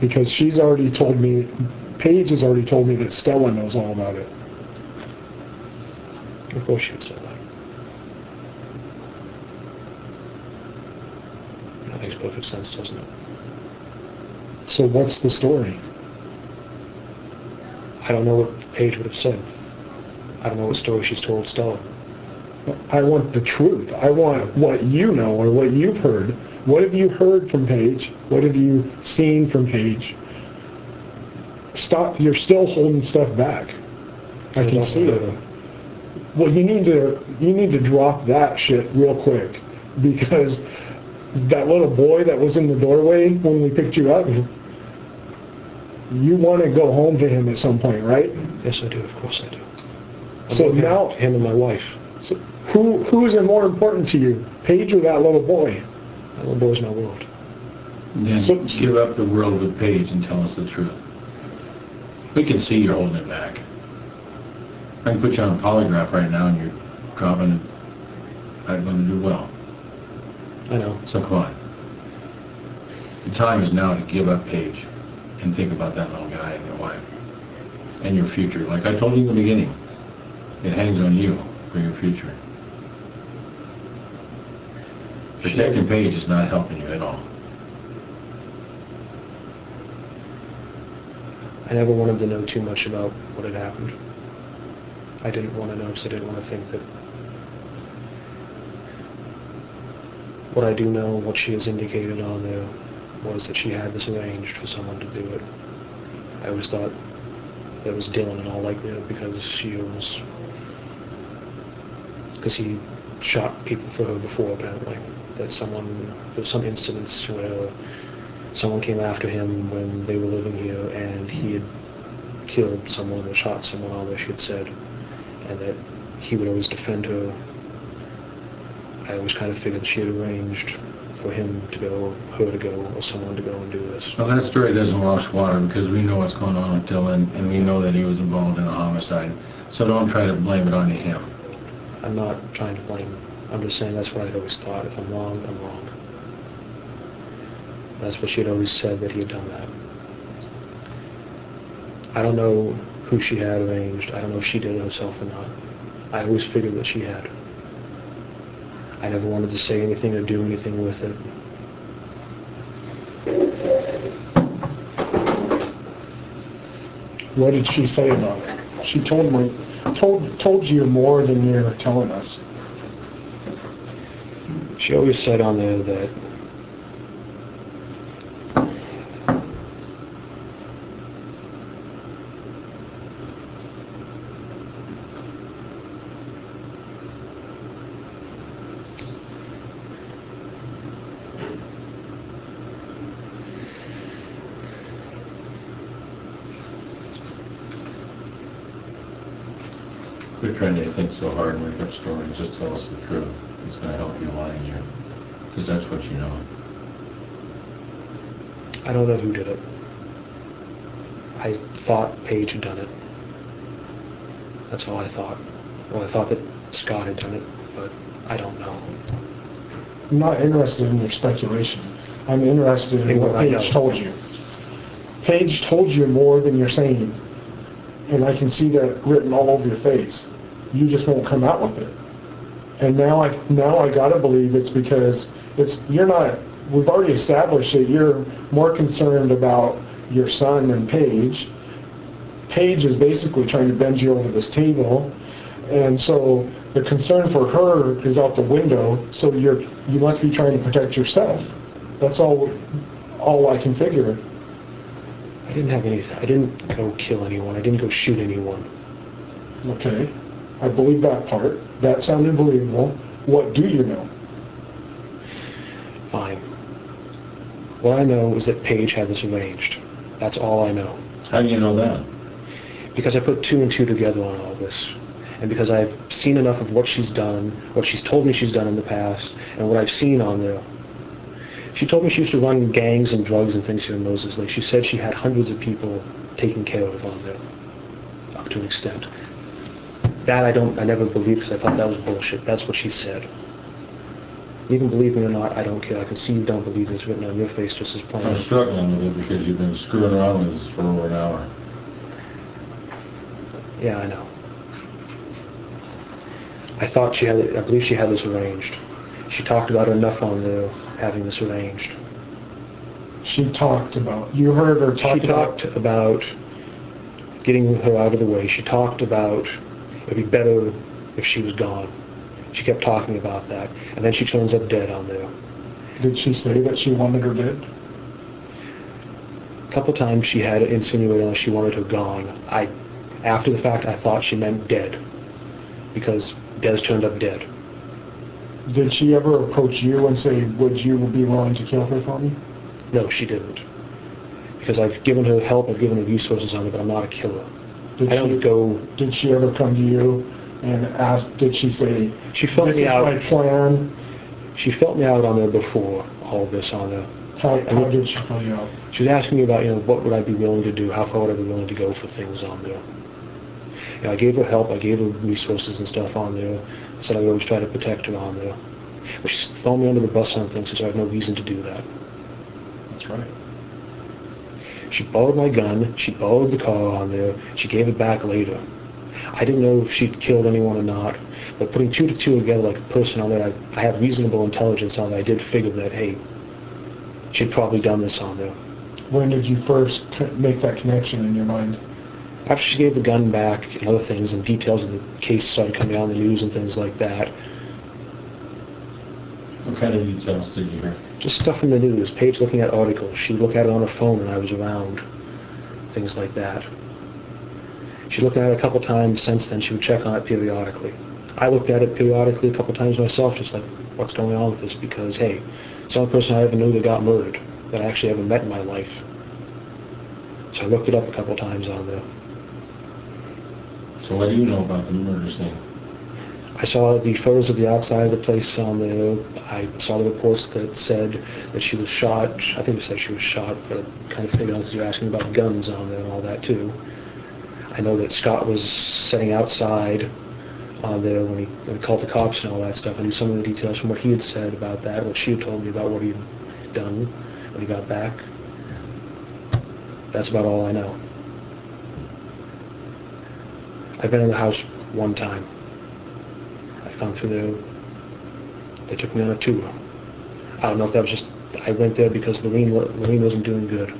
Because she's already told me, Paige has already told me that Stella knows all about it. Of course she would say that. That makes perfect sense, doesn't it? So what's the story? I don't know what Paige would have said. I don't know what story she's told Stella. I want the truth. I want what you know or what you've heard. What have you heard from Paige? What have you seen from Paige? Stop. You're still holding stuff back. I can see it. Well, you need to drop that shit real quick, because that little boy that was in the doorway when we picked you up, you want to go home to him at some point, right? Yes, I do. Of course I do. So now, him and my wife. So who is more important to you, Paige or that little boy? That little boy's my world. Then give up the world with Paige and tell us the truth. We can see you're holding it back. I can put you on a polygraph right now and you're dropping it. I'm going to do well. I know. So come on. The time is now to give up Paige and think about that little guy and your wife and your future. Like I told you in the beginning, it hangs on you for your future. Protecting Paige is not helping you at all. I never wanted to know too much about what had happened. I didn't want to know because I didn't want to think that... What I do know, what she has indicated on there, was that she had this arranged for someone to do it. I always thought that was Dylan in all likelihood because he shot people for her before apparently. That there was some incidents where someone came after him when they were living here and he had killed someone or shot someone, all that she had said, and that he would always defend her. I always kind of figured she had arranged for him to go, her to go, or someone to go and do this. Well, that story doesn't wash water because we know what's going on with Dylan and we know that he was involved in a homicide. So don't try to blame it on him. I'm not trying to blame. I'm just saying that's what I'd always thought. If I'm wrong, I'm wrong. That's what she had always said, that he had done that. I don't know who she had arranged. I don't know if she did it herself or not. I always figured that she had. I never wanted to say anything or do anything with it. What did she say about it? She told you more than you're telling us. She always said on there that Quit trying to think so hard and make up stories. Just tell us the truth. It's going to help you a lot easier. Because that's what you know. I don't know who did it. I thought Paige had done it. That's all I thought. Well, I thought that Scott had done it, but I don't know. I'm not interested in your speculation. I'm interested in what Paige told you. Paige told you more than you're saying, and I can see that written all over your face. You just won't come out with it. And now I gotta believe it's because you're not. We've already established that you're more concerned about your son than Paige. Paige is basically trying to bend you over this table, and so the concern for her is out the window. So you must be trying to protect yourself. That's all I can figure. I didn't have anything. I didn't go kill anyone. I didn't go shoot anyone. Okay, I believe that part. That sounded believable. What do you know? Fine. What I know is that Paige had this arranged. That's all I know. How do you know that? Because I put 2 and 2 together on all this. And because I've seen enough of what she's done, what she's told me she's done in the past, and what I've seen on there. She told me she used to run gangs and drugs and things here in Moses Lake. She said she had hundreds of people taken care of on there, up to an extent. That I never believed because I thought that was bullshit. That's what she said. You can believe me or not, I don't care. I can see you don't believe me. It's written on your face just as plain. I'm struggling with it because you've been screwing around with this for over an hour. Yeah, I know. I believe she had this arranged. She talked about enough on there having this arranged. She talked about, you heard her talk about... She talked about getting her out of the way. She talked about it'd be better if she was gone. She kept talking about that. And then she turns up dead on there. Did she say that she wanted her dead? A couple times she had insinuated that she wanted her gone. After the fact, I thought she meant dead. Because Des turned up dead. Did she ever approach you and say, would you be willing to kill her for me? No, she didn't. Because I've given her help, I've given her resources on it, but I'm not a killer. Did she ever come to you and ask, did she say, she felt this me is out. my plan? She felt me out on there before all this on there. How did she fill you out? She was asking me about, what would I be willing to do? How far would I be willing to go for things on there? I gave her help. I gave her resources and stuff on there. I said I would always try to protect her on there. But she's thrown me under the bus on things, so I have no reason to do that. That's right. She borrowed my gun. She borrowed the car on there. She gave it back later. I didn't know if she'd killed anyone or not, but putting 2 to 2 together like a person on there, I have reasonable intelligence on there. I did figure that, hey, she'd probably done this on there. When did you first make that connection in your mind? After she gave the gun back and other things, and details of the case started coming out in the news and things like that. What kind of details did you hear? Just stuff in the news. Paige looking at articles. She would look at it on her phone when I was around. Things like that. She looked at it a couple times since then. She would check on it periodically. I looked at it periodically a couple times myself, just like, what's going on with this? Because, hey, it's the only person I ever knew that got murdered, that I actually ever met in my life. So I looked it up a couple times on there. So what do you know about the murder scene? I saw the photos of the outside of the place on there. I saw the reports that said that she was shot. I think it said she was shot, but I kind of figured out you're asking about guns on there and all that too. I know that Scott was sitting outside on there when he called the cops and all that stuff. I knew some of the details from what he had said about that, what she had told me about what he had done when he got back. That's about all I know. I've been in the house one time. I've gone through there. They took me on a tour. I don't know if that was just, I went there because Lorene wasn't doing good.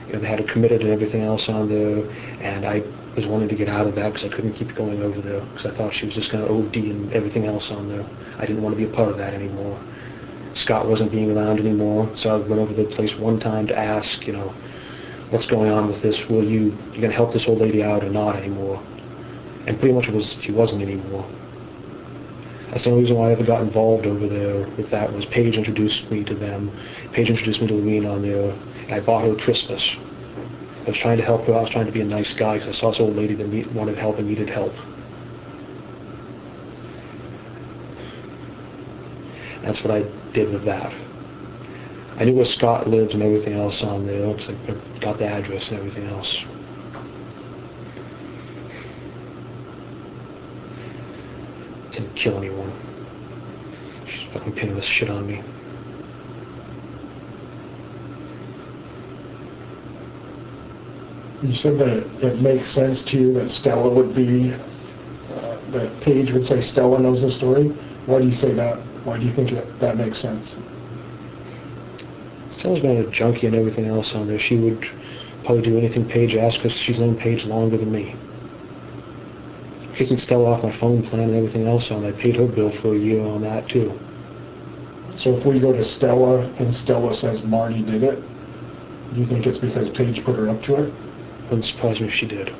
They had her committed and everything else on there, and I was wanting to get out of that because I couldn't keep going over there because I thought she was just going to OD and everything else on there. I didn't want to be a part of that anymore. Scott wasn't being around anymore, so I went over to the place one time to ask, what's going on with this? You going to help this old lady out or not anymore? And pretty much she wasn't anymore. That's the only reason why I ever got involved over there with that was Paige introduced me to them. Paige introduced me to Lorene on there, and I bought her Christmas. I was trying to help her. I was trying to be a nice guy because I saw this old lady that wanted help and needed help. That's what I did with that. I knew where Scott lived and everything else on there because I got the address and everything else. Didn't kill anyone. She's fucking pinning this shit on me. You said that it makes sense to you that Stella would be, that Paige would say Stella knows the story. Why do you say that? Why do you think that makes sense? Stella's been a junkie and everything else on there. She would probably do anything Paige asked because she's known Paige longer than me. Kicking Stella off my phone plan and everything else on there. I paid her bill for a year on that too. So if we go to Stella and Stella says Marty did it, do you think it's because Paige put her up to it? Wouldn't surprise me if she did.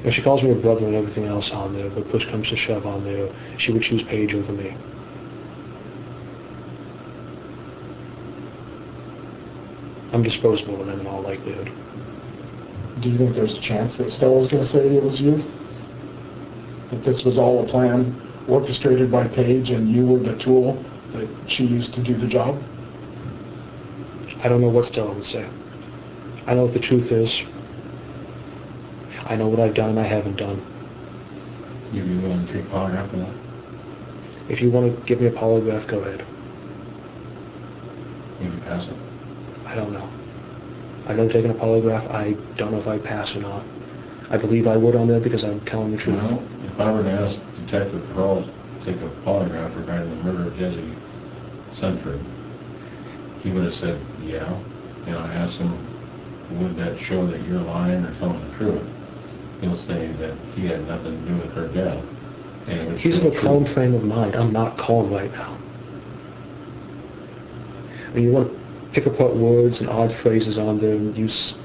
If she calls me her brother and everything else on there, but push comes to shove on there, she would choose Paige over me. I'm disposable to them in all likelihood. Do you think there's a chance that Stella's going to say it was you? That this was all a plan orchestrated by Paige and you were the tool that she used to do the job? I don't know what Stella would say. I know what the truth is. I know what I've done and I haven't done. You'd be willing to take polygraph for that? If you want to give me a polygraph, go ahead. You can pass it. I don't know. I've never taken a polygraph. I don't know if I'd pass or not. I believe I would on there because I'm telling the truth. Well, if I were to ask Detective Pearl to take a polygraph regarding the murder of Desiree Sunford, he would have said, yeah. And I asked him, would that show that you're lying or telling the truth? He'll say that he had nothing to do with her death. And it would He's show in a the calm truth. frame of mind. I'm not calm right now. I mean, you want to pick apart words and odd phrases on there and use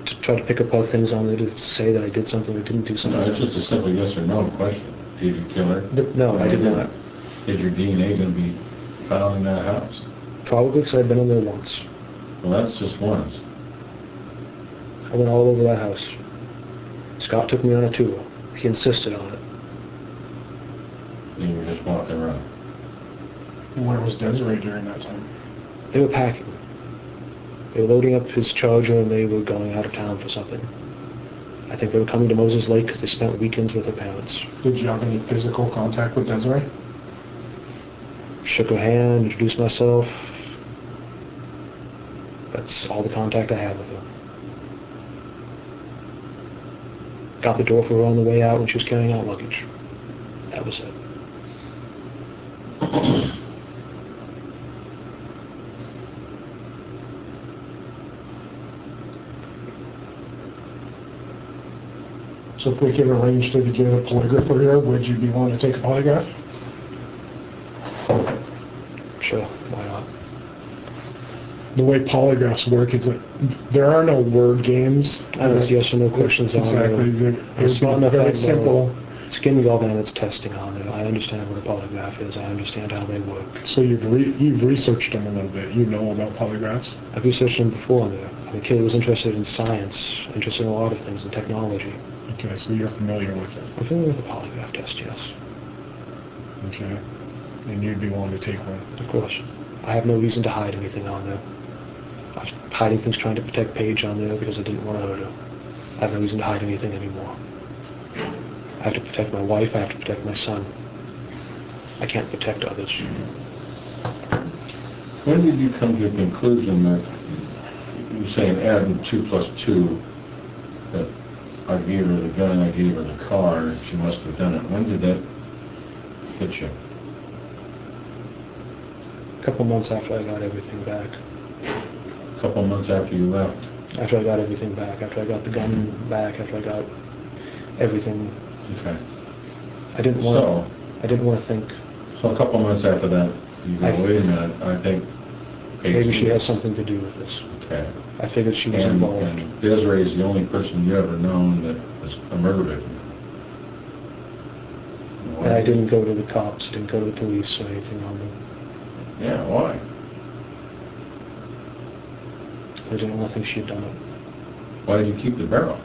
to try to pick apart things on there to say that I did something or didn't do something. No, it's just a simple yes or no question. Did you kill her? No, I did not. Is your DNA going to be found in that house? Probably because I've been in there once. Well, that's just once. I went all over that house. Scott took me on a tour. He insisted on it. You were just walking around. Where was Desiree during that time? They were packing. They were loading up his Charger and they were going out of town for something. I think they were coming to Moses Lake because they spent weekends with their parents. Did you have any physical contact with Desiree? Shook her hand, introduced myself. That's all the contact I had with her. Got the door for her on the way out when she was carrying out luggage. That was it. So if we could arrange to get a polygrapher here, would you be willing to take a polygraph? Sure, why not? The way polygraphs work is that there are no word games. It's yes or no questions on there. Exactly. I'm smart enough Very I know simple. skin galvanics testing on there. I understand what a polygraph is. I understand how they work. So you've researched them a little bit. You know about polygraphs. I've researched them before there. I'm a kid who was interested in science, interested in a lot of things, in technology. Okay, so you're familiar with it. I'm familiar with the polygraph test, yes. Okay. And you'd be willing to take one. Of course. I have no reason to hide anything on there. I was hiding things trying to protect Paige on there because I didn't want to hurt her. I have no reason to hide anything anymore. I have to protect my wife, I have to protect my son. I can't protect others. When did you come to the conclusion that you were saying adding 2 plus 2, that I gave her the gun, I gave her the car, and she must have done it? When did that hit you? A couple months after I got everything back. A couple months after you left? After I got everything back, after I got the gun back, after I got everything. Okay. I didn't want to think So a couple months after that, you go, wait a minute, I think maybe she has something to do with this. Okay. I figured she was involved. And Desiree is the only person you ever known that was a murder victim. And I didn't go to the cops, didn't go to the police or anything on them. Yeah, why? It was the only thing she had done it. Why did you keep the barrel?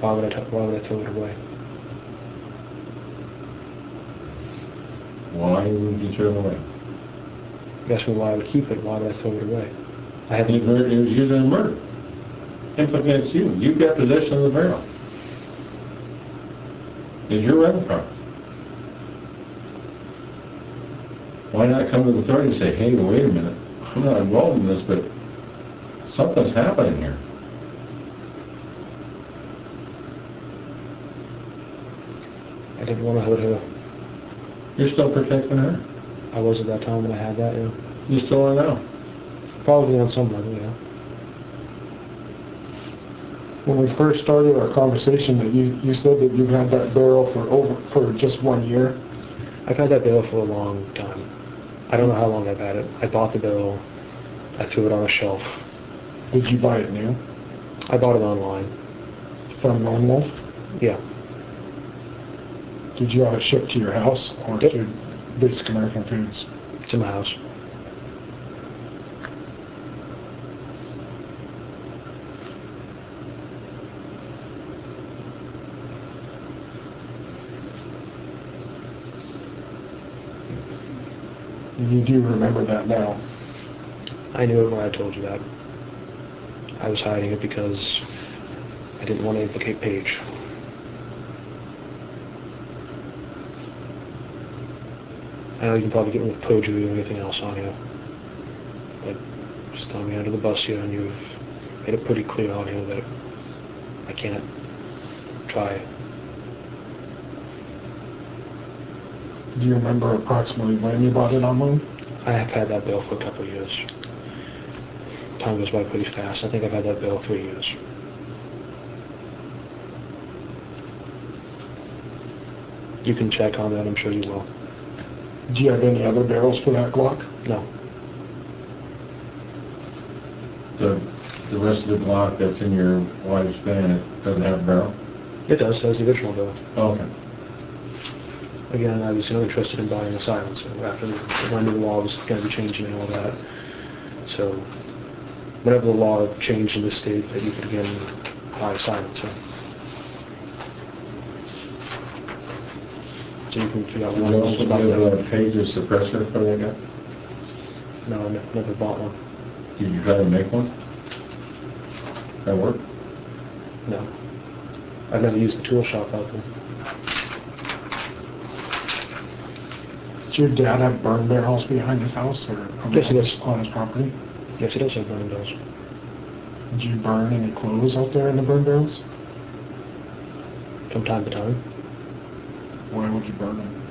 Why would I throw it away? Why would you throw it away? You asked me why I would keep it. Why would I throw it away? I had It was used in a murder. Implicates you. You've got possession of the barrel. It's your rental property. Why not come to the authority and say, hey, wait a minute, I'm not involved in this, but something's happening here. I didn't want to hurt her. You're still protecting her? I was at that time when I had that, yeah. You still are now. Probably on some level, yeah. When we first started our conversation, that you said that you've had that barrel for just 1 year. I've had that barrel for a long time. I don't know how long I've had it. I bought the barrel. I threw it on a shelf. Did you buy it new? I bought it online. From Lone Wolf? Yeah. Did you have it shipped to your house or Yep. to Basic American Foods? It's in my house. You do remember that now. I knew it when I told you that. I was hiding it because I didn't want to implicate Paige. I know you can probably get me with perjury or anything else on you, but just throwing me under the bus here, and you've made it pretty clear on here that I can't try it. Do you remember approximately when you bought it online? I have had that bill for a couple of years. Time goes by pretty fast. I think I've had that bill 3 years. You can check on that, I'm sure you will. Do you have any other barrels for that Glock? No. The rest of the Glock that's in your wife's van, it doesn't have a barrel? It does, has the original bill. Oh, okay. Again, I was interested in buying a silencer after when I knew the law was going to be changing and all that. So, whenever the law changed in the state that you could again buy a silencer. So you can figure out Did one you of also those about give that. Paige a suppressor for that guy? No, I never bought one. Did you try to make one? That work? No. I've never used the tool shop out there. Does your dad have burn barrels behind his house or Yes, he does. on his property? Yes, he does have burning bills. Did you burn any clothes out there in the burn barrels? From time to time. Why would you burn them?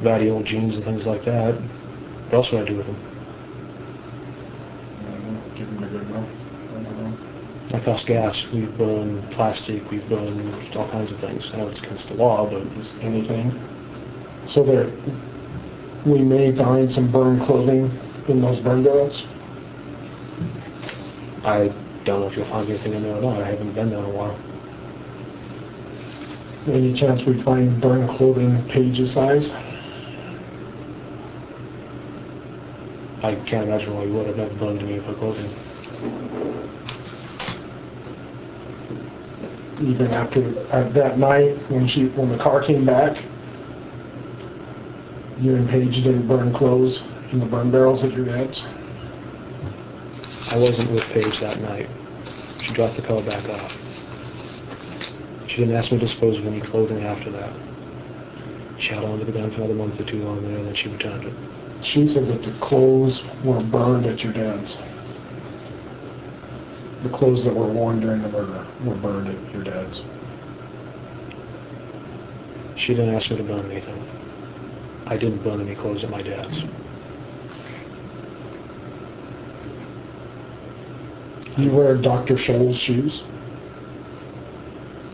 Ratty old jeans and things like that. What else would I do with them? I don't know, give them a good one. I don't know. Like us gas, we burn plastic, we burn all kinds of things. I know it's against the law, but Just anything. So there, we may find some burned clothing in those burn barrels. I don't know if you'll find anything in there or not. I haven't been there in a while. Any chance we'd find burned clothing Paige's size? I can't imagine why you would. I've never burned any of her clothing. Even after that night when the car came back, you and Paige didn't burn clothes in the burn barrels at your dad's? I wasn't with Paige that night. She dropped the car back off. She didn't ask me to dispose of any clothing after that. She held on to the gun for another month or two on there, and then she returned it. She said that the clothes were burned at your dad's. The clothes that were worn during the murder were burned at your dad's. She didn't ask me to burn anything. I didn't burn any clothes at my dad's. You wear Dr. Scholl's shoes?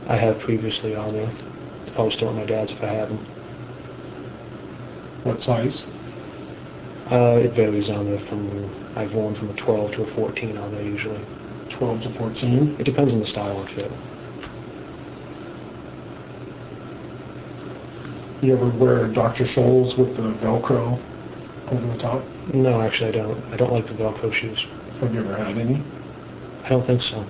I have previously on there. It's probably still at my dad's if I have them. What size? It varies on there I've worn from a 12 to a 14 on there usually. 12 to 14? It depends on the style and fit. You ever wear Dr. Scholl's with the Velcro over the top? No, actually I don't. I don't like the Velcro shoes. Have you ever had any? I don't think so.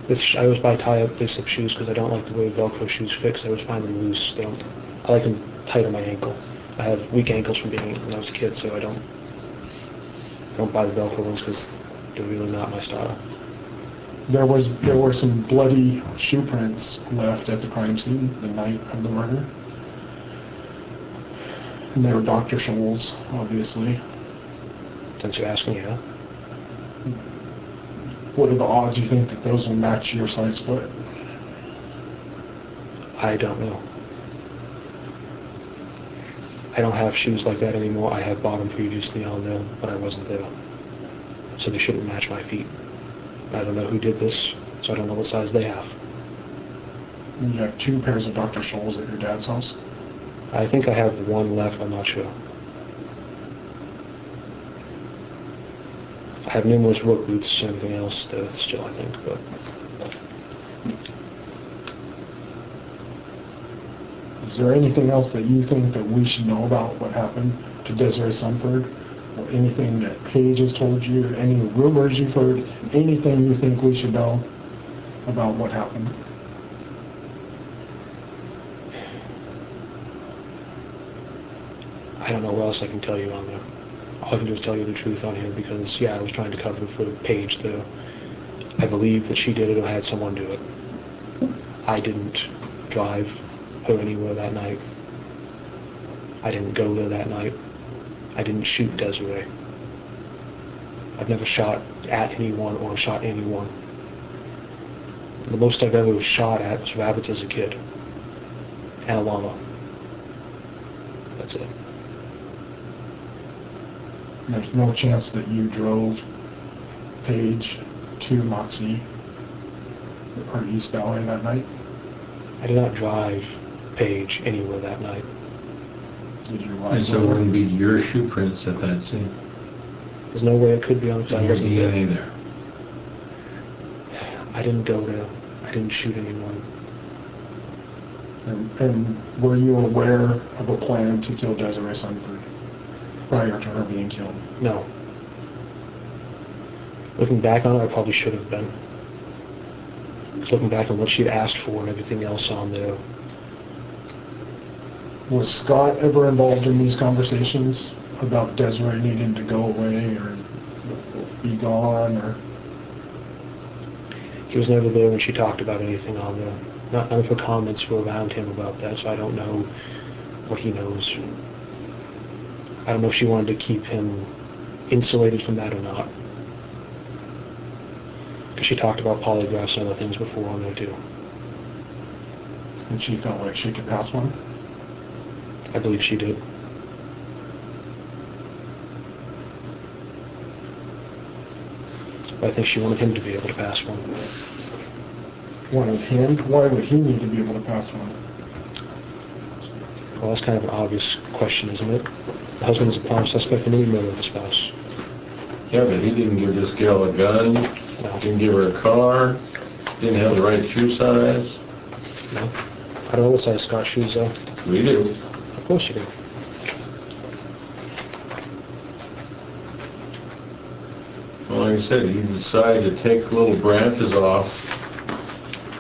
I always buy tie-up basic shoes because I don't like the way Velcro shoes fit. 'Cause I always find them loose. I like them tight on my ankle. I have weak ankles from being when I was a kid, so I don't buy the Velcro ones because they're really not my style. There were some bloody shoe prints left at the crime scene the night of the murder. And they were Dr. Scholl's, obviously. Since you're asking, yeah. What are the odds you think that those will match your size foot? I don't know. I don't have shoes like that anymore. I have bought them previously on there, but I wasn't there. So they shouldn't match my feet. I don't know who did this, so I don't know what size they have. You have 2 pairs of Dr. Scholl's at your dad's house? I think I have one left, I'm not sure. I have numerous work boots and everything else there still, I think, but... Is there anything else that you think that we should know about what happened to Desiree Sunford? Or anything that Paige has told you, any rumors you've heard, anything you think we should know about what happened? I don't know what else I can tell you on there. All I can do is tell you the truth on here because, yeah, I was trying to cover for Paige there. I believe that she did it or had someone do it. I didn't drive her anywhere that night. I didn't go there that night. I didn't shoot Desiree. I've never shot at anyone or shot anyone. The most I've ever shot at was rabbits as a kid. And a llama. That's it. There's no chance that you drove Paige to Moxie or East Valley that night? I did not drive Paige anywhere that night. Did you And ride so it with her? wouldn't be your shoe prints at that scene. There's no way it could be on because I And your wasn't there. DNA there. I didn't go there. I didn't shoot anyone. And were you aware of a plan to kill Desiree Sunford prior to her being killed? No. Looking back on it, I probably should have been. Because looking back on what she'd asked for and everything else on there, Was Scott ever involved in these conversations about Desiree needing to go away or be gone? Or he was never there when she talked about anything on there. None of her comments were around him about that, so I don't know what he knows. I don't know if she wanted to keep him insulated from that or not. Because she talked about polygraphs and other things before on there too. and she felt like she could pass one? I believe she did. But I think she wanted him to be able to pass one. Wanted him? Why would he need to be able to pass one? Well, that's kind of an obvious question, isn't it? The husband is a prime suspect in any murder of a spouse. Yeah, but he didn't give this girl a gun, No. didn't give her a car, didn't have the right shoe size. No. I don't know what size Scott's shoes are. We do. Of course you do. Well, like I said, you decide to take little branches off,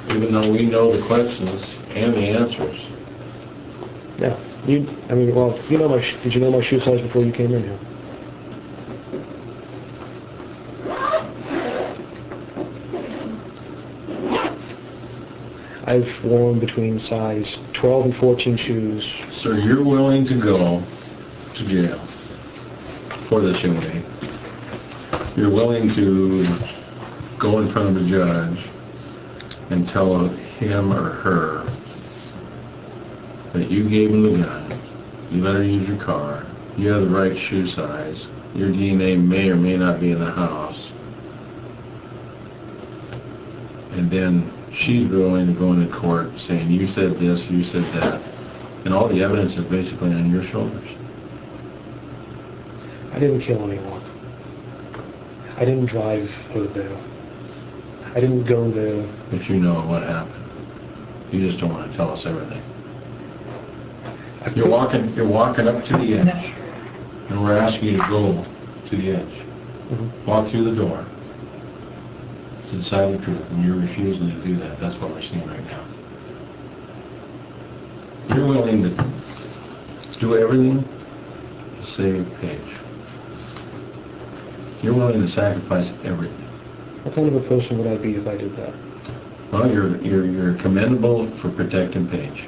even though we know the questions and the answers. Yeah. Did you know my shoe size before you came in here? I've worn between size 12 and 14 shoes. So you're willing to go to jail for this young lady. You're willing to go in front of a judge and tell him or her that you gave him the gun, you let her use your car, you have the right shoe size, your DNA may or may not be in the house, and then she's willing to go into court saying you said this, you said that, and all the evidence is basically on your shoulders. I didn't kill anyone. I didn't drive her there. I didn't go there. But you know what happened. You just don't want to tell us everything. You're walking up to the edge, and we're asking you to go to the edge. Walk through the door to the side of the truth, and you're refusing to do that. That's what we're seeing right now. You're willing to do everything to save Paige. You're willing to sacrifice everything. What kind of a person would I be if I did that? Well, you're commendable for protecting Paige,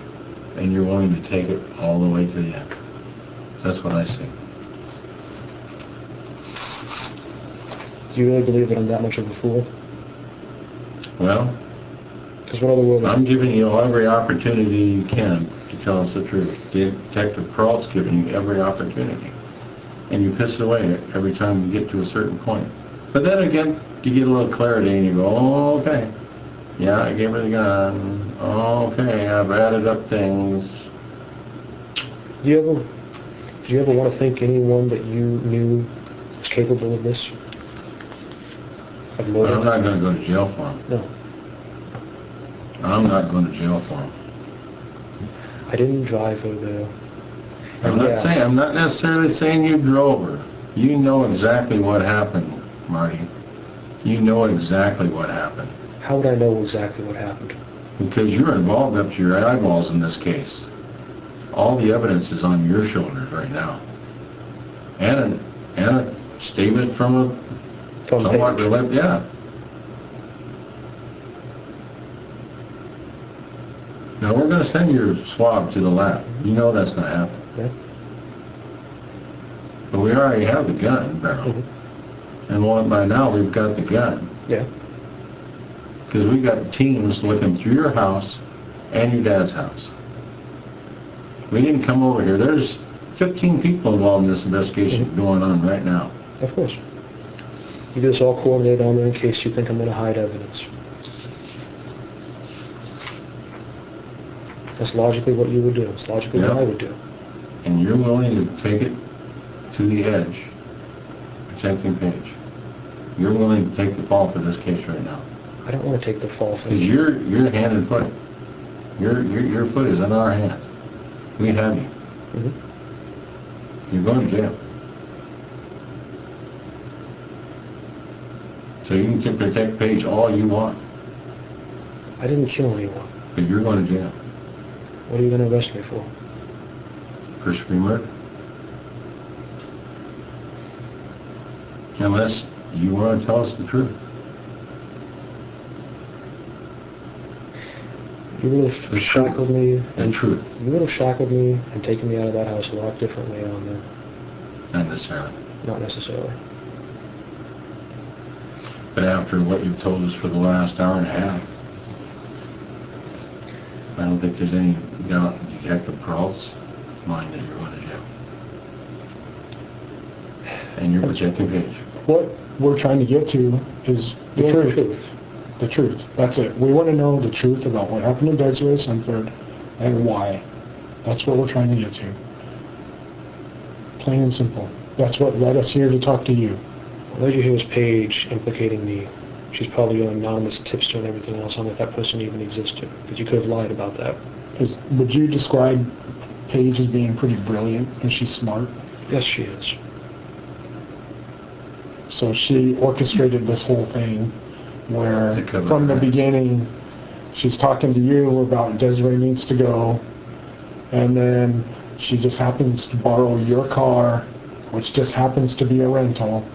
and you're willing to take it all the way to the end. That's what I see. Do you really believe that I'm that much of a fool? Well, Because what other world is... I'm giving you every opportunity you can to tell us the truth. Detective Peralt's giving you every opportunity. And you piss away every time you get to a certain point. But then again, you get a little clarity and you go, oh, okay. Yeah, I gave her the gun. Oh, okay, I've added up things. Do you ever want to think anyone that you knew was capable of this? Of But murder? I'm not going to go to jail for him. No. I'm not going to jail for him. I didn't drive her there. I'm not necessarily saying you drove her. You know exactly what happened, Marty. You know exactly what happened. How would I know exactly what happened? Because you're involved up to your eyeballs in this case. All the evidence is on your shoulders right now. And a statement from a somewhat related, yeah. Now we're going to send your swab to the lab. You know that's going to happen. Yeah. But we already have the gun barrel. And by now we've got the gun. Yeah. Because we've got teams looking through your house and your dad's house. We didn't come over here. There's 15 people involved in this investigation going on right now. Of course. You get us all coordinated on there in case you think I'm going to hide evidence. That's logically what you would do. It's logically what I would do. And you're willing to take it to the edge, protecting Paige. You're willing to take the fall for this case right now. I don't want to take the fall for Because it. you're hand and foot. Your foot is in our hands. We have you. You're going to jail. So you can protect Paige all you want. I didn't kill anyone. But you're going to jail. What are you going to arrest me for? First degree murder. Unless you want to tell us the truth. You would have shackled me. And truth. You would have shackled me and taken me out of that house a lot differently on there. Not necessarily. Not necessarily. But after what you've told us for the last hour and a half, I don't think there's any doubt in Detective Peralt's mind that you're going to jail. And you're protecting Paige. What we're trying to get to is the truth. The truth. That's it. We want to know the truth about what happened to Desiree Sunford and why. That's what we're trying to get to. Plain and simple. That's what led us here to talk to you. What led you here was Paige implicating me. She's probably an anonymous tipster and everything else. I don't know if that person even existed. Because you could have lied about that. Would you describe Paige as being pretty brilliant and she's smart? Yes, she is. So she orchestrated this whole thing where from the beginning she's talking to you about Desiree needs to go, and then she just happens to borrow your car, which just happens to be a rental,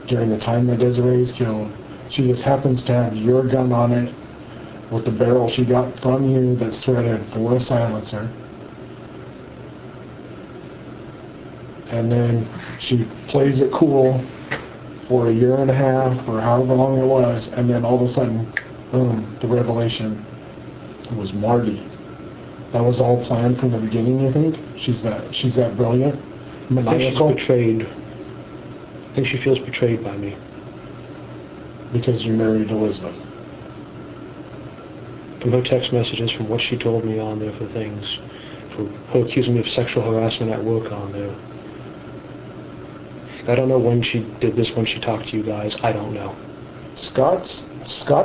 during the time that Desiree is killed. She just happens to have your gun on it with the barrel she got from you that's threaded for a silencer. And then she plays it cool for a year and a half or however long it was, and then all of a sudden, boom, the revelation. It was Marty. That was all planned from the beginning, you think? She's that brilliant? I think she's betrayed. I think she feels betrayed by me. Because you married Elizabeth. From her text messages, from what she told me on there for things, for her accusing me of sexual harassment at work on there. I don't know when she did this, when she talked to you guys. I don't know. Scott's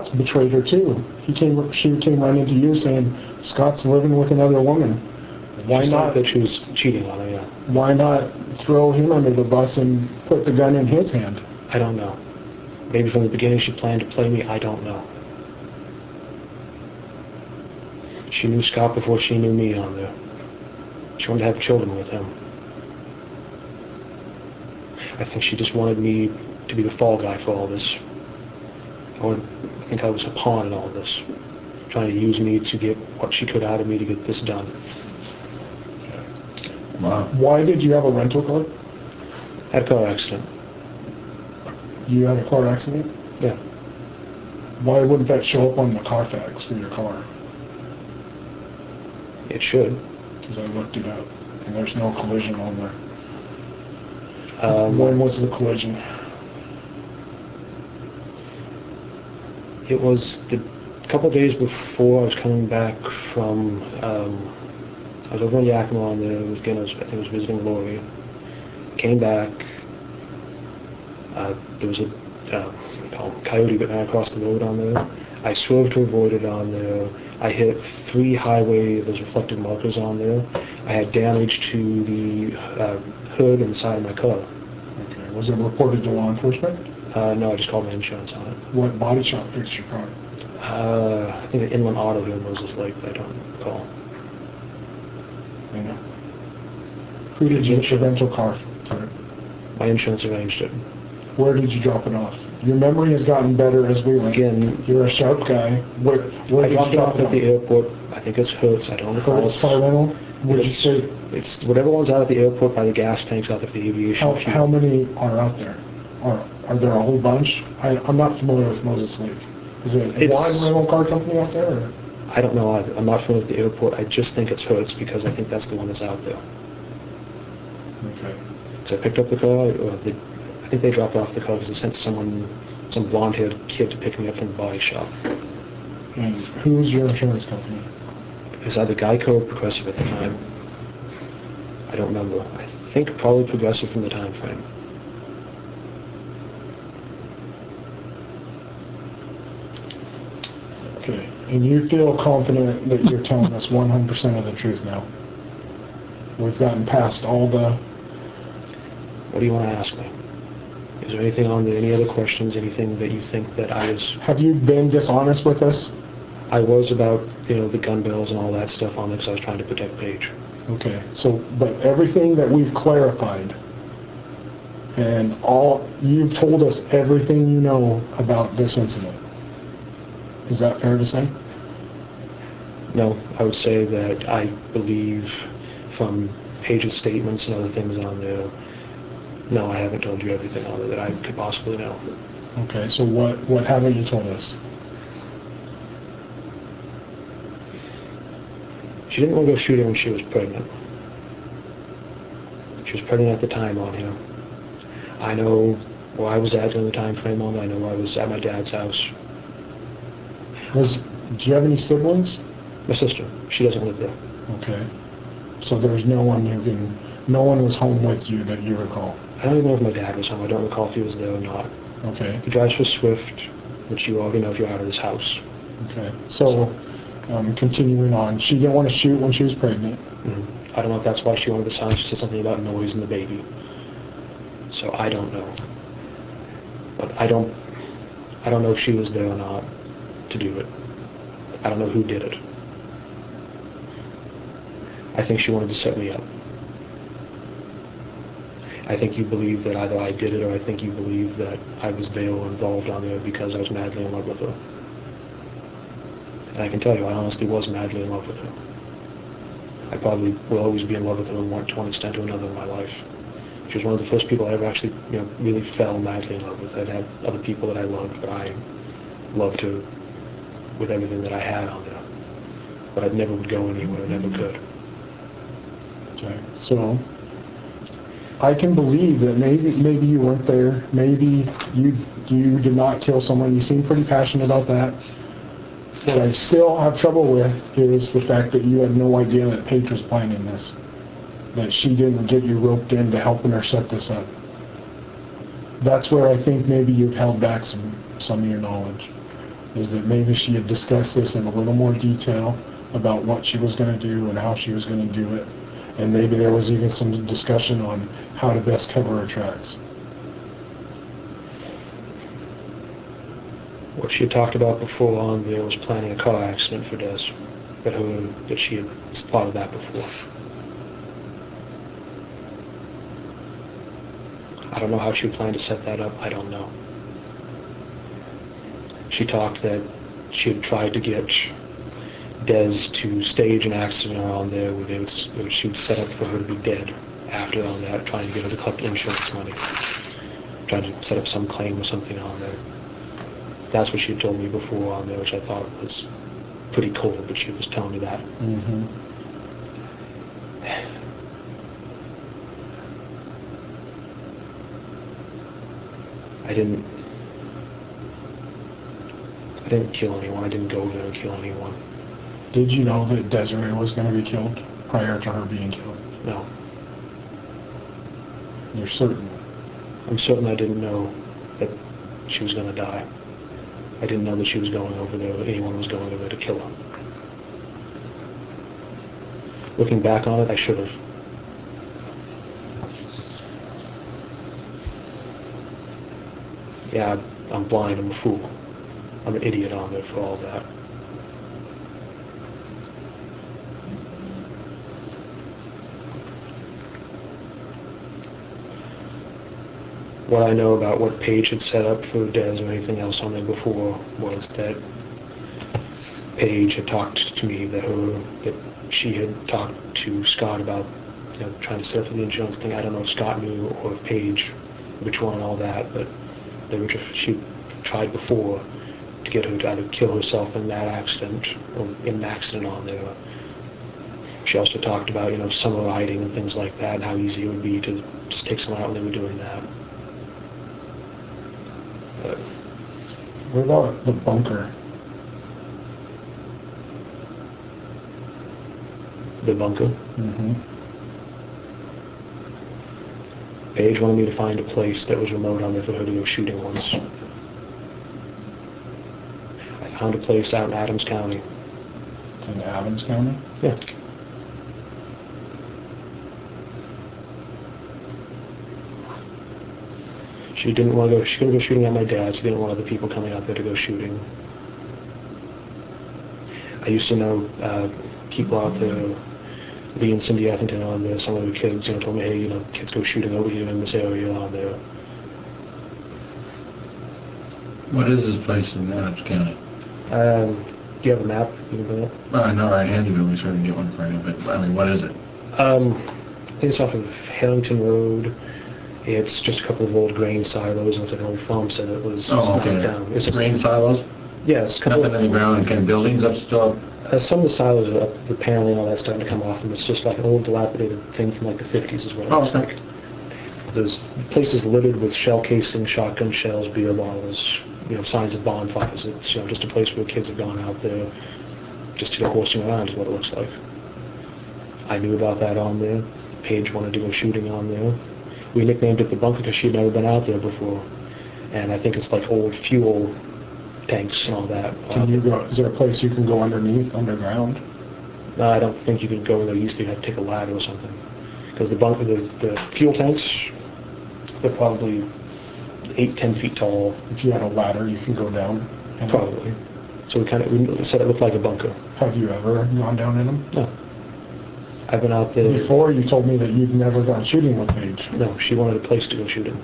betrayed her too. She came running to you saying Scott's living with another woman. Why She said not? that she was cheating on her, yeah. Why not throw him under the bus and put the gun in his hand? I don't know. Maybe from the beginning she planned to play me, I don't know. She knew Scott before she knew me on there. She wanted to have children with him. I think she just wanted me to be the fall guy for all this. I think I was a pawn in all this, trying to use me to get what she could out of me to get this done. Wow. Why did you have a rental car? I had a car accident. You had a car accident? Yeah. Why wouldn't that show up on the Carfax for your car? It should. Because I looked it up, and there's no collision on there. Um, When was the collision? It was the couple of days before I was coming back from, I was over in Yakima on there, I think I was visiting Lori. Came back, there was a coyote that ran across the road on there. I swerved to avoid it on there. I hit 3 highway, those reflective markers on there. I had damage to the hood and the side of my car. Okay. Was it reported to law enforcement? No, I just called my insurance on it. What body shop fixed your car? I think an Inland Auto here in Moses Lake, but I don't recall. You know. Who did you get your rental car for? My insurance arranged it. Where did you drop it off? Your memory has gotten better as we went. Again, You're a sharp guy. Where I did you dropped drop off it at the off? airport. I think it's Hertz. I don't recall. Hertz car rental? Would you say, It's whatever one's out at the airport by the gas tanks out there for the aviation fuel. how many are out there? Are there a whole bunch? I'm not familiar with Moses Lake. Is it It's- one rental car company out there? Or? I don't know either. I'm not familiar with the airport. I just think it's Hertz because I think that's the one that's out there. Okay. So I picked up the car. I think they dropped off the car because they sent some blonde-haired kid to pick me up from the body shop. And who's your insurance company? It was either Geico or Progressive at the time. I don't remember. I think probably Progressive from the time frame. Okay. And you feel confident that you're telling us 100% of the truth now? We've gotten past all the... What do you want to ask me? Is there anything on there, any other questions, anything that you think that I was... Have you been dishonest with us? I was about, the gun bills and all that stuff on there because I was trying to protect Paige. Okay. So, but everything that we've clarified, and you've told us everything you know about this incident. Is that fair to say? No, I would say that I believe from Paige's statements and other things on there, no, I haven't told you everything on there that I could possibly know. Okay, so what haven't you told us? She didn't want to go shooting when she was pregnant. She was pregnant at the time on here. I know where I was at during the time frame on it. I know I was at my dad's house. Do you have any siblings? My sister, she doesn't live there. Okay. So there's no one was home with you that you recall? I don't even know if my dad was home. I don't recall if he was there or not. Okay. He drives for Swift, which you already know if you're out of this house. Okay. So, continuing on, she didn't want to shoot when she was pregnant. Mm-hmm. I don't know if that's why she wanted the sound. She said something about noise in the baby. So I don't know. But I don't know if she was there or not to do it. I don't know who did it. I think she wanted to set me up. I think you believe that either I did it or I think you believe that I was there or involved on there because I was madly in love with her. And I can tell you, I honestly was madly in love with her. I probably will always be in love with her to one extent or another in my life. She was one of the first people I ever actually, really fell madly in love with. I'd had other people that I loved, but I loved her with everything that I had on there. But I never would go anywhere, never could. Okay. So, I can believe that maybe you weren't there. Maybe you did not kill someone. You seem pretty passionate about that. What I still have trouble with is the fact that you had no idea that Paige was planning this. That she didn't get you roped into helping her set this up. That's where I think maybe you've held back some of your knowledge. Is that maybe she had discussed this in a little more detail about what she was going to do and how she was going to do it. And maybe there was even some discussion on how to best cover her tracks. What she had talked about before on there was planning a car accident for Des. That she had thought of that before. I don't know how she planned to set that up. I don't know. She talked that she had tried to get Des to stage an accident on there where she would set up for her to be dead after on that, trying to get her to collect insurance money. Trying to set up some claim or something on there. That's what she had told me before on there, which I thought was pretty cold, but she was telling me that. Mm-hmm. I didn't kill anyone. I didn't go there and kill anyone. Did you know that Desiree was going to be killed prior to her being killed? No. You're certain? I'm certain I didn't know that she was going to die. I didn't know that she was going over there, or anyone was going over there to kill her. Looking back on it, I should have. Yeah, I'm blind, I'm a fool. I'm an idiot on there for all that. What I know about what Paige had set up for Des or anything else on there before was that Paige had talked to me that she had talked to Scott about, trying to set up for the insurance thing. I don't know if Scott knew or if Paige, which one and all that, but she tried before to get her to either kill herself in that accident or in an accident on there. She also talked about, summer riding and things like that and how easy it would be to just take someone out when they were doing that. But what about the bunker? The bunker? Mm-hmm. Paige wanted me to find a place that was remote on there for her to go shooting once. I found a place out in Adams County. It's in Adams County? Yeah. She didn't want to go. She couldn't go shooting at my dad's. She didn't want other people coming out there to go shooting. I used to know people out there, Lee and Cindy Etherington on there. Some of the kids, told me, hey, kids go shooting over here in this area on there. What is this place in Adams County? Do you have a map you can bring up? Well, I know right-handed, but we certainly get one for you, but I mean, what is it? I think it's off of Harrington Road. It's just a couple of old grain silos and an old farm set that was down. It's grain silos? Yeah, it's a couple Nothing in the ground and kind of buildings up still? Some of the silos are up, the paneling and all that's starting to come off, and it's just like an old dilapidated thing from like the 50s is what it looks like. There's places littered with shell casings, shotgun shells, beer bottles, signs of bonfires. It's just a place where kids have gone out there just to go horsing around is what it looks like. I knew about that on there. Paige wanted to go shooting on there. We nicknamed it the bunker because she'd never been out there before. And I think it's like old fuel tanks and all that. Can you go? Is there a place you can go underground? No, I don't think you could go there. You used to have to take a ladder or something. Because the bunker, the fuel tanks, they're probably 8-10 feet tall. If you had a ladder, you can go down? Probably. So we said it looked like a bunker. Have you ever gone down in them? No. I've been out there. Before, you told me that you've never gone shooting with Paige. No, she wanted a place to go shooting.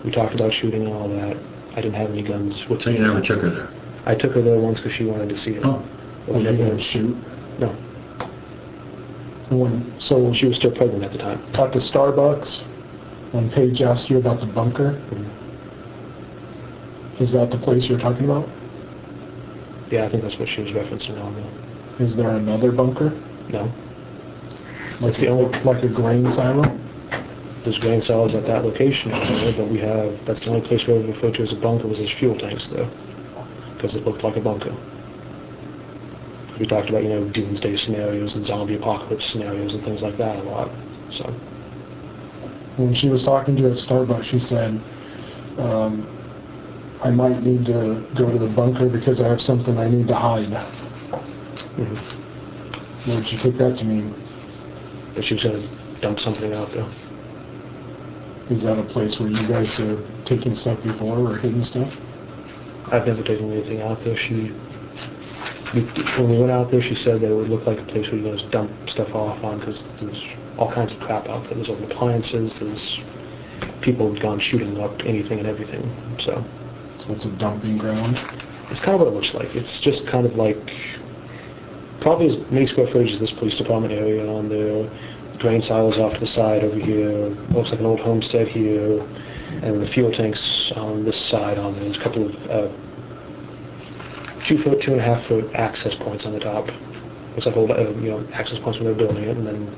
We talked about shooting and all that. I didn't have any guns with So me. you never took her there? I took her there once because she wanted to see it. Oh. But we You never didn't shoot? No. So She was still pregnant at the time. at the Starbucks, when Paige asked you about the bunker, is that the place you're talking about? Yeah, I think that's what she was referencing on there. Is there another bunker? No. Like, like a grain silo? There's grain silos at that location, but that's the only place we ever referred to as a bunker was those fuel tanks there. Because it looked like a bunker. We talked about, doomsday scenarios and zombie apocalypse scenarios and things like that a lot, so. When she was talking to you at Starbucks, she said, I might need to go to the bunker because I have something I need to hide. Mm-hmm. What did you take that to mean? That she was going to dump something out there. Is that a place where you guys have taken stuff before or hidden stuff? I've never taken anything out there. When we went out there, she said that it would look like a place where you guys dump stuff off on because there's all kinds of crap out there. There's old appliances, there's people who've gone shooting up anything and everything. So it's a dumping ground? It's kind of what it looks like. It's just kind of like probably as many square footage as this police department area on there. Grain silos off to the side over here. Looks like an old homestead here. And the fuel tanks on this side on there. There's a couple of 2 foot, 2.5 foot access points on the top. Looks like old, access points when they're building it, and then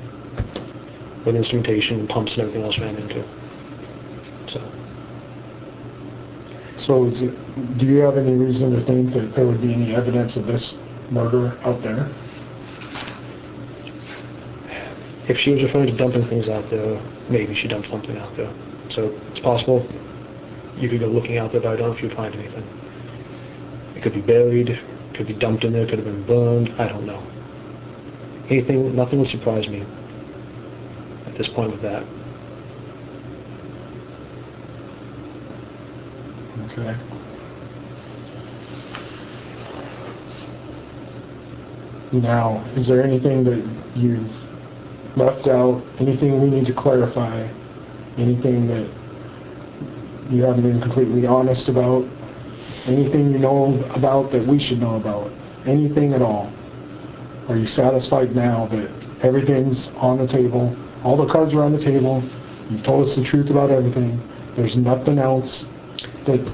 with instrumentation and pumps and everything else ran into. So do you have any reason to think that there would be any evidence of this murder out there? If she was referring to dumping things out there, maybe she dumped something out there. So it's possible you could go looking out there, but I don't know if you'd find anything. It could be buried, it could be dumped in there, could have been burned, I don't know. Nothing would surprise me at this point with that. Okay. Now, is there anything that you've left out, anything we need to clarify, anything that you haven't been completely honest about, anything you know about that we should know about, anything at all? Are you satisfied now that everything's on the table, all the cards are on the table, you've told us the truth about everything, there's nothing else that...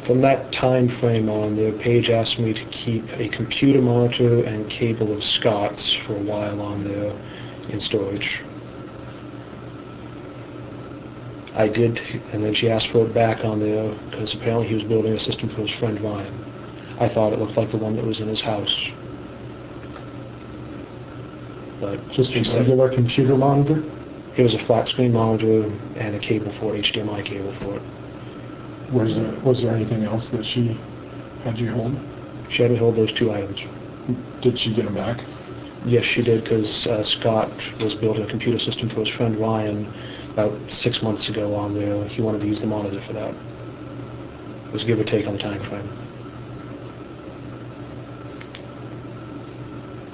From that time frame on, the page asked me to keep a computer monitor and cable of Scott's for a while on there in storage. I did, and then she asked for it back on there because apparently he was building a system for his friend Ryan. I thought it looked like the one that was in his house. But just a regular computer monitor? It was a flat screen monitor and a cable for it, HDMI cable for it. Was there anything else that she had you hold? She had me hold those 2 items. Did she get them back? Yes, she did, because Scott was building a computer system for his friend Ryan about 6 months ago on there. He wanted to use the monitor for that. It was give or take on the time frame.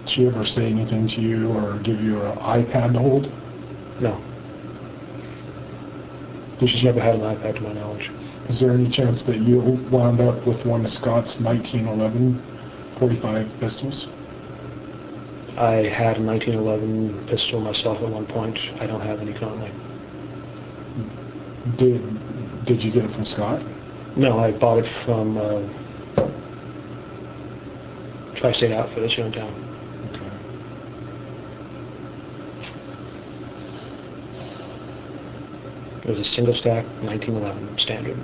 Did she ever say anything to you or give you an iPad to hold? No. She's never had an iPad to my knowledge. Is there any chance that you wound up with one of Scott's 1911 .45 pistols? I had a 1911 pistol myself at one point. I don't have any currently. Did you get it from Scott? No, I bought it from Tri-State Outfitters here in town. Okay. It was a single stack 1911 standard.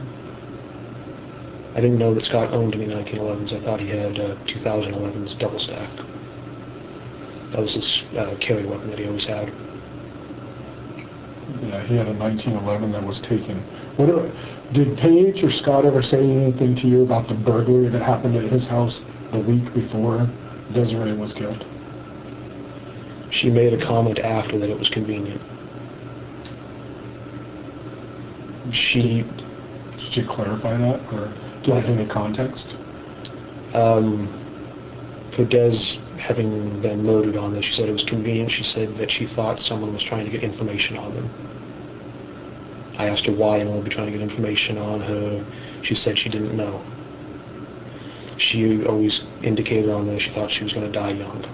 I didn't know that Scott owned any 1911s. I thought he had 2011s double stack. That was his carry weapon that he always had. Yeah, he had a 1911 that was taken. Did Paige or Scott ever say anything to you about the burglary that happened at his house the week before Desiree was killed? She made a comment after that it was convenient. Did she clarify that or give any context? For Des having been murdered on this, she said it was convenient. She said that she thought someone was trying to get information on them. I asked her why anyone would be trying to get information on her. She said she didn't know. She always indicated on this she thought she was going to die young.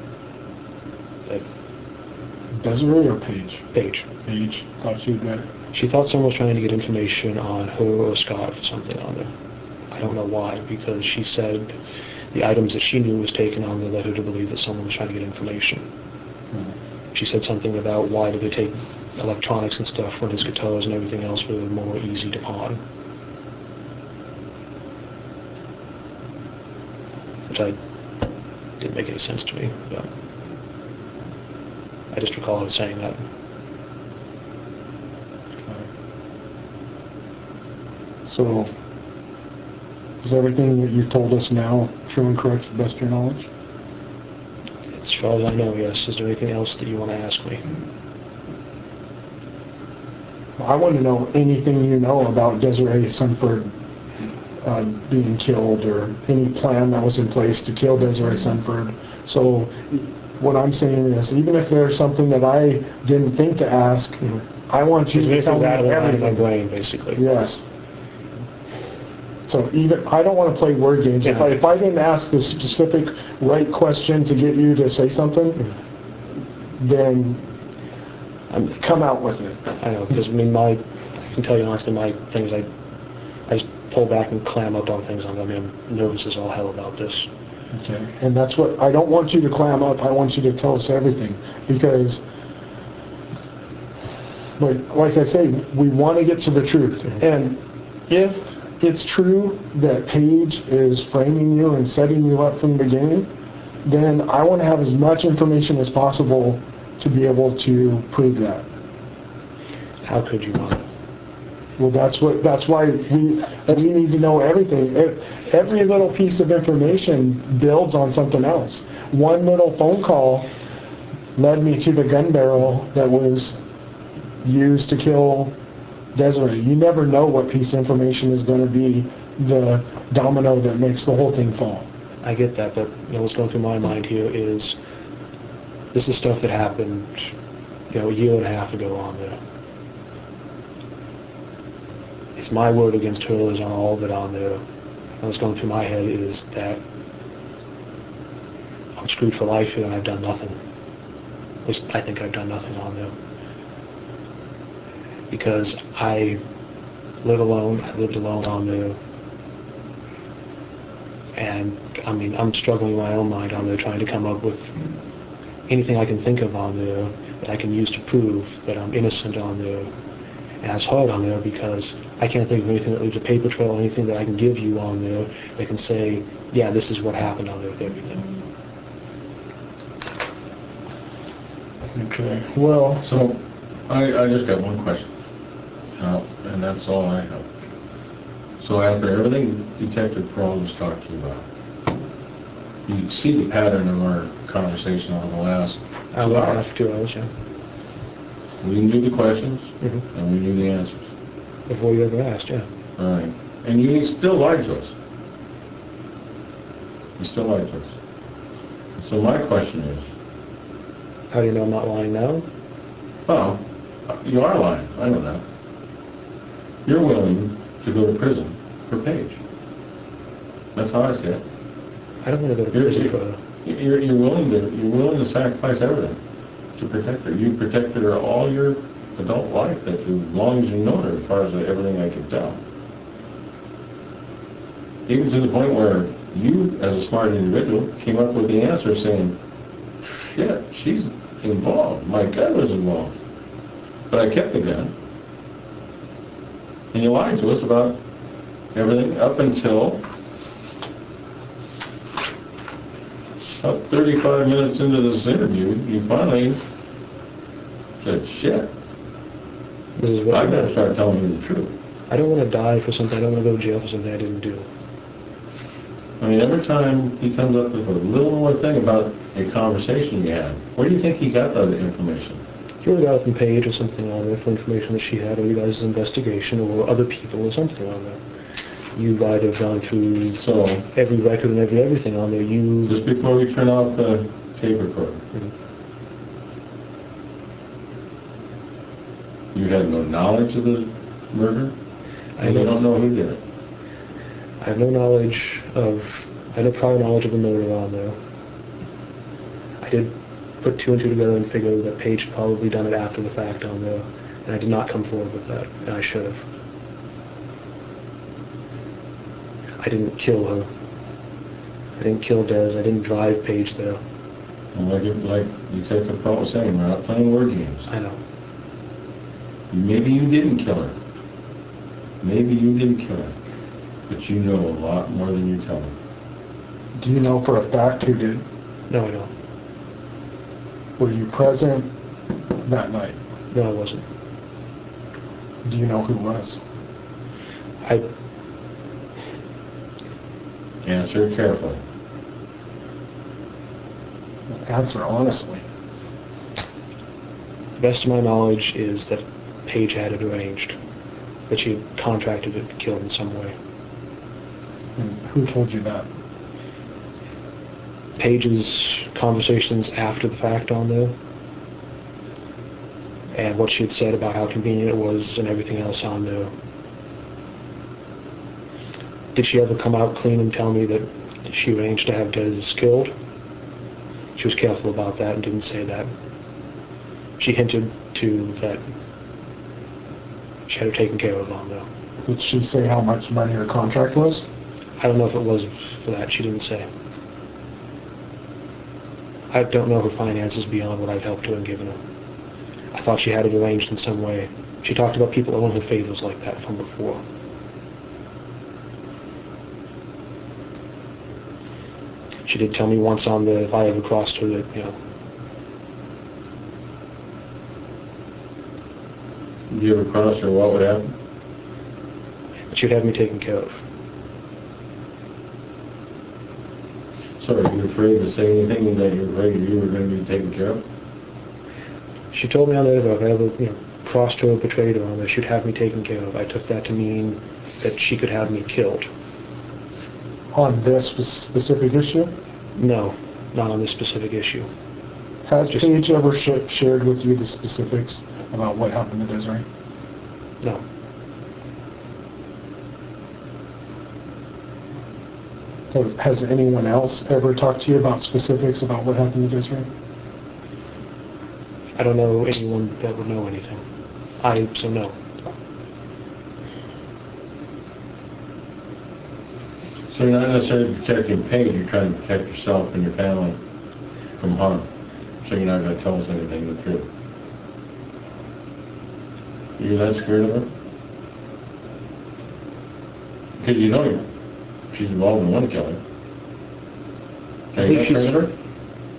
That Desiree or Paige? Paige. Paige thought she'd die. She thought someone was trying to get information on her or Scott for something on there. I don't know why, because she said the items that she knew was taken on there led her to believe that someone was trying to get information. Mm-hmm. She said something about why did they take electronics and stuff when his guitars and everything else were more easy to pawn. Which didn't make any sense to me, but I just recall her saying that. So, Is everything that you've told us now true and correct to the best of your knowledge? As far as I know, yes. Is there anything else that you want to ask me? I want to know anything you know about Desiree Sunford being killed, or any plan that was in place to kill Desiree Sunford. So what I'm saying is, even if there's something that I didn't think to ask, I want you to tell me everything. My brain, basically. Yes. So even, I don't want to play word games. Yeah. If I didn't ask the specific right question to get you to say something, then come out with it. I know, because I mean, I can tell you honestly, my things, I just pull back and clam up on things. I mean, I'm nervous as all hell about this. Okay. And that's what, I don't want you to clam up. I want you to tell us everything, because like I say, we want to get to the truth. And if it's true that Paige is framing you and setting you up from the beginning, then I want to have as much information as possible to be able to prove that. How could you not? Well, that's why we need to know everything. Every little piece of information builds on something else. One little phone call led me to the gun barrel that was used to kill Desiree. You never know what piece of information is going to be the domino that makes the whole thing fall. I get that, but what's going through my mind here is this is stuff that happened, a year and a half ago on there. It's my word against hers on all of it on there. And what's going through my head is that I'm screwed for life here and I've done nothing. At least I think I've done nothing on there. Because I live alone, I lived alone on there. And I mean, I'm struggling in my own mind on there, trying to come up with anything I can think of on there that I can use to prove that I'm innocent on there. And it's hard on there because I can't think of anything that leaves a paper trail, or anything that I can give you on there that can say, yeah, this is what happened on there with everything. Okay. Well, So, I just got one question, and that's all I have. So after everything Detective Pearl was talking to you about, you see the pattern of our conversation over the last 2 hours. After 2 hours, yeah. We knew the questions, Mm-hmm. and we knew the answers. Before you ever asked, yeah. All right. And you still lied to us. You still lied to us. So my question is, How do you know I'm not lying now? well, you are lying. I know that. You're willing to go to prison for Paige. That's how I see it. I don't want to go to prison for her. You're willing to sacrifice everything to protect her. You protected her all your adult life, as long as you've known her, as far as everything I can tell. Even to the point where you, as a smart individual, came up with the answer saying, shit, she's involved. My gun was involved. But I kept the gun. And you lied to us about everything up until about 35 minutes into this interview, you finally said, shit, This is what I I gotta know. start telling you the truth. I don't want to die for something. I don't want to go to jail for something I didn't do. I mean, every time he comes up with a little more thing about a conversation you had, where do you think he got that information? You would have got it from Paige or something on there for information that she had, or you guys' investigation, or other people, or something on there. You might have gone through So, every record and everything on there. just before we turn off the tape recorder, you had no knowledge of the murder? And you don't know who did it? I have no knowledge of, I have no prior knowledge of the murder on there. I did put two and two together and figure that Paige had probably done it after the fact on there, and I did not come forward with that, and I should have. I didn't kill her. I didn't kill Des. I didn't drive Paige there. And like Detective Pearl was saying, we're not playing word games. I know. Maybe you didn't kill her. Maybe you didn't kill her. But you know a lot more than you tell me. do you know for a fact who did? No, I don't. Were you present that night? No, I wasn't. Do you know who was? Answer carefully. Answer honestly. The best of my knowledge is that Paige had it arranged, that she had contracted it to kill in some way. And who told you that? Paige's conversations after the fact on there, and what she had said about how convenient it was and everything else on there. Did she ever come out clean and tell me that she arranged to have Des killed? She was careful about that and didn't say that. She hinted to that she had her taken care of on there. Did she say how much money her contract was? I don't know if it was for that. She didn't say. I don't know her finances beyond what I've helped her and given her. I thought she had it arranged in some way. She talked about people owing her favors like that from before. She did tell me once on the, if I ever crossed her, that, you know. If you ever crossed her, what would happen? That she'd have me taken care of. So are you afraid to say anything that you're afraid you were going to be taken care of? She told me on there that if I ever, you know, crossed her or betrayed her on there, she'd have me taken care of. I took that to mean that she could have me killed. On this specific issue? No, not on this specific issue. Has Paige ever shared with you the specifics about what happened to Desiree? No. Has anyone else ever talked to you about specifics about what happened to Desiree? I don't know anyone that would know anything. So no. So you're not necessarily protecting Paige, you're trying to protect yourself and your family from harm. So you're not going to tell us anything the truth. You're that scared of her? Because you know she's involved in one killing. Are you afraid of her?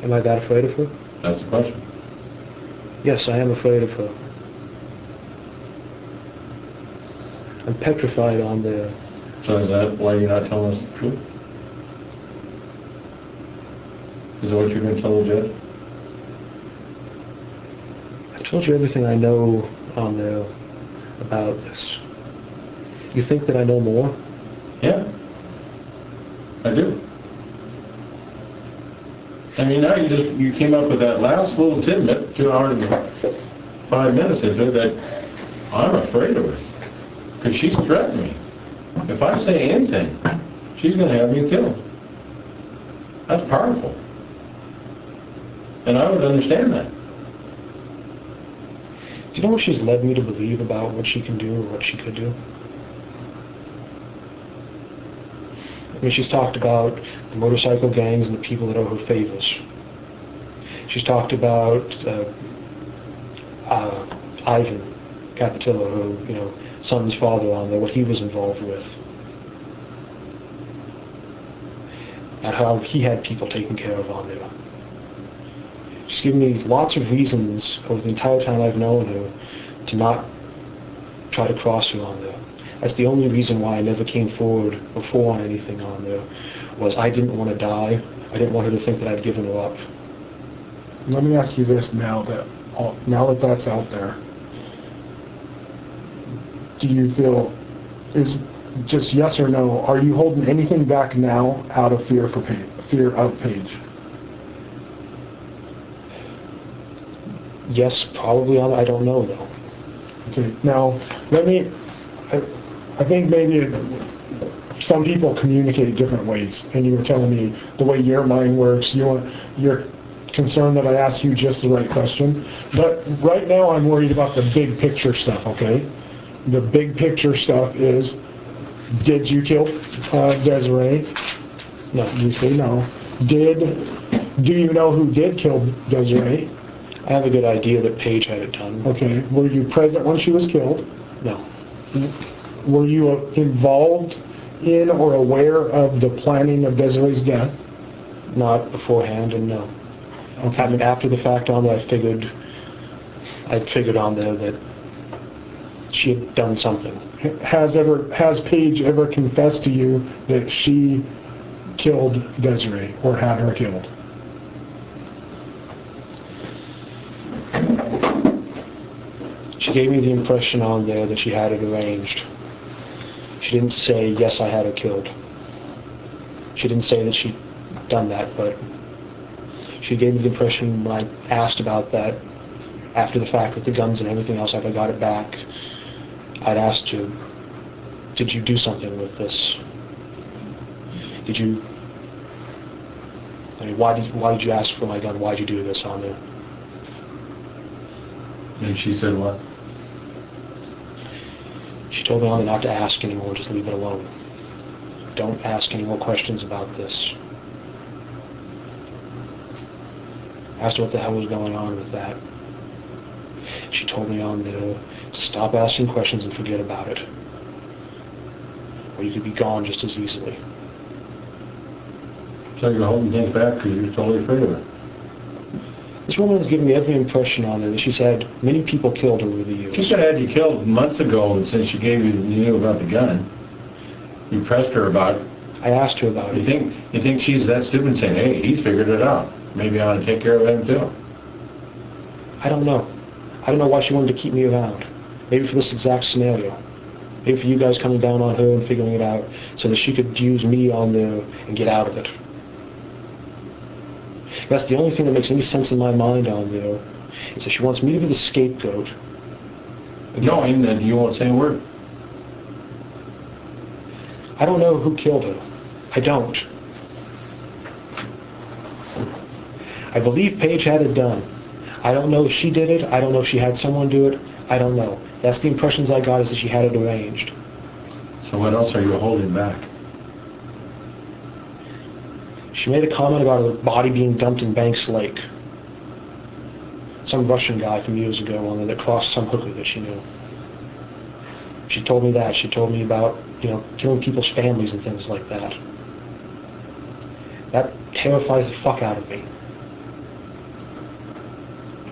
Am I that afraid of her? That's the question. Yes, I am afraid of her. I'm petrified on the... So is that why you're not telling us the truth? Is that what you're going to tell the judge? I've told you everything I know on there about this. You think that I know more? Yeah, I do. I mean, now you came up with that last little tidbit 2 hours and 5 minutes into it that I'm afraid of her. Because she's threatened me. If I say anything, she's going to have me killed. That's powerful. And I would understand that. Do you know what she's led me to believe about what she can do or what she could do? I mean, she's talked about the motorcycle gangs and the people that owe her favors. She's talked about Ivan Capitillo, her, son's father on there, what he was involved with. And how he had people taken care of on there. She's given me lots of reasons over the entire time I've known her to not try to cross her on there. That's the only reason why I never came forward before on anything on there, was I didn't want to die. I didn't want her to think that I'd given her up. Let me ask you this now that that's out there. Do you feel, is just yes or no, are you holding anything back now out of fear of Paige? Yes, probably. I don't know though. Okay, now I think maybe some people communicate different ways, and you were telling me the way your mind works, you're concerned that I asked you just the right question. But right now I'm worried about the big picture stuff, okay? The big picture stuff is, did you kill Desiree? No. You say no. Do you know who did kill Desiree? I have a good idea that Paige had it done. Okay. Were you present when she was killed? No. Were you involved in or aware of the planning of Desiree's death? Not beforehand, and no. Okay. I mean, after the fact on there, I figured on there that she had done something. Has Paige ever confessed to you that she killed Desiree or had her killed? She gave me the impression on there that she had it arranged. She didn't say, yes, I had her killed. She didn't say that she'd done that, but she gave me the impression when I asked about that after the fact with the guns and everything else, after I got it back, I'd asked her, did you do something with this? Did you, I mean, why did you ask for my gun? Why did you do this on there? And she said what? She told me on there not to ask anymore, just leave it alone. Don't ask any more questions about this. I asked her what the hell was going on with that. She told me on there to stop asking questions and forget about it. Or you could be gone just as easily. So you're holding things back because you're totally afraid of it. This woman has given me every impression on her that she's had many people killed over the years. She could have had you killed months ago, and since you knew about the gun. You pressed her about it. I asked her about You it. think she's that stupid saying, hey, he's figured it out. Maybe I ought to take care of him too. I don't know. I don't know why she wanted to keep me around. Maybe for this exact scenario. Maybe for you guys coming down on her and figuring it out so that she could use me on there and get out of it. That's the only thing that makes any sense in my mind on there. Is that she wants me to be the scapegoat. Knowing that you won't say a word. I don't know who killed her. I don't. I believe Paige had it done. I don't know if she did it. I don't know if she had someone do it. I don't know. That's the impressions I got, is that she had it arranged. So what else are you holding back? She made a comment about her body being dumped in Banks Lake. Some Russian guy from years ago on there that crossed some hooker that she knew. She told me that. She told me about, killing people's families and things like that. That terrifies the fuck out of me.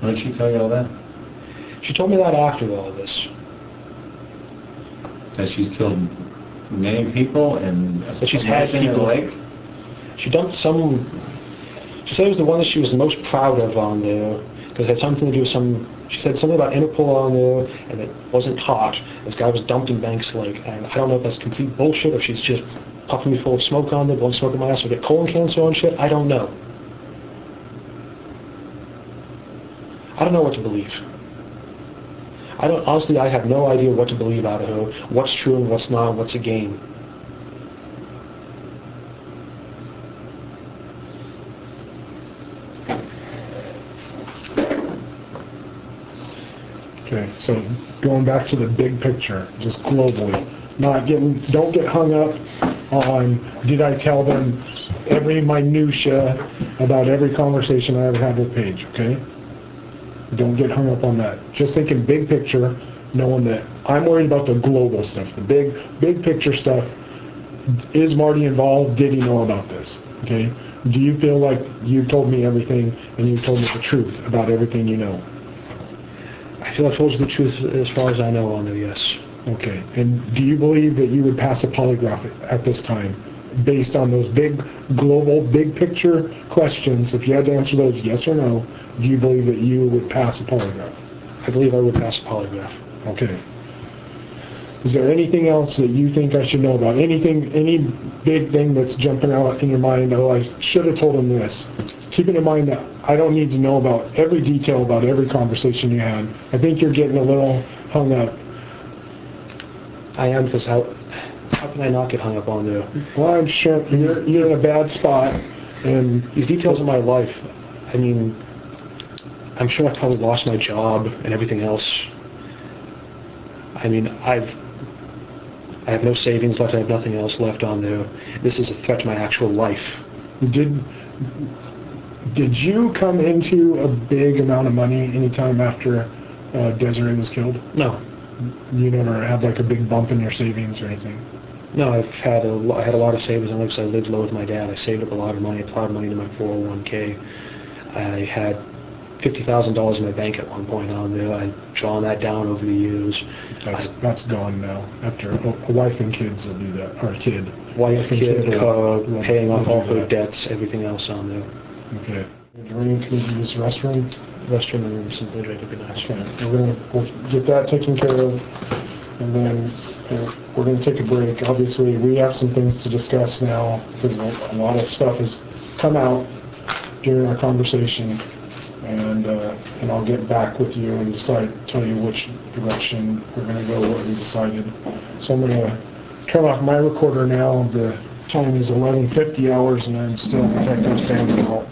Why did she tell you all that? She told me that after all this. That she's killed many people and That she's had in the people. lake? She dumped some. She said it was the one that she was the most proud of on there because it had something to do with some. She said something about Interpol on there and it wasn't caught. This guy was dumped in Banks Lake, and I don't know if that's complete bullshit or if she's just puffing me full of smoke on there, blowing smoke in my ass, or get colon cancer on shit. I don't know. I don't know what to believe. Honestly, I have no idea what to believe out of her, what's true and what's not, what's a game. Okay, so going back to the big picture, just globally, don't get hung up on, did I tell them every minutia about every conversation I ever had with Paige, okay? Don't get hung up on that. Just thinking big picture, knowing that I'm worried about the global stuff, the big picture stuff. Is Marty involved? Did he know about this? Okay? Do you feel like you've told me everything and you've told me the truth about everything you know? I feel I've told you the truth as far as I know on there, yes. Okay. And do you believe that you would pass a polygraph at this time based on those big, global, big picture questions? If you had to answer those yes or no, do you believe that you would pass a polygraph? I believe I would pass a polygraph. Okay. Is there anything else that you think I should know about? Any big thing that's jumping out in your mind? Oh, I should have told him this. Keeping in mind that I don't need to know about every detail about every conversation you had. I think you're getting a little hung up. I am, because how can I not get hung up on there? Well, I'm sure you're in a bad spot, and These details of my life, I mean, I'm sure I probably lost my job and everything else. I mean, I have no savings left. I have nothing else left on there. This is a threat to my actual life. Did you come into a big amount of money anytime after Desiree was killed? No. You never had like a big bump in your savings or anything? No, I had a lot of savings, and because I lived low with my dad, I saved up a lot of money. I plowed money into my 401k. I had $50,000 in my bank at one point on there. I'd drawn that down over the years. That's gone now. After a wife and kids will do that, or a kid. Wife, kid, car, paying off all will do her that. debts, everything else on there. Okay. Doreen, can you use the restroom? Restroom and something that could be nice. Okay, we'll get that taken care of, and then we're going to take a break. Obviously, we have some things to discuss now, because a lot of stuff has come out during our conversation, and I'll get back with you and tell you which direction we're going to go, what we decided. So I'm going to turn off my recorder now. The time is 11:50 hours, and I'm still Detective Samuel.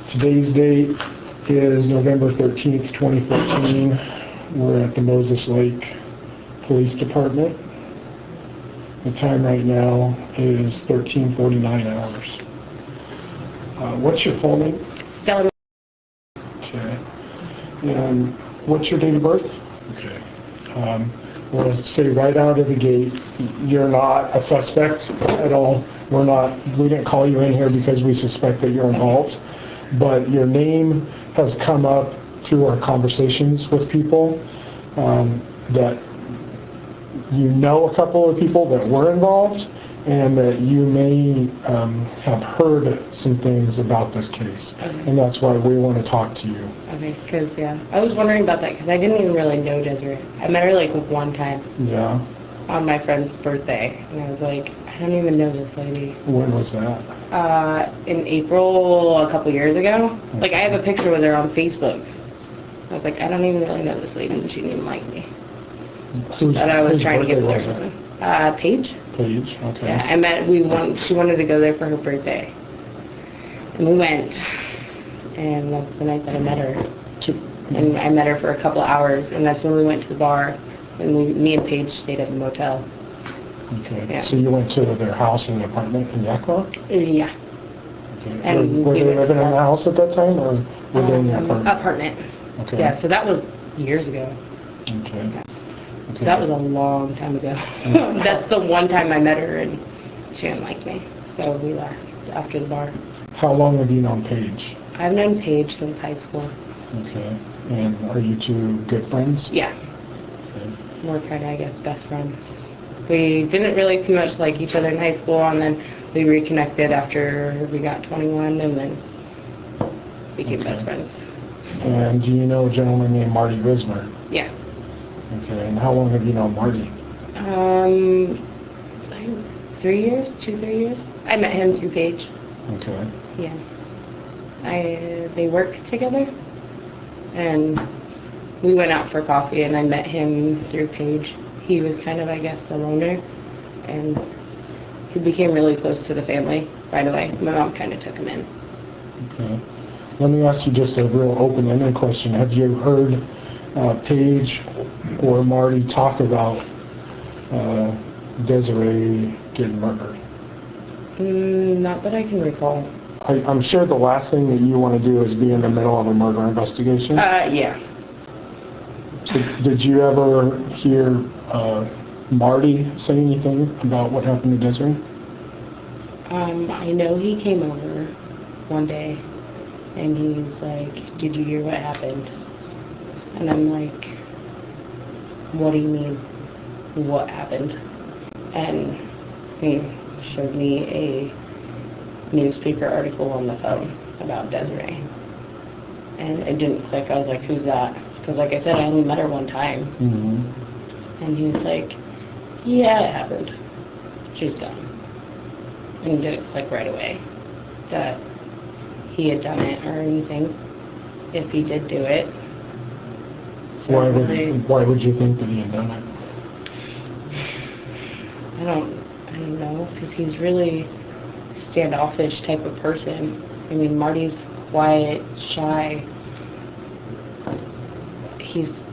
Today's date is November 13th, 2014. We're at the Moses Lake Police Department. The time right now is 13:49 hours. What's your full name? Stella. Okay. And what's your date of birth? Okay. We'll say right out of the gate, you're not a suspect at all. We didn't call you in here because we suspect that you're involved, but your name has come up through our conversations with people, that you know a couple of people that were involved, and that you may have heard some things about this case. Okay. And that's why we want to talk to you. Okay, because, yeah, I was wondering about that because I didn't even really know Desiree. I met her, like, one time Yeah. on my friend's birthday, and I was like, I don't even know this lady. When was that? In April, a couple years ago. Like, I have a picture with her on Facebook. I was like, I don't even really know this lady, and she didn't even like me. But I was trying to get with her. Paige? Paige, okay. Yeah, she wanted to go there for her birthday. And we went, and that's the night that I met her. And I met her for a couple of hours, and that's when we went to the bar, and me and Paige stayed at the motel. Okay, Yeah. so you went to their house in the apartment in Yakima? Yeah. Okay. And Were we they went to living in the the house at that time, or were they in the apartment? Apartment. Okay. Yeah, so that was years ago. Okay. So that was a long time ago. That's the one time I met her, and she didn't like me. So we left after the bar. How long have you known Paige? I've known Paige since high school. Okay. And are you two good friends? Yeah. Okay. We're kind of, I guess, best friends. We didn't really too much like each other in high school, and then we reconnected after we got 21, and then became best friends. And do you know a gentleman named Marty Grismer? Yeah. Okay. And how long have you known Marty? I think 3 years, 2-3 years. I met him through Paige. Okay. Yeah. They work together, and we went out for coffee, and I met him through Paige. He was kind of, I guess, a loner, and he became really close to the family right away. My mom kind of took him in. Okay. Let me ask you just a real open-ended question. Have you heard Paige or Marty talk about Desiree getting murdered? Not that I can recall. I'm sure the last thing that you want to do is be in the middle of a murder investigation. Yeah. So did you ever hear Marty say anything about what happened to Desiree? I know he came over, one day, and he's like, "Did you hear what happened?" And I'm like, "What do you mean, what happened?" And he showed me a newspaper article on the phone about Desiree. And it didn't click. I was like, "Who's that?" Because like I said, I only met her one time. Mm-hmm. And he was like, "Yeah, it happened. She's gone." And it didn't click right away that he had done it or anything, if he did do it. So Why would you think that he had done it? I don't know, because he's really standoffish type of person. I mean, Marty's quiet, shy. He's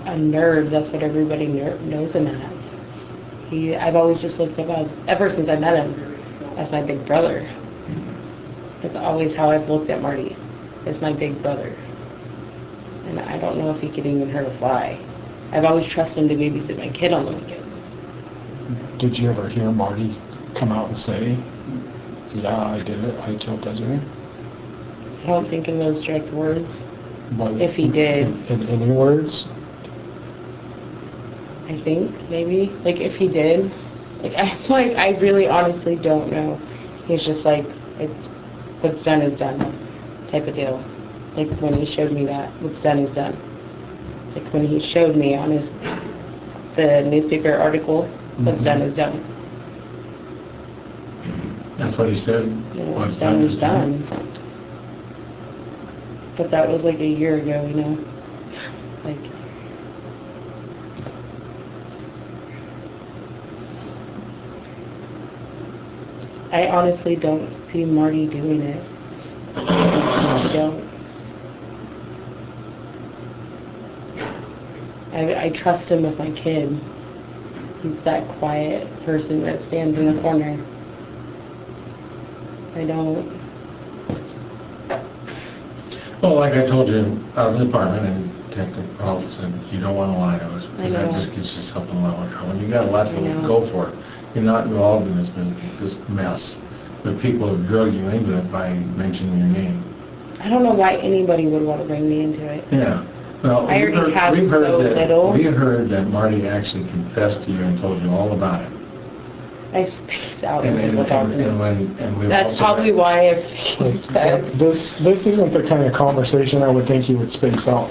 a nerd. That's what everybody knows him as. I've always just looked up as, ever since I met him, as my big brother. That's always how I've looked at Marty, as my big brother. And I don't know if he could even hurt a fly. I've always trusted him to babysit my kid on the weekends. Did you ever hear Marty come out and say, "Yeah, I did it, I killed Desiree"? I don't think in those direct words. But If he did. In any words? I think, maybe. Like, if he did. I really honestly don't know. He's just like, it's, what's done is done type of deal. Like, when he showed me that, what's done is done. Like, when he showed me on the newspaper article, what's done is done. That's what he said? You know, what's done is done. But that was like a year ago, you know? Like, I honestly don't see Marty doing it. I don't. I trust him with my kid. He's that quiet person that stands in the corner. I don't. Well, like I told you, out of the department, and Detective Paul said, you don't want to lie to us, because that just gets yourself in a lot of trouble. And you got a lot to go for it. You're not involved in this mess, but people have drugged you into it by mentioning your name. I don't know why anybody would want to bring me into it. Yeah. Well, I already have so little. We heard that Marty actually confessed to you and told you all about it. I space out And when people talk to me. That's probably why I think that. This isn't the kind of conversation I would think you would space out.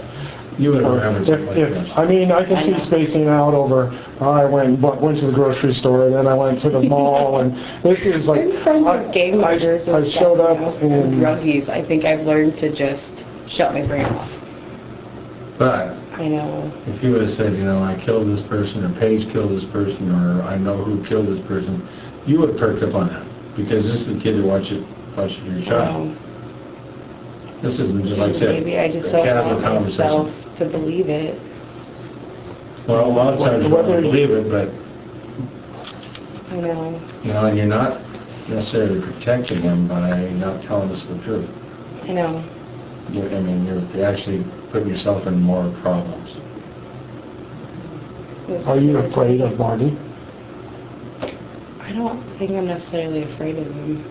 You would remember something like this. I mean, I can see spacing out over, I went to the grocery store, then I went to the mall, and this is like, I'm friends with gang members I showed up in... druggies. I think I've learned to just shut my brain off. But I know. if you would have said, you know, I killed this person, or Paige killed this person, or I know who killed this person, you would have perked up on that. Because this is the kid who watches your child. This isn't just, like I said, maybe I just a don't casual want myself conversation. to believe it. Well, a lot of times you don't believe it, but, I know. you know, and you're not necessarily protecting him by not telling us the truth. I know. I mean, you're actually putting yourself in more problems. Are you afraid of Marty? I don't think I'm necessarily afraid of him.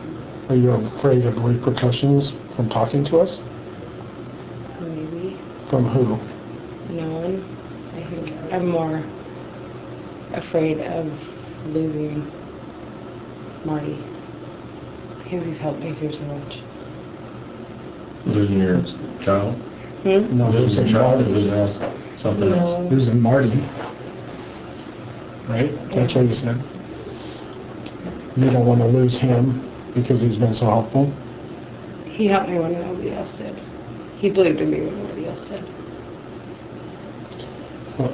Are you afraid of repercussions from talking to us? Maybe. From who? No one. I think I'm more afraid of losing Marty because he's helped me through so much. Losing your child? No, Losing your child, or losing something else? Losing Marty. Right? That's what you said. You don't want to lose him because he's been so helpful? He helped me when nobody else did. He believed in me when nobody else did. Well,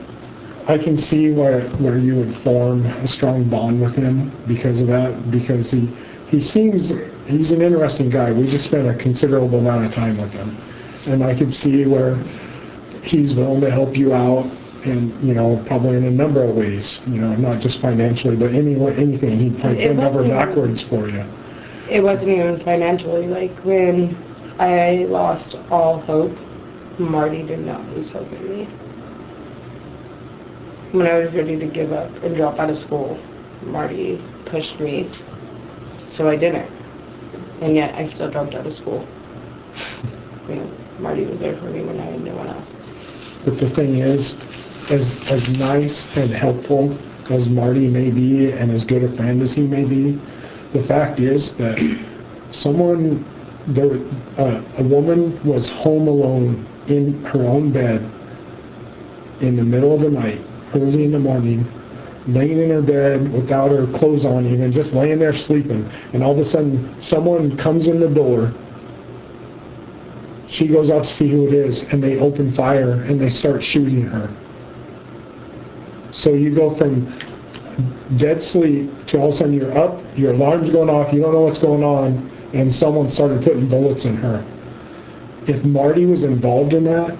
I can see where you would form a strong bond with him because of that, because he seems, he's an interesting guy. We just spent a considerable amount of time with him. And I can see where he's willing to help you out, and, you know, probably in a number of ways, you know, not just financially, but anything. He'd bend over backwards for you. It wasn't even financially. Like, when I lost all hope, Marty did not lose hope in me. When I was ready to give up and drop out of school, Marty pushed me, so I didn't. And yet I still dropped out of school. Marty was there for me when I had no one else. But the thing is, as nice and helpful as Marty may be and as good a friend as he may be, the fact is that a woman was home alone in her own bed in the middle of the night, early in the morning, laying in her bed without her clothes on even, just laying there sleeping, and all of a sudden someone comes in the door. She goes out to see who it is, and they open fire and they start shooting her. So you go from dead sleep to all of a sudden you're up, your alarm's going off, you don't know what's going on, and someone started putting bullets in her. If Marty was involved in that,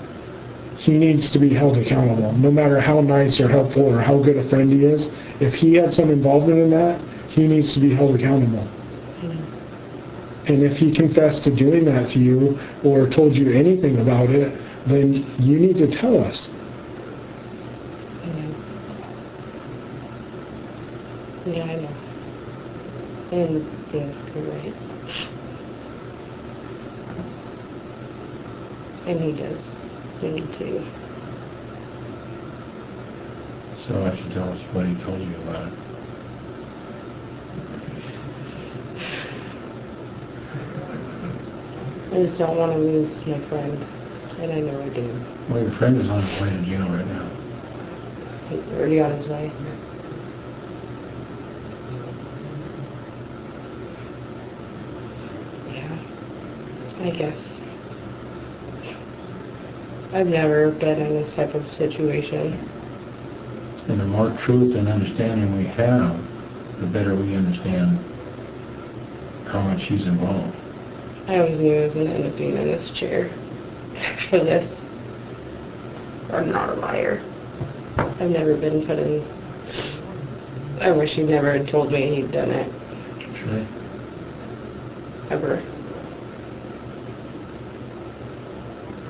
he needs to be held accountable. No matter how nice or helpful or how good a friend he is, if he had some involvement in that, he needs to be held accountable. And if he confessed to doing that to you or told you anything about it, then you need to tell us. Yeah, I know. And yeah, you're right. And he does need to. So why don't you tell us what he told you about it? I just don't want to lose my friend, and I know I do. Well, your friend is on his way to jail right now. He's already on his way. Yeah, I guess. I've never been in this type of situation. And the more truth and understanding we have, the better we understand how much he's involved. I always knew I was going to end up being in this chair for this. I'm not a liar. I've never been put in... I wish he never had told me he'd done it. Sure. Ever.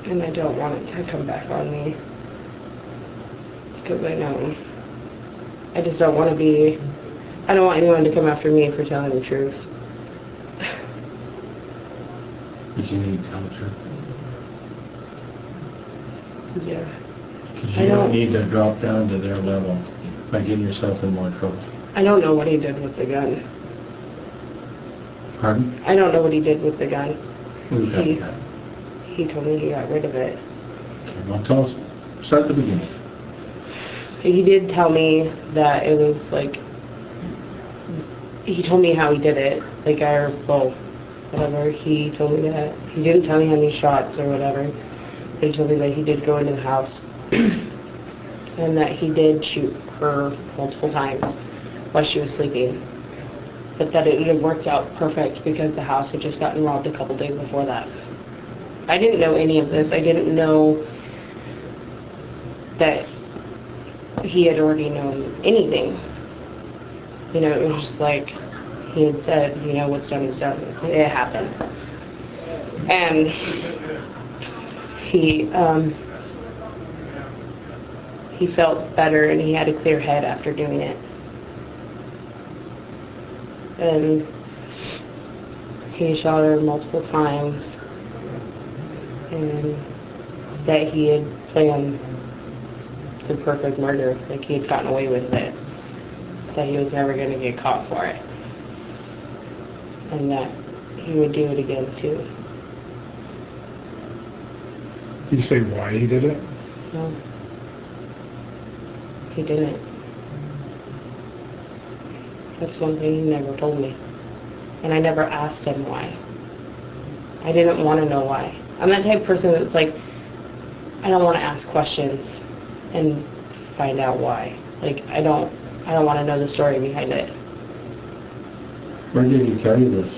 And I don't want it to come back on me. Because I know. I just don't want to be... I don't want anyone to come after me for telling the truth. But you need to tell the truth. Yeah. Because you don't need to drop down to their level by getting yourself in more trouble. I don't know what he did with the gun. Pardon? I don't know what he did with the gun. Who's got that? He told me he got rid of it. Okay, well, tell us. Start at the beginning. He did tell me that it was like... He told me how he did it. Like, whatever. He told me that. He didn't tell me how many shots or whatever. But he told me that he did go into the house. And that he did shoot her multiple times while she was sleeping. But that it had worked out perfect because the house had just gotten robbed a couple days before that. I didn't know any of this. I didn't know that he had already known anything. You know, it was just like he had said, you know, what's done is done. It happened. And he felt better and he had a clear head after doing it. And he shot her multiple times. And that he had planned the perfect murder, like he had gotten away with it, that he was never going to get caught for it, and that he would do it again too. Did you say why he did it? No, he didn't. That's one thing he never told me, and I never asked him why. I didn't want to know why. I'm that type of person that's like, I don't want to ask questions and find out why. Like, I don't want to know the story behind it. When did he tell you this?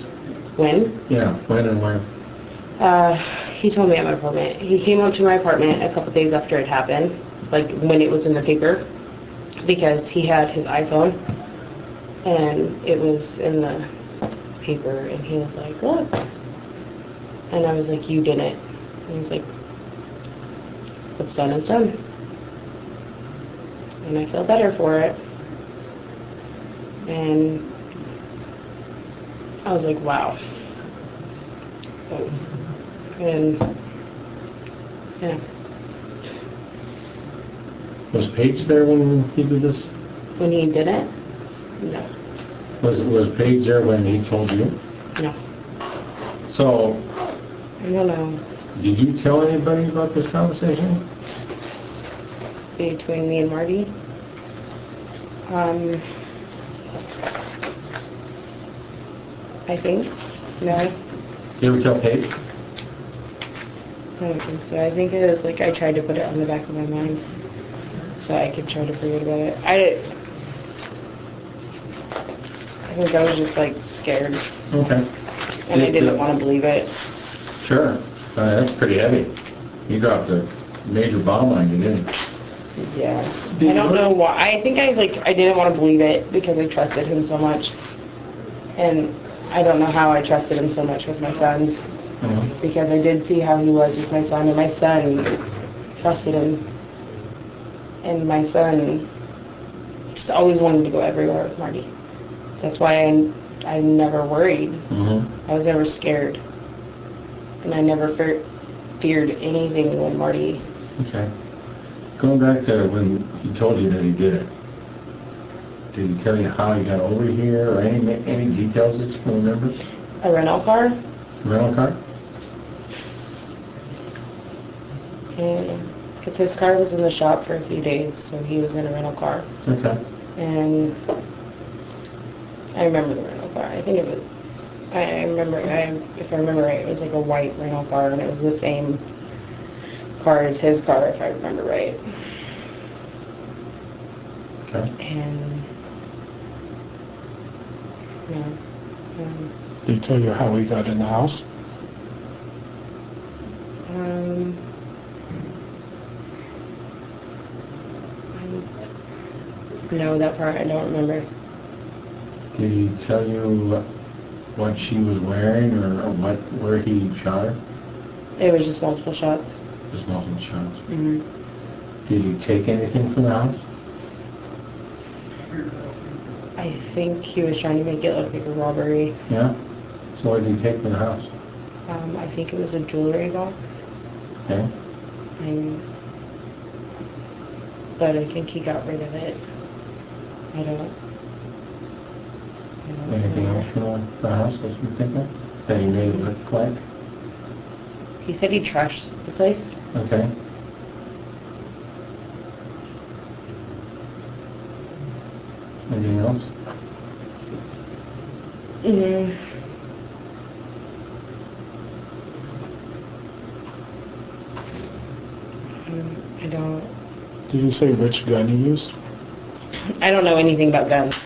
When? Yeah, when and where? He told me at my apartment. He came up to my apartment a couple days after it happened, like when it was in the paper, because he had his iPhone, and it was in the paper, and he was like, look. And I was like, you didn't. And he's like, what's done is done. And I feel better for it. And I was like, wow. And, yeah. Was Paige there when he did this? When he did it? No. Was Paige there when he told you? No. So, I don't know. did you tell anybody about this conversation? Between me and Marty? I think. No. Did you ever tell Paige? I don't think so. I think it was like I tried to put it on the back of my mind so I could try to forget about it. I think I was just like scared Okay. and I didn't want to believe it. Sure. That's pretty heavy. You dropped a major bomb on you, didn't you? Yeah. I don't know why. I think I didn't want to believe it because I trusted him so much. And I don't know how I trusted him so much with my son. Mm-hmm. Because I did see how he was with my son, and my son trusted him. And my son just always wanted to go everywhere with Marty. That's why I never worried. Mm-hmm. I was never scared. And I never feared anything when Marty... Okay. Going back to when he told you that he did it, did he tell you how he got over here or any details that you can remember? A rental car? Rental car? Because his car was in the shop for a few days, so he was in a rental car. Okay. And I remember the rental car. I think it was... if I remember right, it was like a white rental car, and it was the same car as his car, if I remember right. Okay. And yeah, Did he tell you how he got in the house? no, that part I don't remember. Did he tell you what she was wearing or where he shot her? It was just multiple shots. Just multiple shots. Mm-hmm. Did he take anything from the house? I think he was trying to make it look like a robbery. Yeah? So what did he take from the house? I think it was a jewelry box. Okay. But I think he got rid of it. I don't Anything know. else from the house that you think of? That he made it look like? He said he trashed the place. Okay. Anything else? Mm-hmm. I don't... Did you say which gun he used? I don't know anything about guns.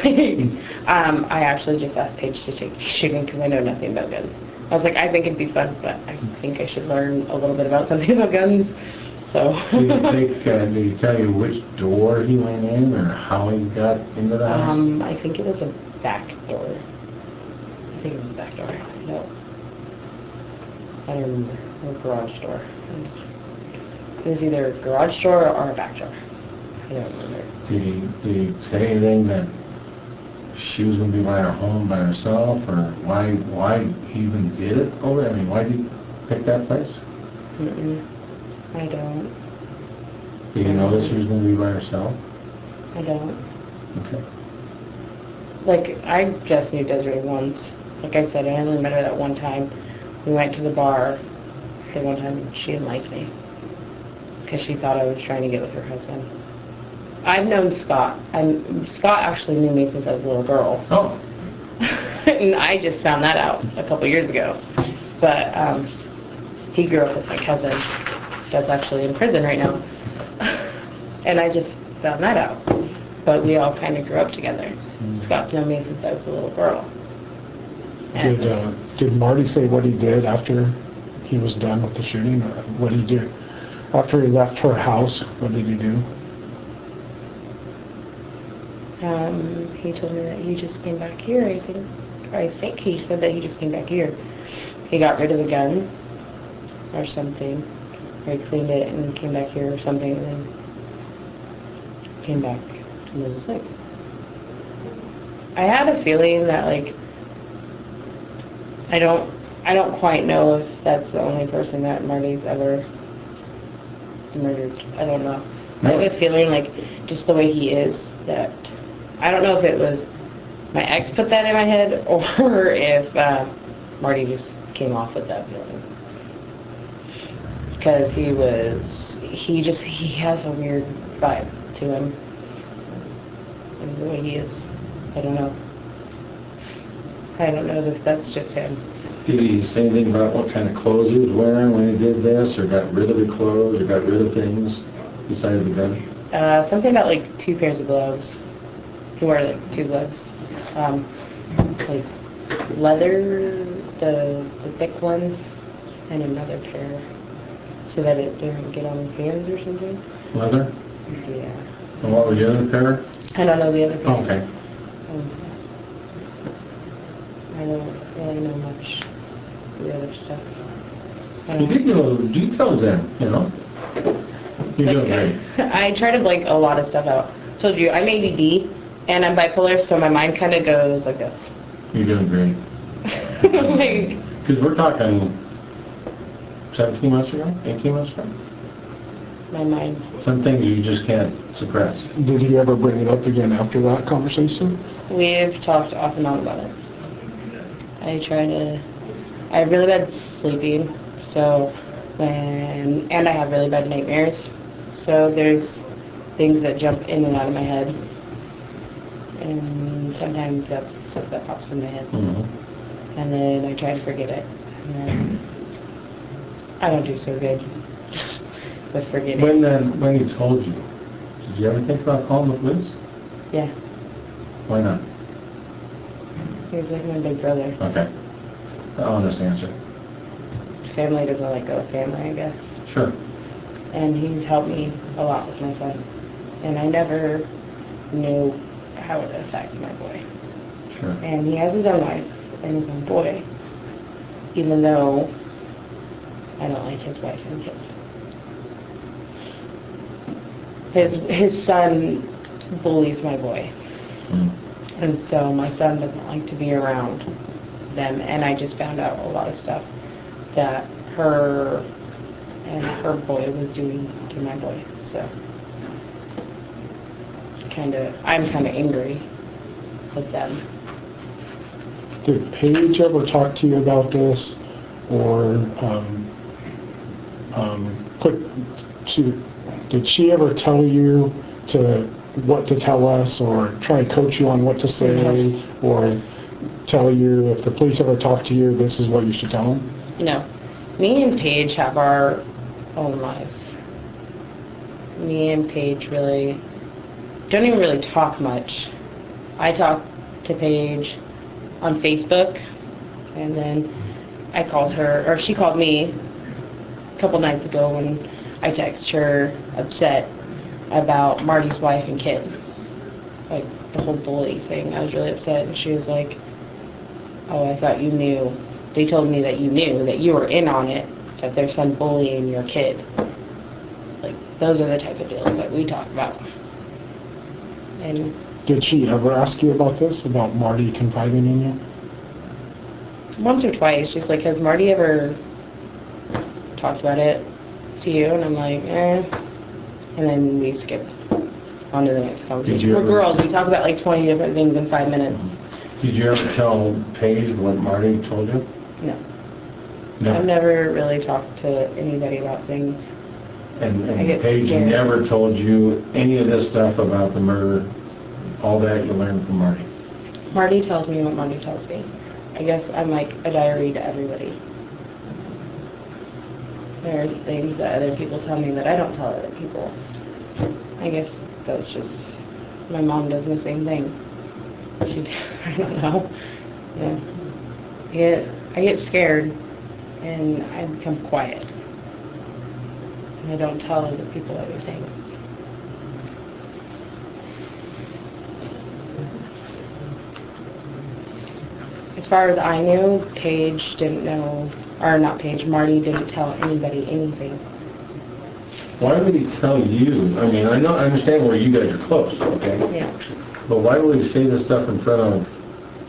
I actually just asked Paige to take me shooting because I know nothing about guns. I was like, I think it'd be fun, but I think I should learn a little bit about something about guns. So. Did he tell you which door he went in or how he got into the house? I think it was a back door. I think it was a back door. No. I don't remember. Or a garage door. It was either a garage door or a back door. I don't remember. Did he say anything that she was going to be by her home by herself, or why he even did it over there? I mean, why did he pick that place? I don't. Did you know that she was going to be by herself? I don't. Okay. Like, I just knew Desiree once. Like I said, I only met her that one time. We went to the bar the one time. She didn't like me because she thought I was trying to get with her husband. I've known Scott. Scott actually knew me since I was a little girl. Oh. And I just found that out a couple years ago. But he grew up with my cousin that's actually in prison right now. And I just found that out. But we all kind of grew up together. Scott's known me since I was a little girl. And Did Marty say what he did after he was done with the shooting, or what he did after he left her house? What did he do? He told me that he just came back here, I think. I think he said that he just came back here. He got rid of the gun or something. Or he cleaned it and came back here or something, and then came back and was sick. I had a feeling that, like, I don't I don't quite know if that's the only person that Marty's ever murdered. I don't know. I have a feeling like just the way he is that I don't know if it was my ex put that in my head or if Marty just came off with that feeling. Because he has a weird vibe to him. And the way he is, I don't know. I don't know if that's just him. Did he say anything about what kind of clothes he was wearing when he did this, or got rid of the clothes, or got rid of things besides the gun? Something about like 2 pairs of gloves. He wore like 2 gloves. Like leather, the thick ones, and another pair so that it didn't get on his hands or something. Leather? Yeah. And what was the other pair? I don't know the other pair. Oh, okay. I don't really know much of the other stuff. You did give little details then, you know? You're doing great. I try to blank a lot of stuff out. Told you, I'm ADD, and I'm bipolar, so my mind kind of goes like this. You're doing great. Like, Because we're talking 17 months ago, 18 months ago? my mind. Some things you just can't suppress. Did he ever bring it up again after that conversation? We've talked off and on about it. I have really bad sleeping, so and I have really bad nightmares, so there's things that jump in and out of my head, and sometimes that's stuff that pops in my head, and then I try to forget it, and then I don't do so good with forgetting. When he told you, did you ever think about calling the police? Yeah, Why not? he's like my big brother. Okay. Honest answer. Family doesn't let go of family, I guess. Sure. And he's helped me a lot with my son. And I never knew how it would affect my boy. Sure. And he has his own wife and his own boy, even though I don't like his wife and kids. His son bullies my boy. And so my son doesn't like to be around them. And I just found out a lot of stuff that her and her boy was doing to my boy. So I'm kind of angry with them. Did Paige ever talk to you about this, or did she ever tell you what to tell us, or try and coach you on what to say, or tell you if the police ever talk to you, this is what you should tell them? No. Me and Paige have our own lives. Me and Paige really don't even really talk much. I talk to Paige on Facebook, and then I called her, or she called me a couple nights ago when I texted her upset about Marty's wife and kid. Like, the whole bully thing. I was really upset, and she was like, oh, I thought you knew. They told me that you knew, that you were in on it, that their son bullying your kid. Like, those are the type of deals that we talk about. And did she ever ask you about this, about Marty confiding in you? Once or twice. She's like, has Marty ever talked about it to you? And I'm like, eh. And then we skip on to the next conversation. We're girls. We talk about like 20 different things in 5 minutes. Did you ever tell Paige what Marty told you? No. No. I've never really talked to anybody about things. And scared. Paige never told you any of this stuff about the murder, all that you learned from Marty? Marty tells me what Marty tells me. I guess I'm like a diary to everybody. There's things that other people tell me that I don't tell other people. I guess that's just, my mom does the same thing. I don't know. Yeah. I get scared and I become quiet. And I don't tell other people other things. As far as I knew, Paige didn't know, or not Paige, Marty didn't tell anybody anything. Why would he tell you? I mean, I understand where you guys are close, okay? Yeah. But why would he say this stuff in front of...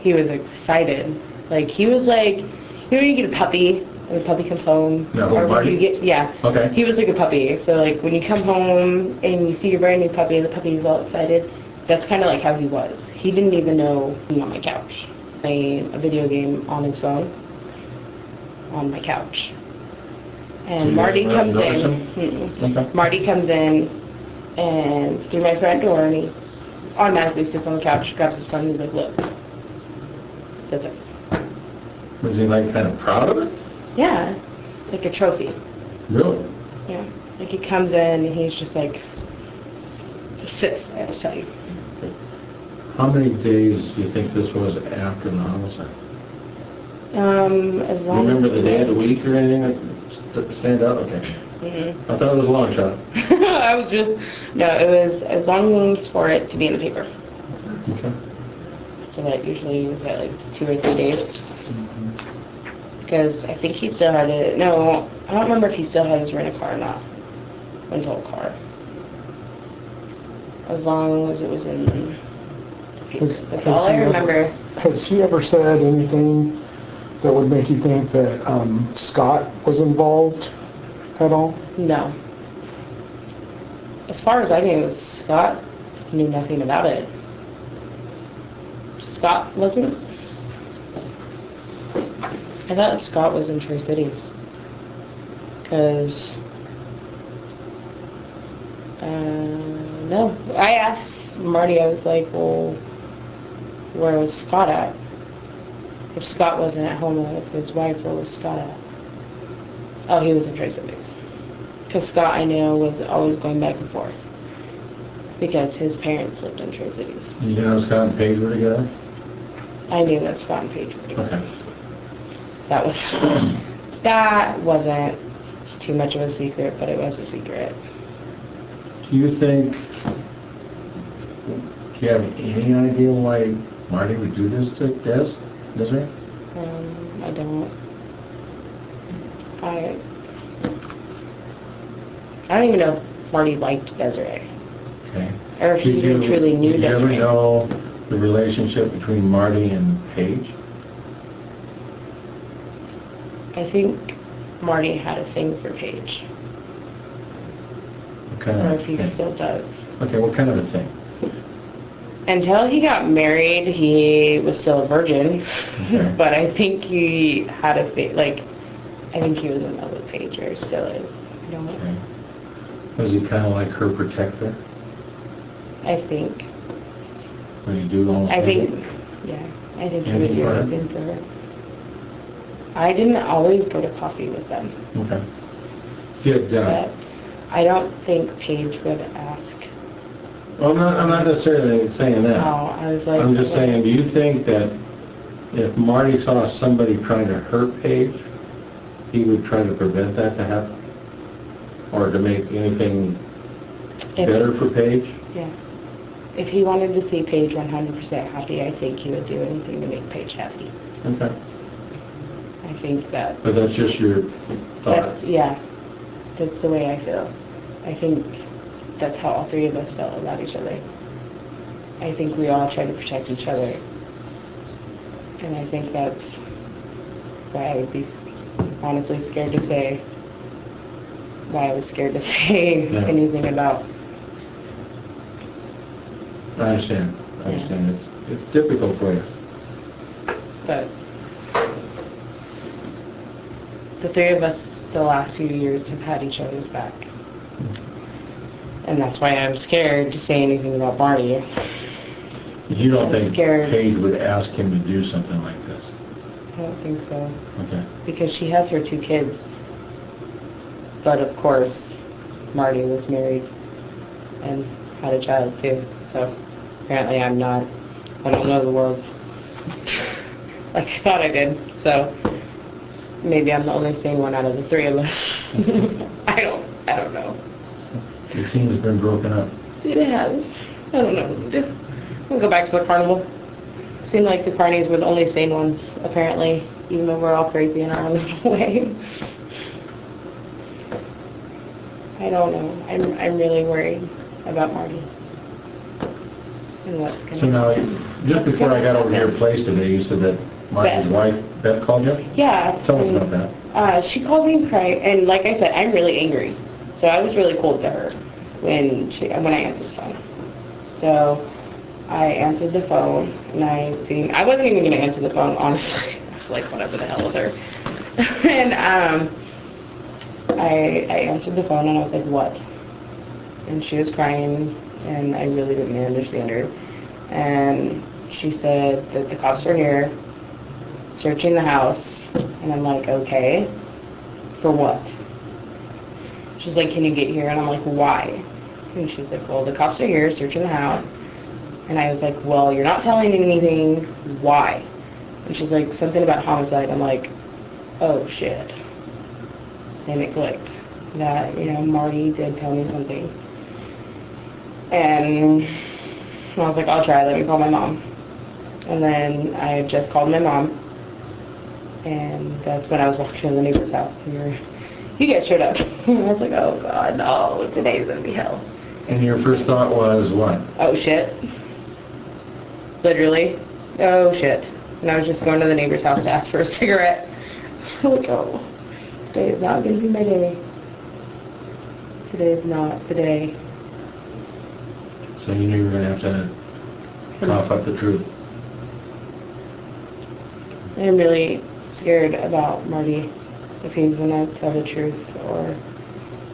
He was excited. Like, he was like, You know when you get a puppy, and the puppy comes home? No, or when Marty? you get, yeah. Okay. He was like a puppy. So like when you come home and you see your brand new puppy and the puppy's all excited, that's kind of like how he was. He didn't even know me on my couch. Playing a video game on his phone on my couch. And you Marty didn't comes notice in. him? Okay. Marty comes in and through my front door and he automatically sits on the couch, grabs his phone and he's like, look. That's it. Was he like kind of proud of it? Yeah, like a trophy. Really? Yeah, like he comes in and he's just like, sis, I gotta tell you. How many days do you think this was after the homicide? As Do long you remember as the day of the week or anything that stand out? Okay. Mm-hmm. I thought it was a long shot. I was just, no, it was as long as for it to be in the paper. Okay. So that usually was at like 2 or 3 days. Because I think he still had it, no, I don't remember if he still had his rent-a-car or not. Rental car. As long as it was in the paper. That's all I remember. Has he ever said anything that would make you think that Scott was involved at all? No. As far as I knew, Scott knew nothing about it. Scott wasn't? I thought Scott was in Tri-Cities. Because... no. I asked Marty, I was like, well, where was Scott at? If Scott wasn't at home with his wife, where was Scott at? Oh, he was in Tri-Cities. Because Scott, I know, was always going back and forth. Because his parents lived in Tri-Cities. You know Scott and Paige were together? I knew that Scott and Paige were together. Okay. That wasn't too much of a secret, but it was a secret. Do you think, do you have any idea why Marty would do this to Desiree? I don't. I don't even know if Marty liked Desiree. Okay. Or if he even truly knew Did you ever Desiree. know the relationship between Marty and Paige? I think Marty had a thing for Paige. What kind Or of if he thing? still does. Okay, what kind of a thing? Until he got married, he was still a virgin. Okay. But I think he had a I think he was in love with Paige, or still is. I don't know. Okay. Was he kind of like her protector? I think. When you do almost I think, everything? yeah. I think he would Anything do for her? anything for her. I didn't always go to coffee with them. Okay. Did, But I don't think Paige would ask. well, I'm not necessarily saying that. Oh, I was like... I'm just saying, do you think that if Marty saw somebody trying to hurt Paige, he would try to prevent that to happen? Or to make anything better for Paige? Yeah. If he wanted to see Paige 100% happy, I think he would do anything to make Paige happy. Okay. I think that... But that's just your thought? Yeah. That's the way I feel. I think that's how all three of us felt about each other. I think we all try to protect each other. And I think that's why I would be honestly scared to say, why I was scared to say anything about. I understand. It's difficult for you. But the three of us the last few years have had each other's back. And that's why I'm scared to say anything about Marty. You don't I'm think scared. Paige would ask him to do something like this? I don't think so. Okay. Because she has her 2 kids. But of course, Marty was married and had a child too. So apparently I don't know the world like I thought I did. So maybe I'm the only sane one out of the 3 of us. I don't know. Your team has been broken up. It has. I don't know what to do. We'll go back to the carnival. Seemed like the carnies were the only sane ones, apparently, even though we're all crazy in our own little way. I don't know. I'm really worried about Marty. And what's going to So now, just before I got over to your place today, you said that Marty's wife, Beth called you? Yeah. Tell us about that. She called me crying, and like I said, I'm really angry. So I was really cold to her when I answered the phone. So I answered the phone, and I wasn't even going to answer the phone, honestly. I was like, whatever the hell with her. And I answered the phone, and I was like, what? And she was crying, and I really didn't understand her. And she said that the cops were here, searching the house, and I'm like, okay, for what? She's like, can you get here? And I'm like, why? And she's like, well, the cops are here, searching the house. And I was like, well, you're not telling me anything, why? And she's like, something about homicide. I'm like, oh, shit. And it clicked that, Marty did tell me something. And I was like, I'll try, let me call my mom. And then I just called my mom. And that's when I was walking to the neighbor's house. And you guys showed up. And I was like, oh, God, no, today's going to be hell. And your first thought was what? Oh, shit. Literally. Oh, shit. And I was just going to the neighbor's house to ask for a cigarette. I'm like, oh, today is not going to be my day. Today is not the day. So you knew you were going to have to cough up the truth. I'm really scared about Marty, if he's going to tell the truth or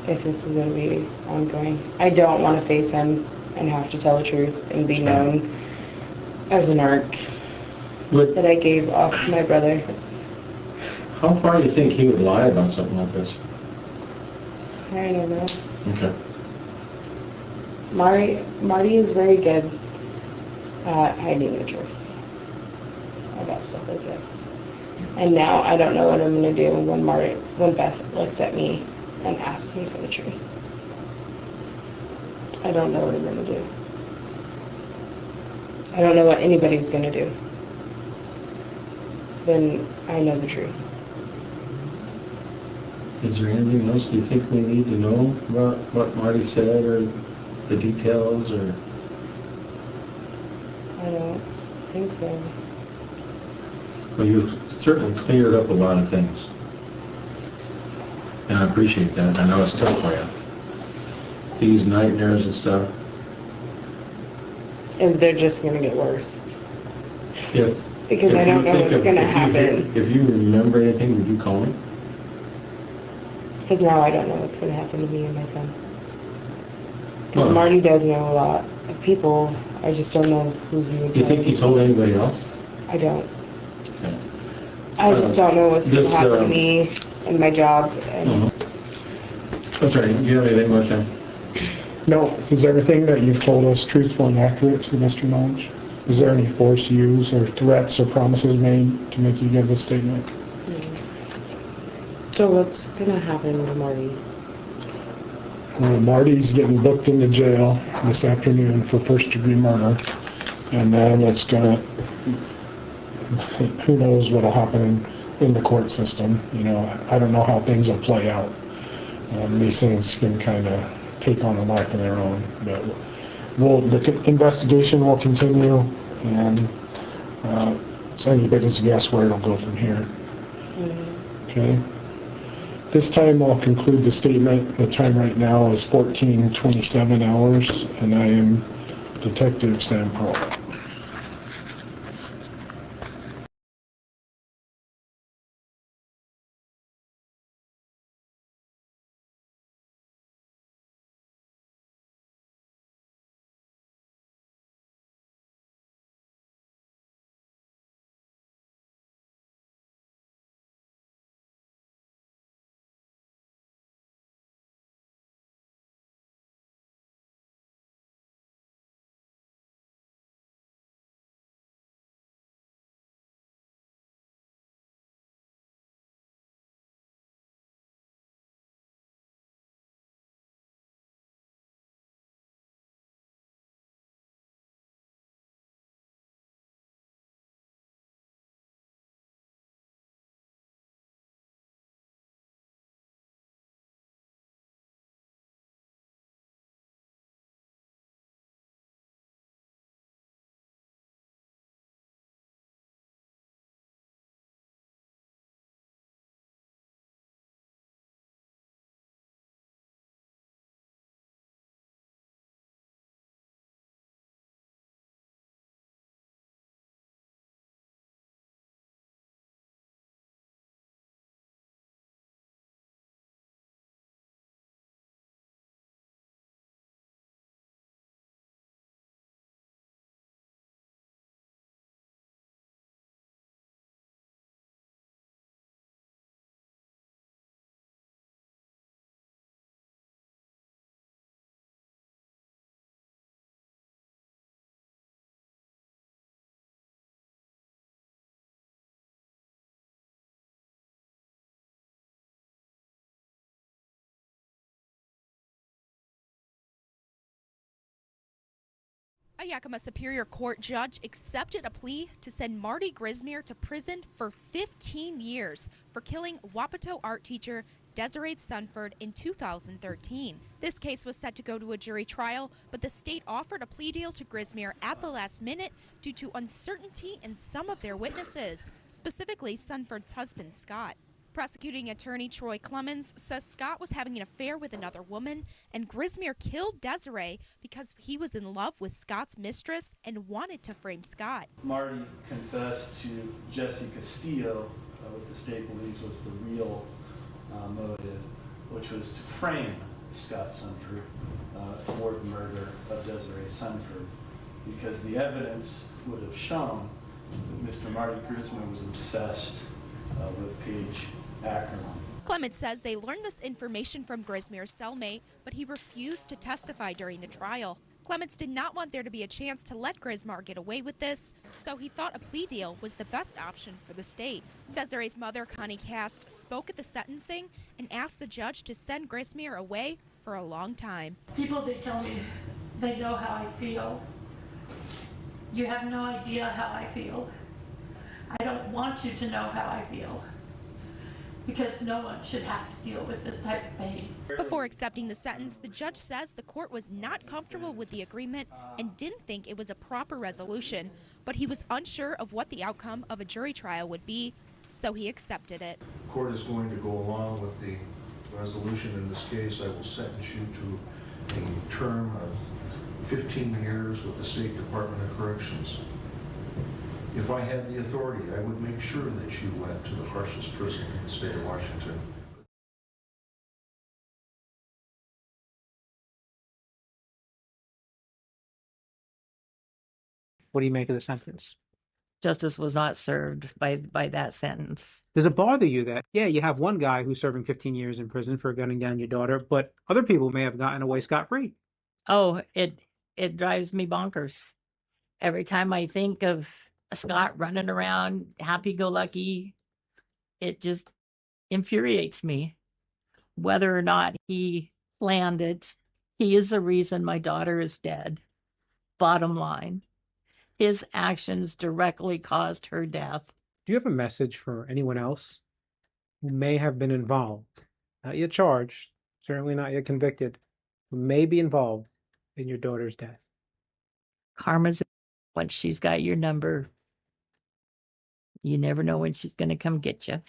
if this is going to be ongoing. I don't want to face him and have to tell the truth and be known as a narc that I gave off my brother. How far do you think he would lie about something like this? I don't know. Okay. Marty is very good at hiding the truth about stuff like this. And now I don't know what I'm going to do when Beth looks at me and asks me for the truth. I don't know what I'm going to do. I don't know what anybody's going to do. Then I know the truth. Is there anything else you think we need to know about what Marty said or the details or? I don't think so. Well, you've certainly cleared up a lot of things. And I appreciate that. I know it's tough for you. These nightmares and stuff. And they're just going to get worse. Because If I don't know what's going to happen. If you remember anything, would you call me? Because now I don't know what's going to happen to me and my son. Because Well, Marty does know a lot of people. I just don't know who he would do you tell think me. he told anybody else? I don't. Okay. I just don't know what's going to This, happen to me and my job. And That's right. Do you have anything more, Sam? No, is everything that you've told us truthful and accurate to the best of your knowledge? Is there any force used or threats or promises made to make you give this statement? So what's going to happen to Marty? Well, Marty's getting booked into jail this afternoon for first-degree murder, and then it's gonna, who knows what'll happen in the court system. I don't know how things will play out. These things can kind of take on a life of their own, but the investigation will continue, and it's anybody's guess where it'll go from here. Okay? This time I'll conclude the statement. The time right now is 14:27 hours, and I am Detective Sam Pearl. A Yakima Superior Court judge accepted a plea to send Marty Grismer to prison for 15 years for killing Wapato art teacher Desiree Sunford in 2013. This case was set to go to a jury trial, but the state offered a plea deal to Grismer at the last minute due to uncertainty in some of their witnesses, specifically Sunford's husband, Scott. Prosecuting attorney Troy Clemens says Scott was having an affair with another woman, and Grismer killed Desiree because he was in love with Scott's mistress and wanted to frame Scott. Marty confessed to Jesse Castillo, what the state believes was the real motive, which was to frame Scott Sunford for the murder of Desiree Sunford, because the evidence would have shown that Mr. Marty Grismer was obsessed with Paige Ackerman. Clemens says they learned this information from Grismer's cellmate, but he refused to testify during the trial. Clemens did not want there to be a chance to let Grismer get away with this, so he thought a plea deal was the best option for the state. Desiree's mother, Connie Cast, spoke at the sentencing and asked the judge to send Grismer away for a long time. People, they tell me they know how I feel. You have no idea how I feel. I don't want you to know how I feel, because no one should have to deal with this type of pain. Before accepting the sentence, the judge says the court was not comfortable with the agreement and didn't think it was a proper resolution, but he was unsure of what the outcome of a jury trial would be, so he accepted it. The court is going to go along with the resolution in this case. I will sentence you to a term of 15 years with the State Department of Corrections. If I had the authority, I would make sure that you went to the harshest prison in the state of Washington. What do you make of the sentence? Justice was not served by that sentence. Does it bother you that, yeah, you have one guy who's serving 15 years in prison for gunning down your daughter, but other people may have gotten away scot-free? Oh, it drives me bonkers. Every time I think of Scott running around happy-go-lucky, it just infuriates me. Whether or not he planned it, he is the reason my daughter is dead. Bottom line, his actions directly caused her death. Do you have a message for anyone else who may have been involved, not yet charged, certainly not yet convicted, who may be involved in your daughter's death? Karma's, once she's got your number, you never know when she's going to come get you.